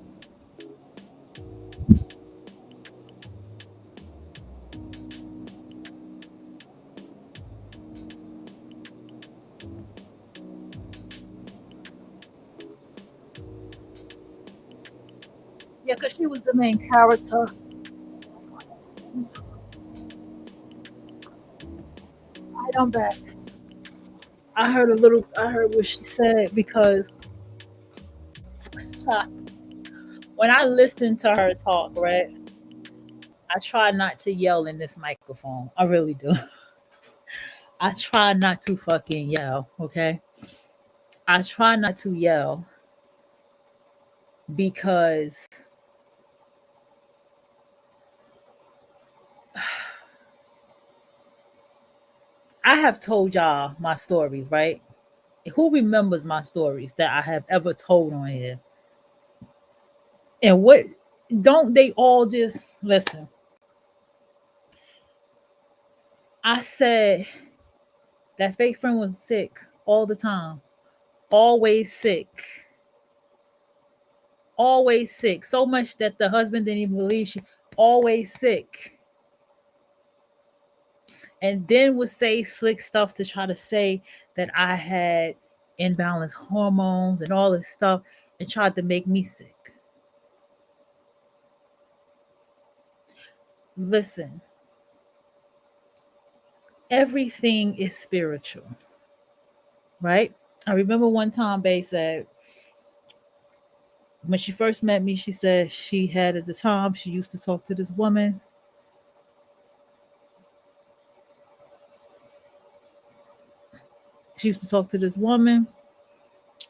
Yeah, because she was the main character. All right, I'm back. I heard a little. I heard what she said because uh, when I listen to her talk, right, I try not to yell in this microphone. I really do. I try not to fucking yell. Okay, I try not to yell because I have told y'all my stories, right? Who remembers my stories that I have ever told on here? And what don't they all just listen? I said that fake friend was sick all the time, always sick, always sick. So much that the husband didn't even believe she always sick. And then would say slick stuff to try to say that I had imbalanced hormones and all this stuff and tried to make me sick. Listen, everything is spiritual, right? I remember one time Bay said when she first met me, she said she had at the time she used to talk to this woman. She used to talk to this woman.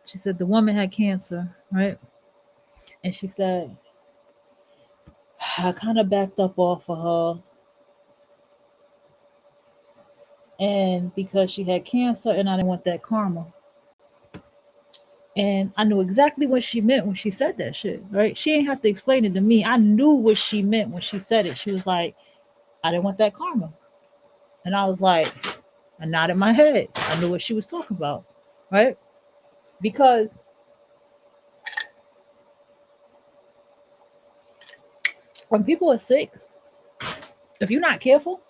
She said the woman had cancer, right? And she said, I kind of backed up off of her. And because she had cancer and I didn't want that karma. And I knew exactly what she meant when she said that shit, right? She ain't have to explain it to me. I knew what she meant when she said it. She was like, I didn't want that karma. And I was like, I nodded my head. I knew what she was talking about, right? Because when people are sick, if you're not careful,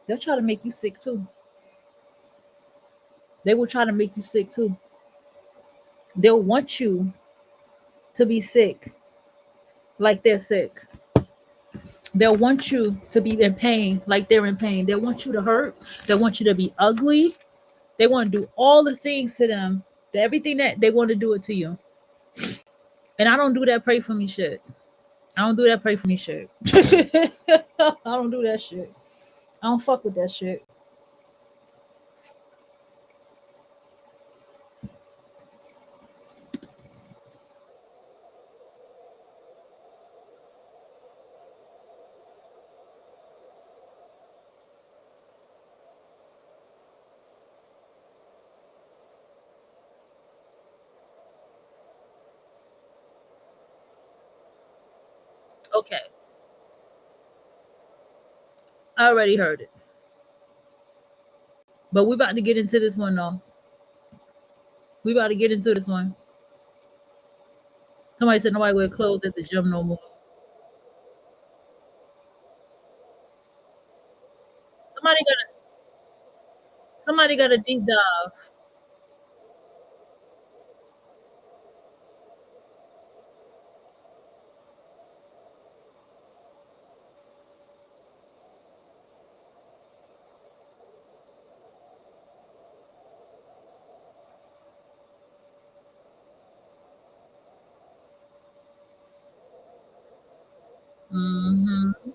they'll try to make you sick too. They will try to make you sick too. They'll want you to be sick like they're sick. They'll want you to be in pain like they're in pain. They want you to hurt. They want you to be ugly. They want to do all the things to them, everything that they want to do it to you. And I don't do that pray for me shit. I don't do that pray for me shit. I don't do that shit. I don't fuck with that shit. Okay. I already heard it. But we about to get into this one though. We about to get into this one. Somebody said nobody wear clothes at the gym no more. Somebody Somebody got a deep dive. Mm-hmm.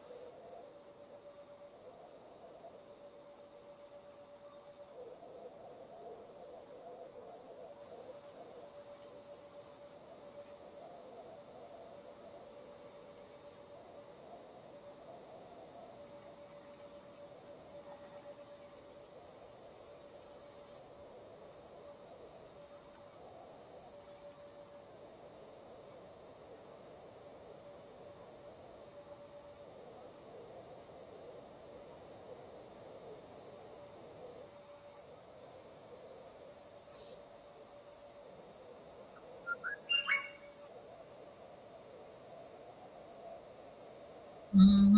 Mm-hmm.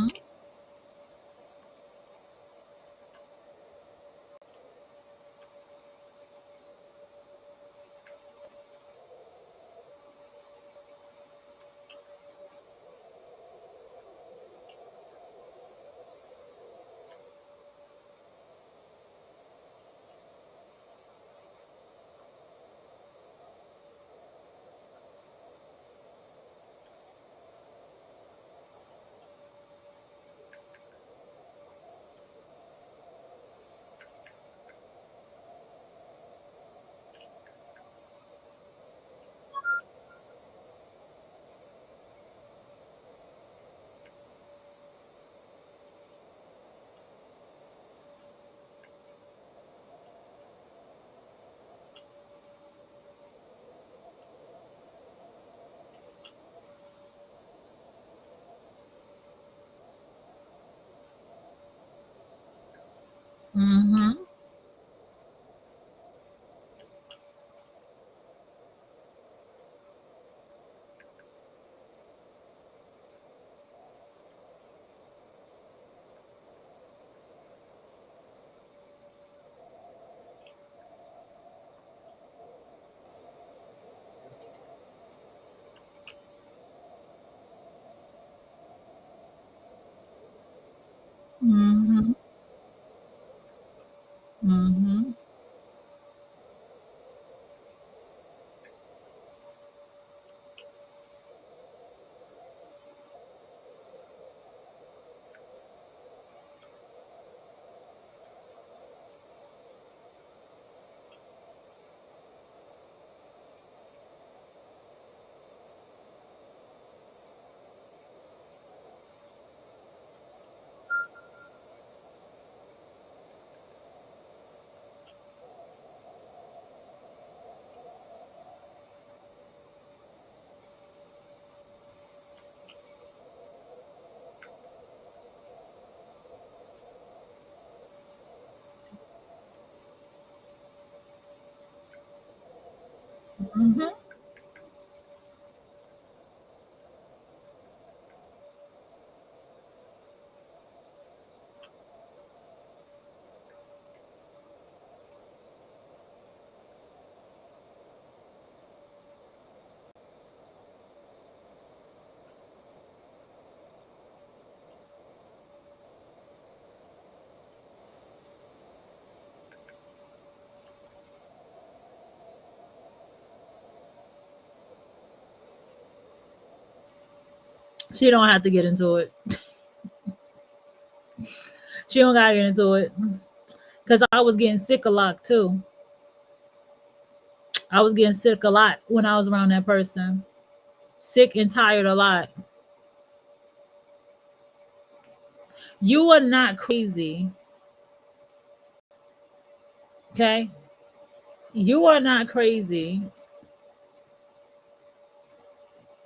Mm-hmm. Mm-hmm. Mm-hmm. Mm-hmm. She don't have to get into it. She don't gotta get into it. Because I was getting sick a lot too. I was getting sick a lot when I was around that person. Sick and tired a lot. You are not crazy. Okay? You are not crazy.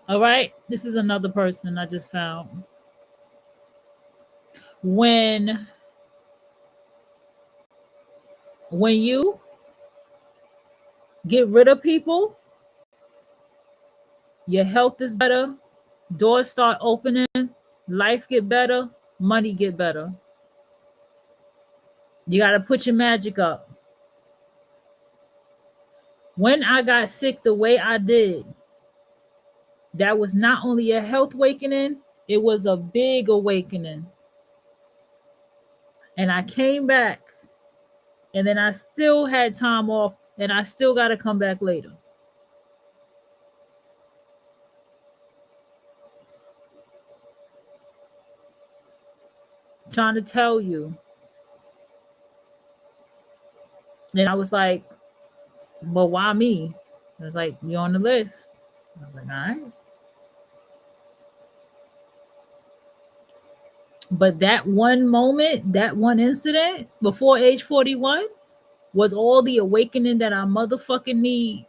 All right? This is another person I just found. When you get rid of people, your health is better, doors start opening, life get better, money get better. You got to put your magic up. When I got sick the way I did, that was not only a health awakening, it was a big awakening. And I came back, and then I still had time off, and I still got to come back later. Trying to tell you. And I was like, but why me? I was like, you're on the list. I was like, all right. But that one moment, that one incident before age 41 was all the awakening that I motherfucking need.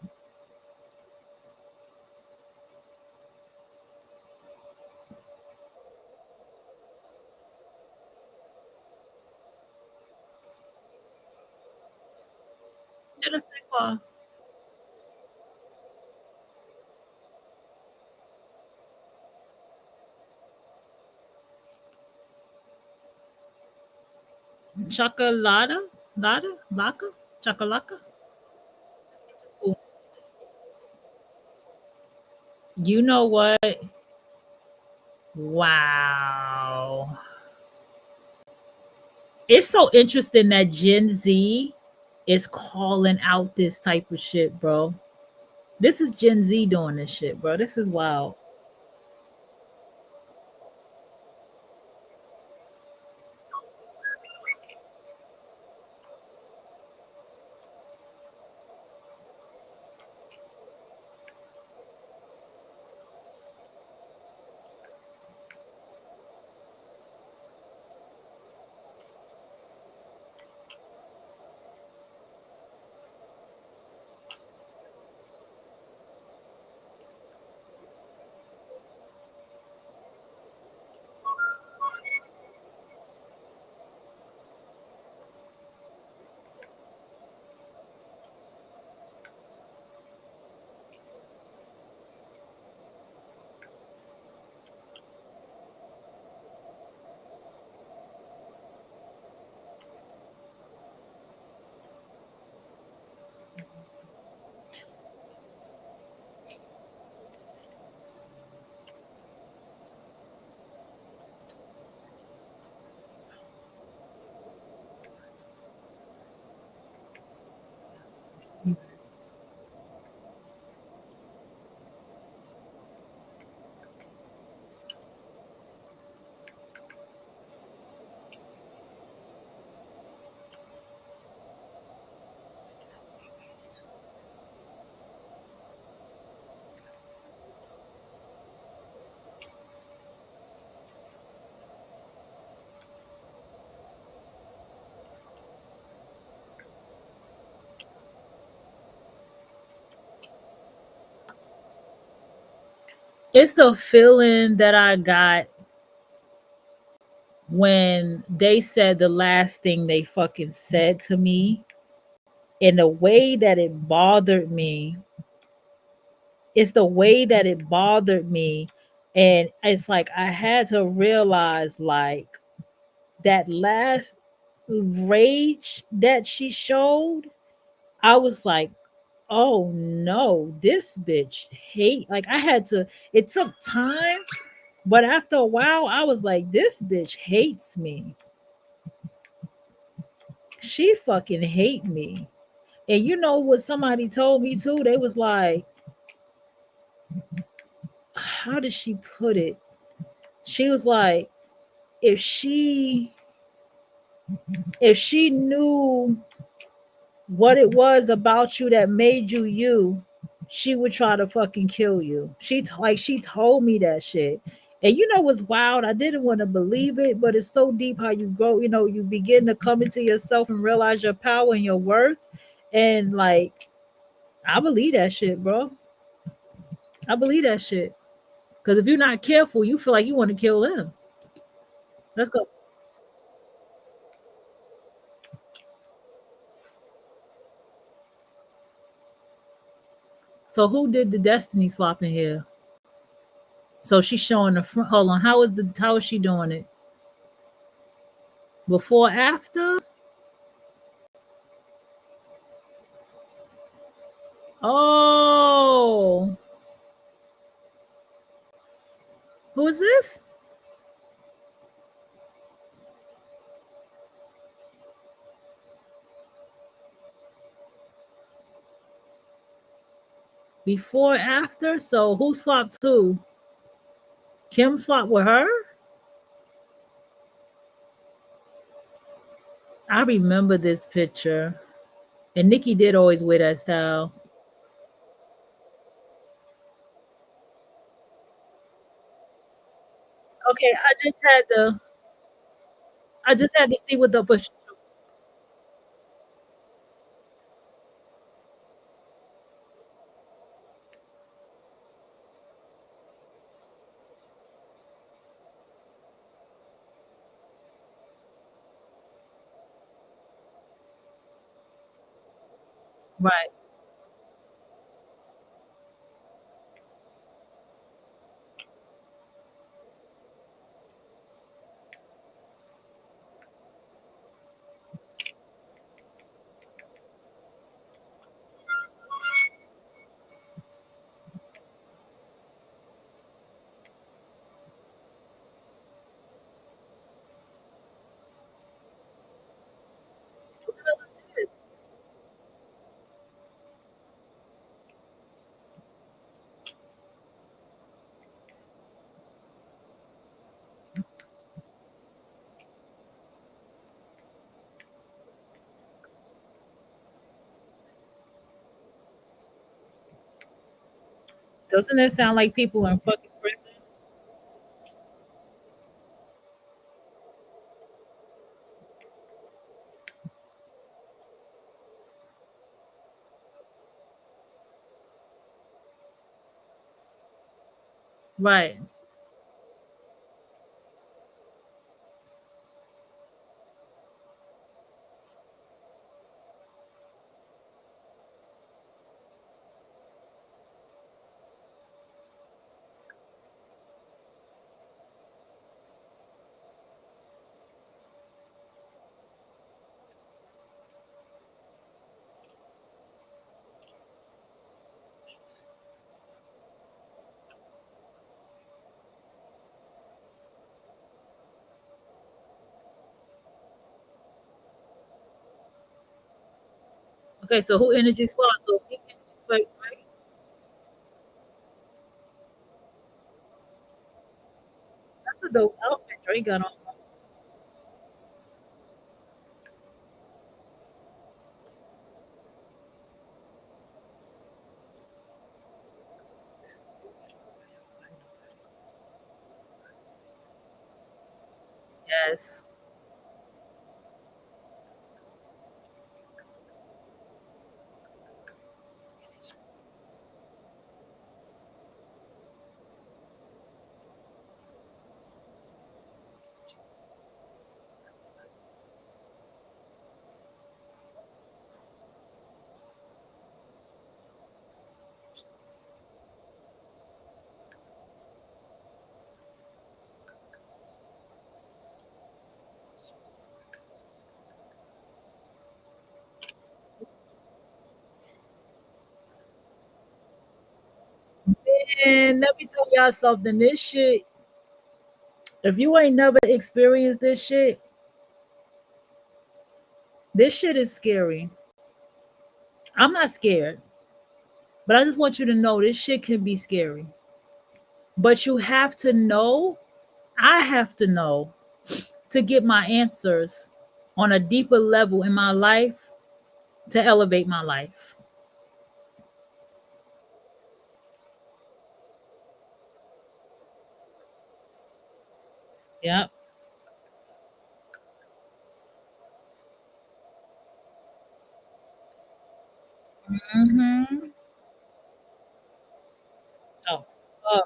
Chocolata, lada, laka, chocolaka. You know what? Wow. It's so interesting that Gen Z is calling out this type of shit, bro. This is Gen Z doing this shit, bro. This is wild. It's the feeling that I got when they said the last thing they fucking said to me, and the way that it bothered me. It's the way that it bothered me. And it's like I had to realize, like, that last rage that she showed, I was like, oh no, this bitch hate. Like, I had to, it took time, but after a while, I was like, this bitch hates me. She fucking hate me. And you know what somebody told me too? They was like, how did she put it? She was like, if she if she knew what it was about you that made you you, she would try to fucking kill you. She told me that shit. And you know what's wild? I didn't want to believe it, but it's so deep how you grow, you begin to come into yourself and realize your power and your worth. And like, I believe that shit, bro. I believe that shit. Because if you're not careful, you feel like you want to kill them. Let's go. So who did the destiny swap in here? So she's showing the front. Hold on. How is she doing it? Before, after? Who is this? Before, after. So who swapped who? Kim swapped with her? I remember this picture. And Nikki did always wear that style. Okay, I just had to see what the push. Right. Doesn't it sound like people in fucking prison? Right. Okay, so who energy swap? So he energy swap, right? That's a dope outfit Dre got on. Yes. And let me tell y'all something. This shit, if you ain't never experienced this shit is scary. I'm not scared, but I just want you to know this shit can be scary. But you have to know, I have to know to get my answers on a deeper level in my life to elevate my life. Yep. Mm-hmm. Oh. Oh.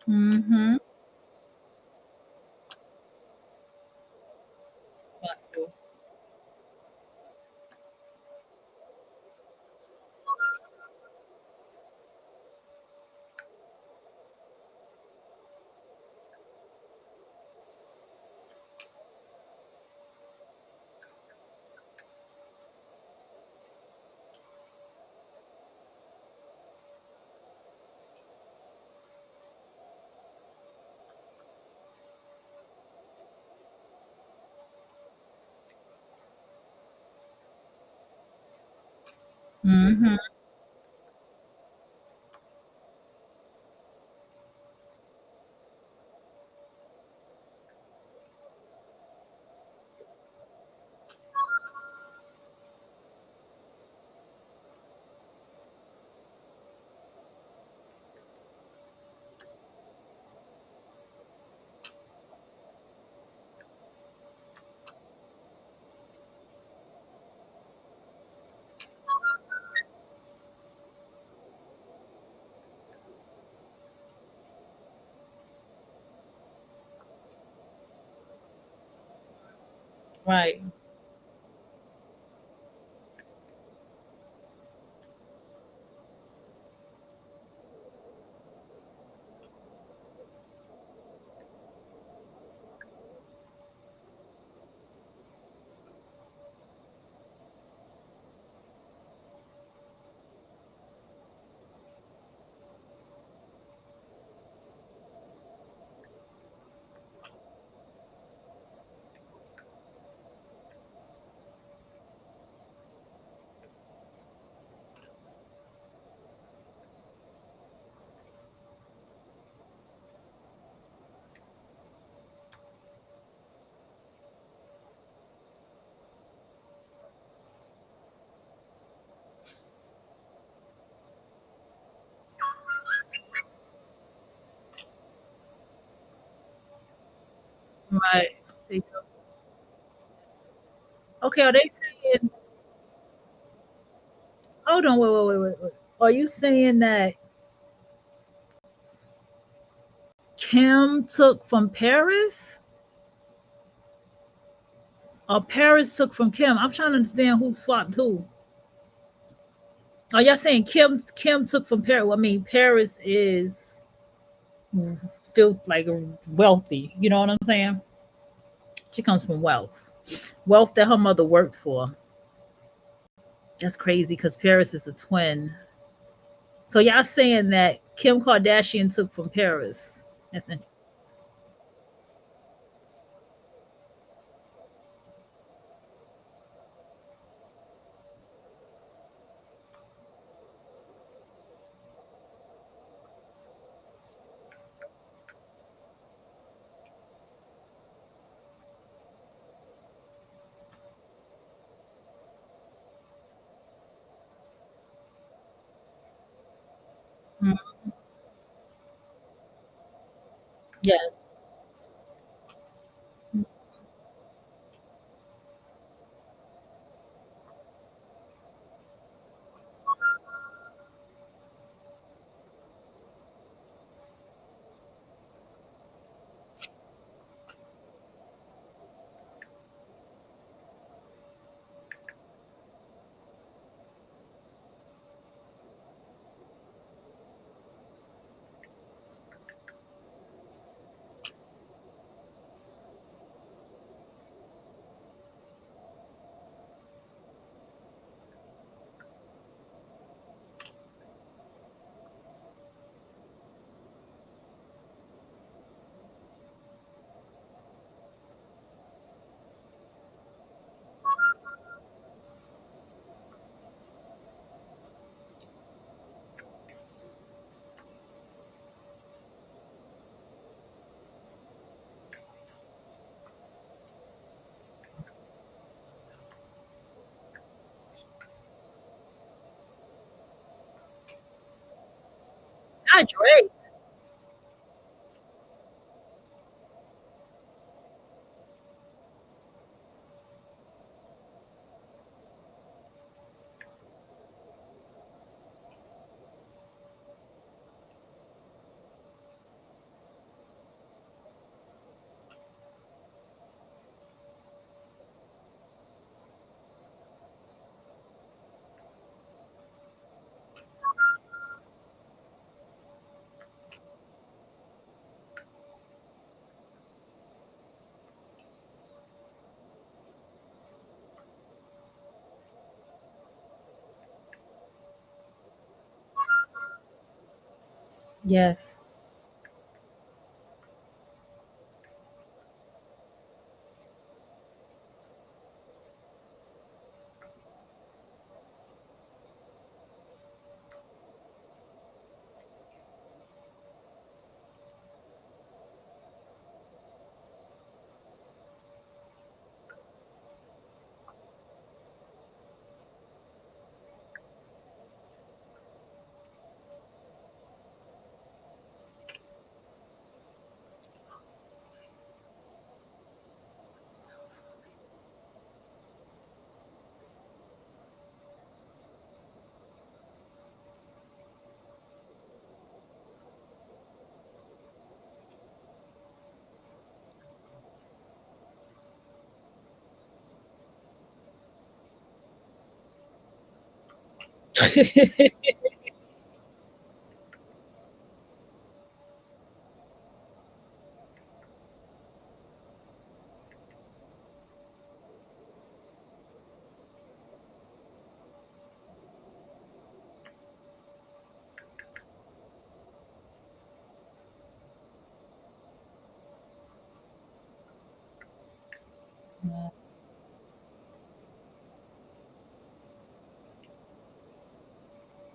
Mm-hmm. Possible. Hmm. Right. Right. They- Okay, are they saying, hold on, wait. Are you saying that Kim took from Paris or Paris took from Kim? I'm trying to understand who swapped who. Are y'all saying Kim took from Paris? Well, I mean, Paris is feel like wealthy. You know what I'm saying? She comes from wealth that her mother worked for. That's crazy because Paris is a twin. So y'all saying that Kim Kardashian took from Paris? That's interesting. Mm, yes. Not Drake. Yes.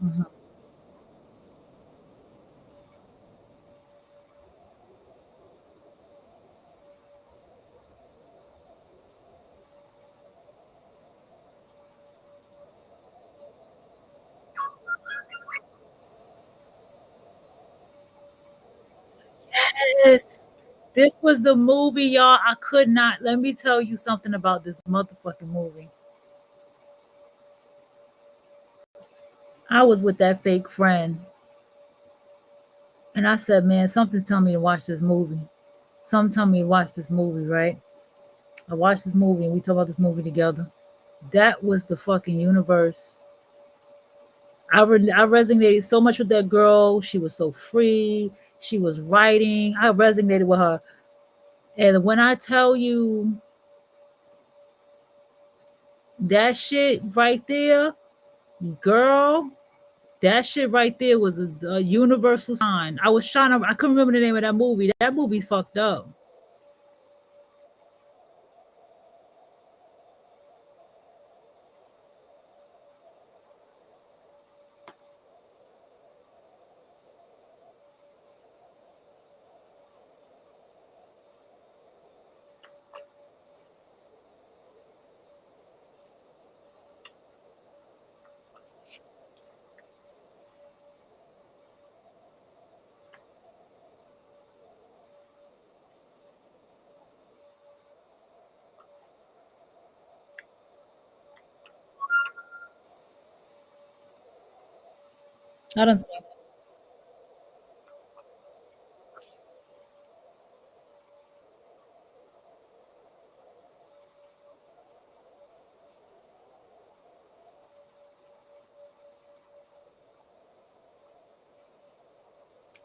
Mhm. Yes. This was the movie, y'all. I could not. Let me tell you something about this motherfucking movie. I was with that fake friend, and I said, "Man, something's telling me to watch this movie. Something telling me to watch this movie, right?" I watched this movie, and we talked about this movie together. That was the fucking universe. I resonated so much with that girl. She was so free. She was writing. I resonated with her. And when I tell you that shit right there, girl, that shit right there was a universal sign. I couldn't remember the name of that movie. That movie's fucked up. I don't.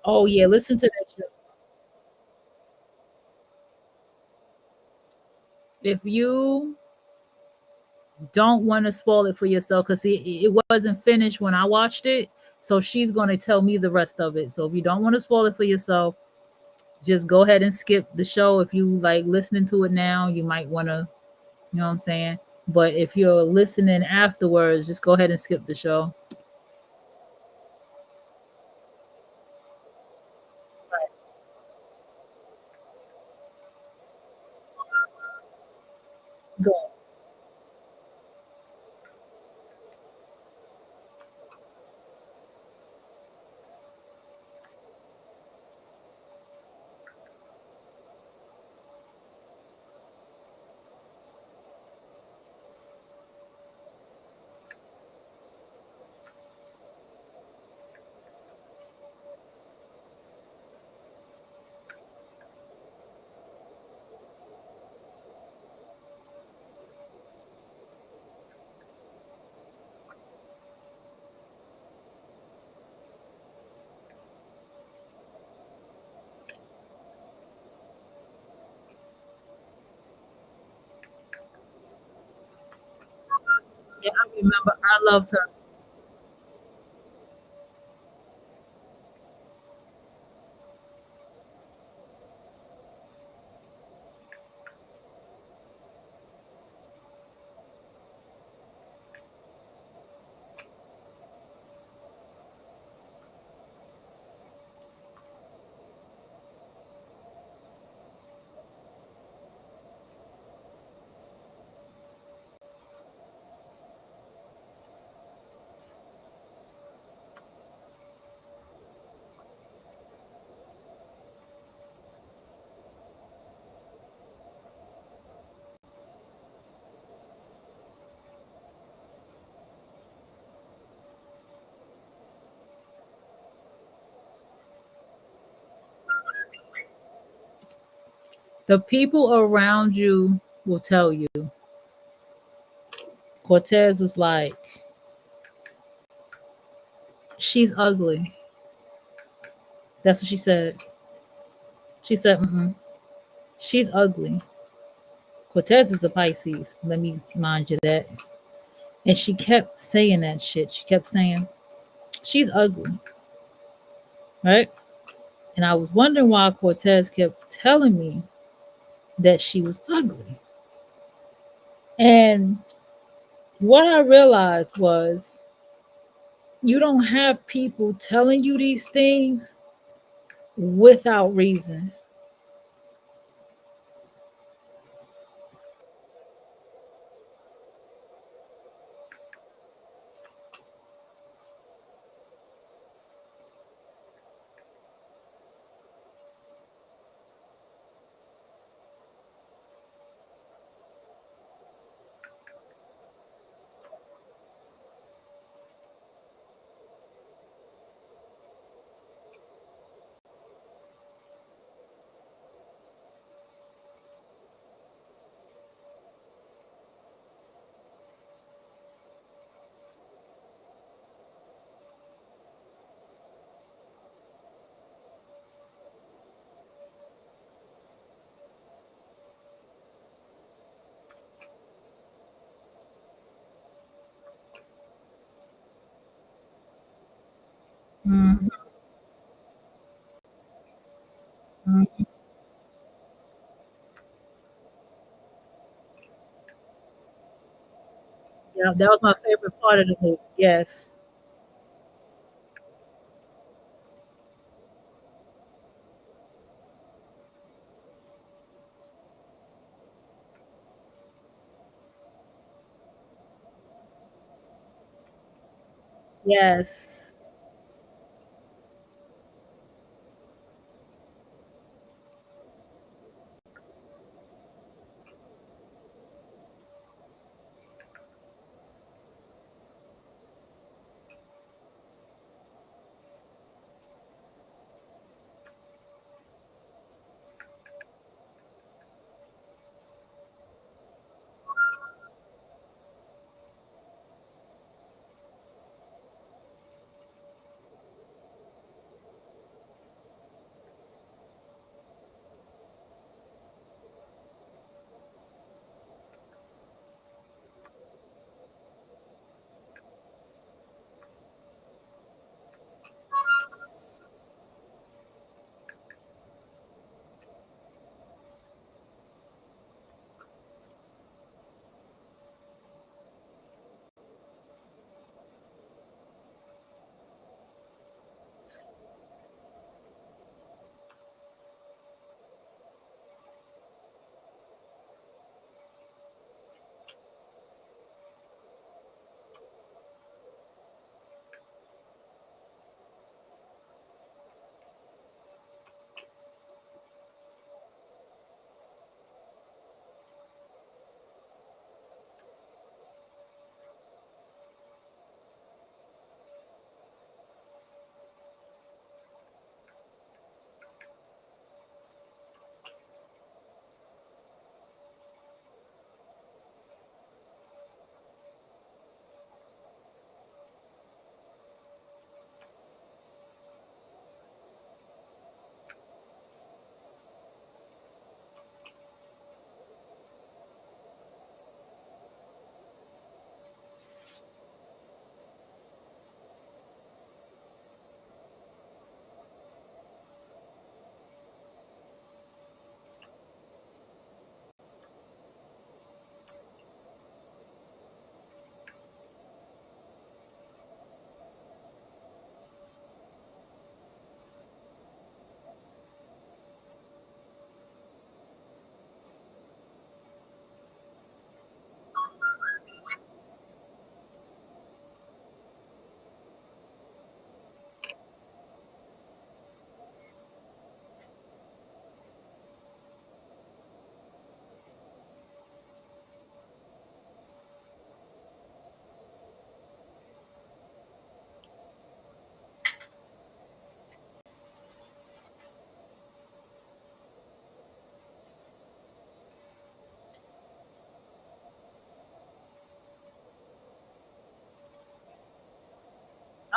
Oh yeah, listen to that shit. If you don't want to spoil it for yourself, because it wasn't finished when I watched it, so she's going to tell me the rest of it. So if you don't want to spoil it for yourself, just go ahead and skip the show. If you like listening to it now, you might want to, you know what I'm saying? But if you're listening afterwards, just go ahead and skip the show. Go. Yeah, I remember. I loved her. The people around you will tell you. Cortez was like, She's ugly. That's what she said. She said, mm-mm, she's ugly. Cortez is a Pisces. Let me remind you that. And she kept saying that shit. She kept saying, she's ugly. Right? And I was wondering why Cortez kept telling me that she was ugly. And what I realized was you don't have people telling you these things without reason. Mhm. Yeah, that was my favorite part of the movie. Yes. Yes.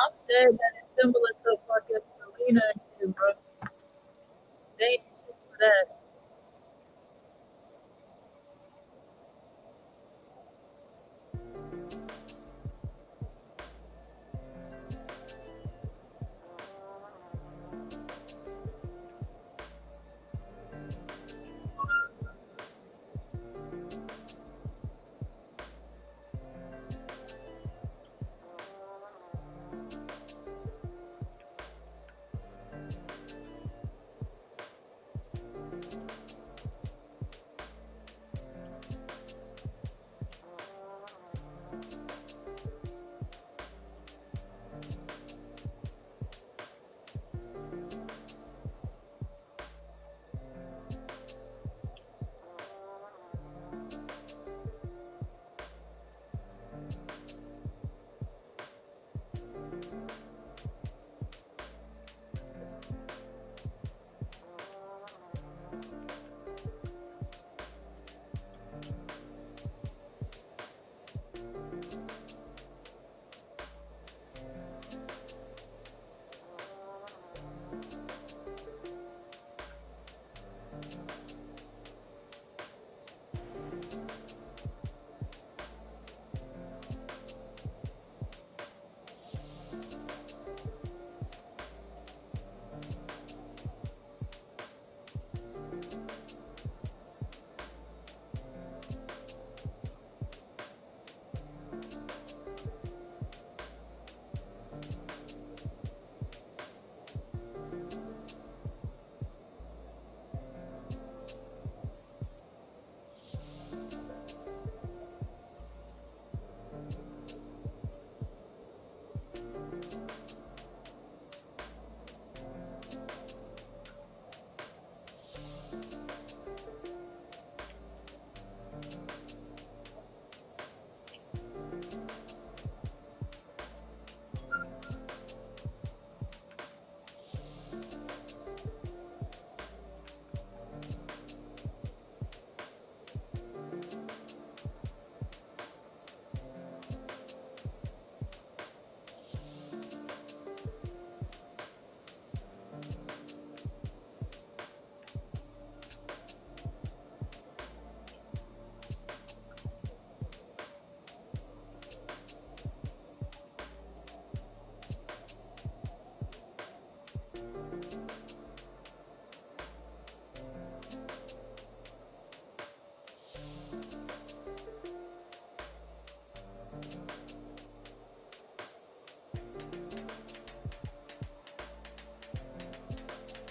I'm dead that it's similar to fucking Selena and shit, bro. They ain't shit for that.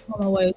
Hold on, wait.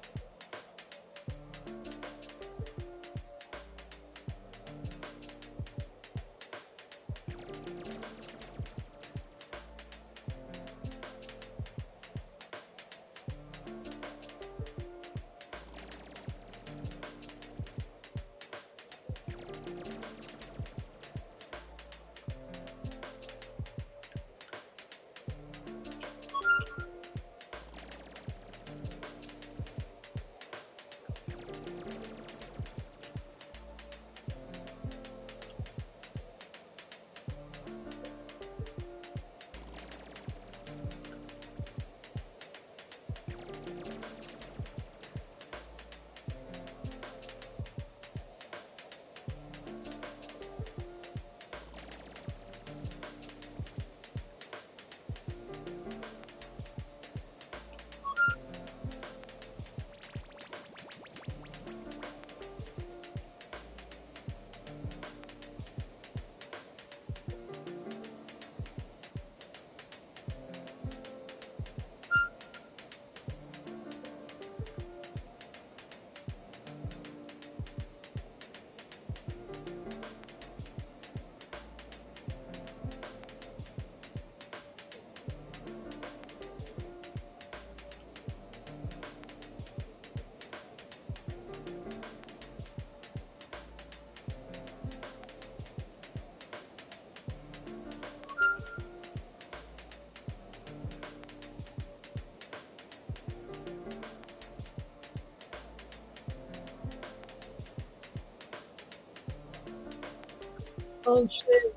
Oh shit.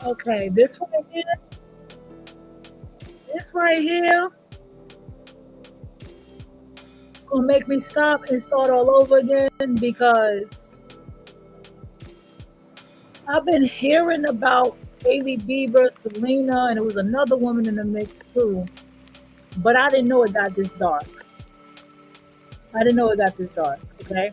Okay, this right here gonna make me stop and start all over again because I've been hearing about Hailey Bieber, Selena, and it was another woman in the mix too. But I didn't know it got this dark. I didn't know it got this dark. Okay.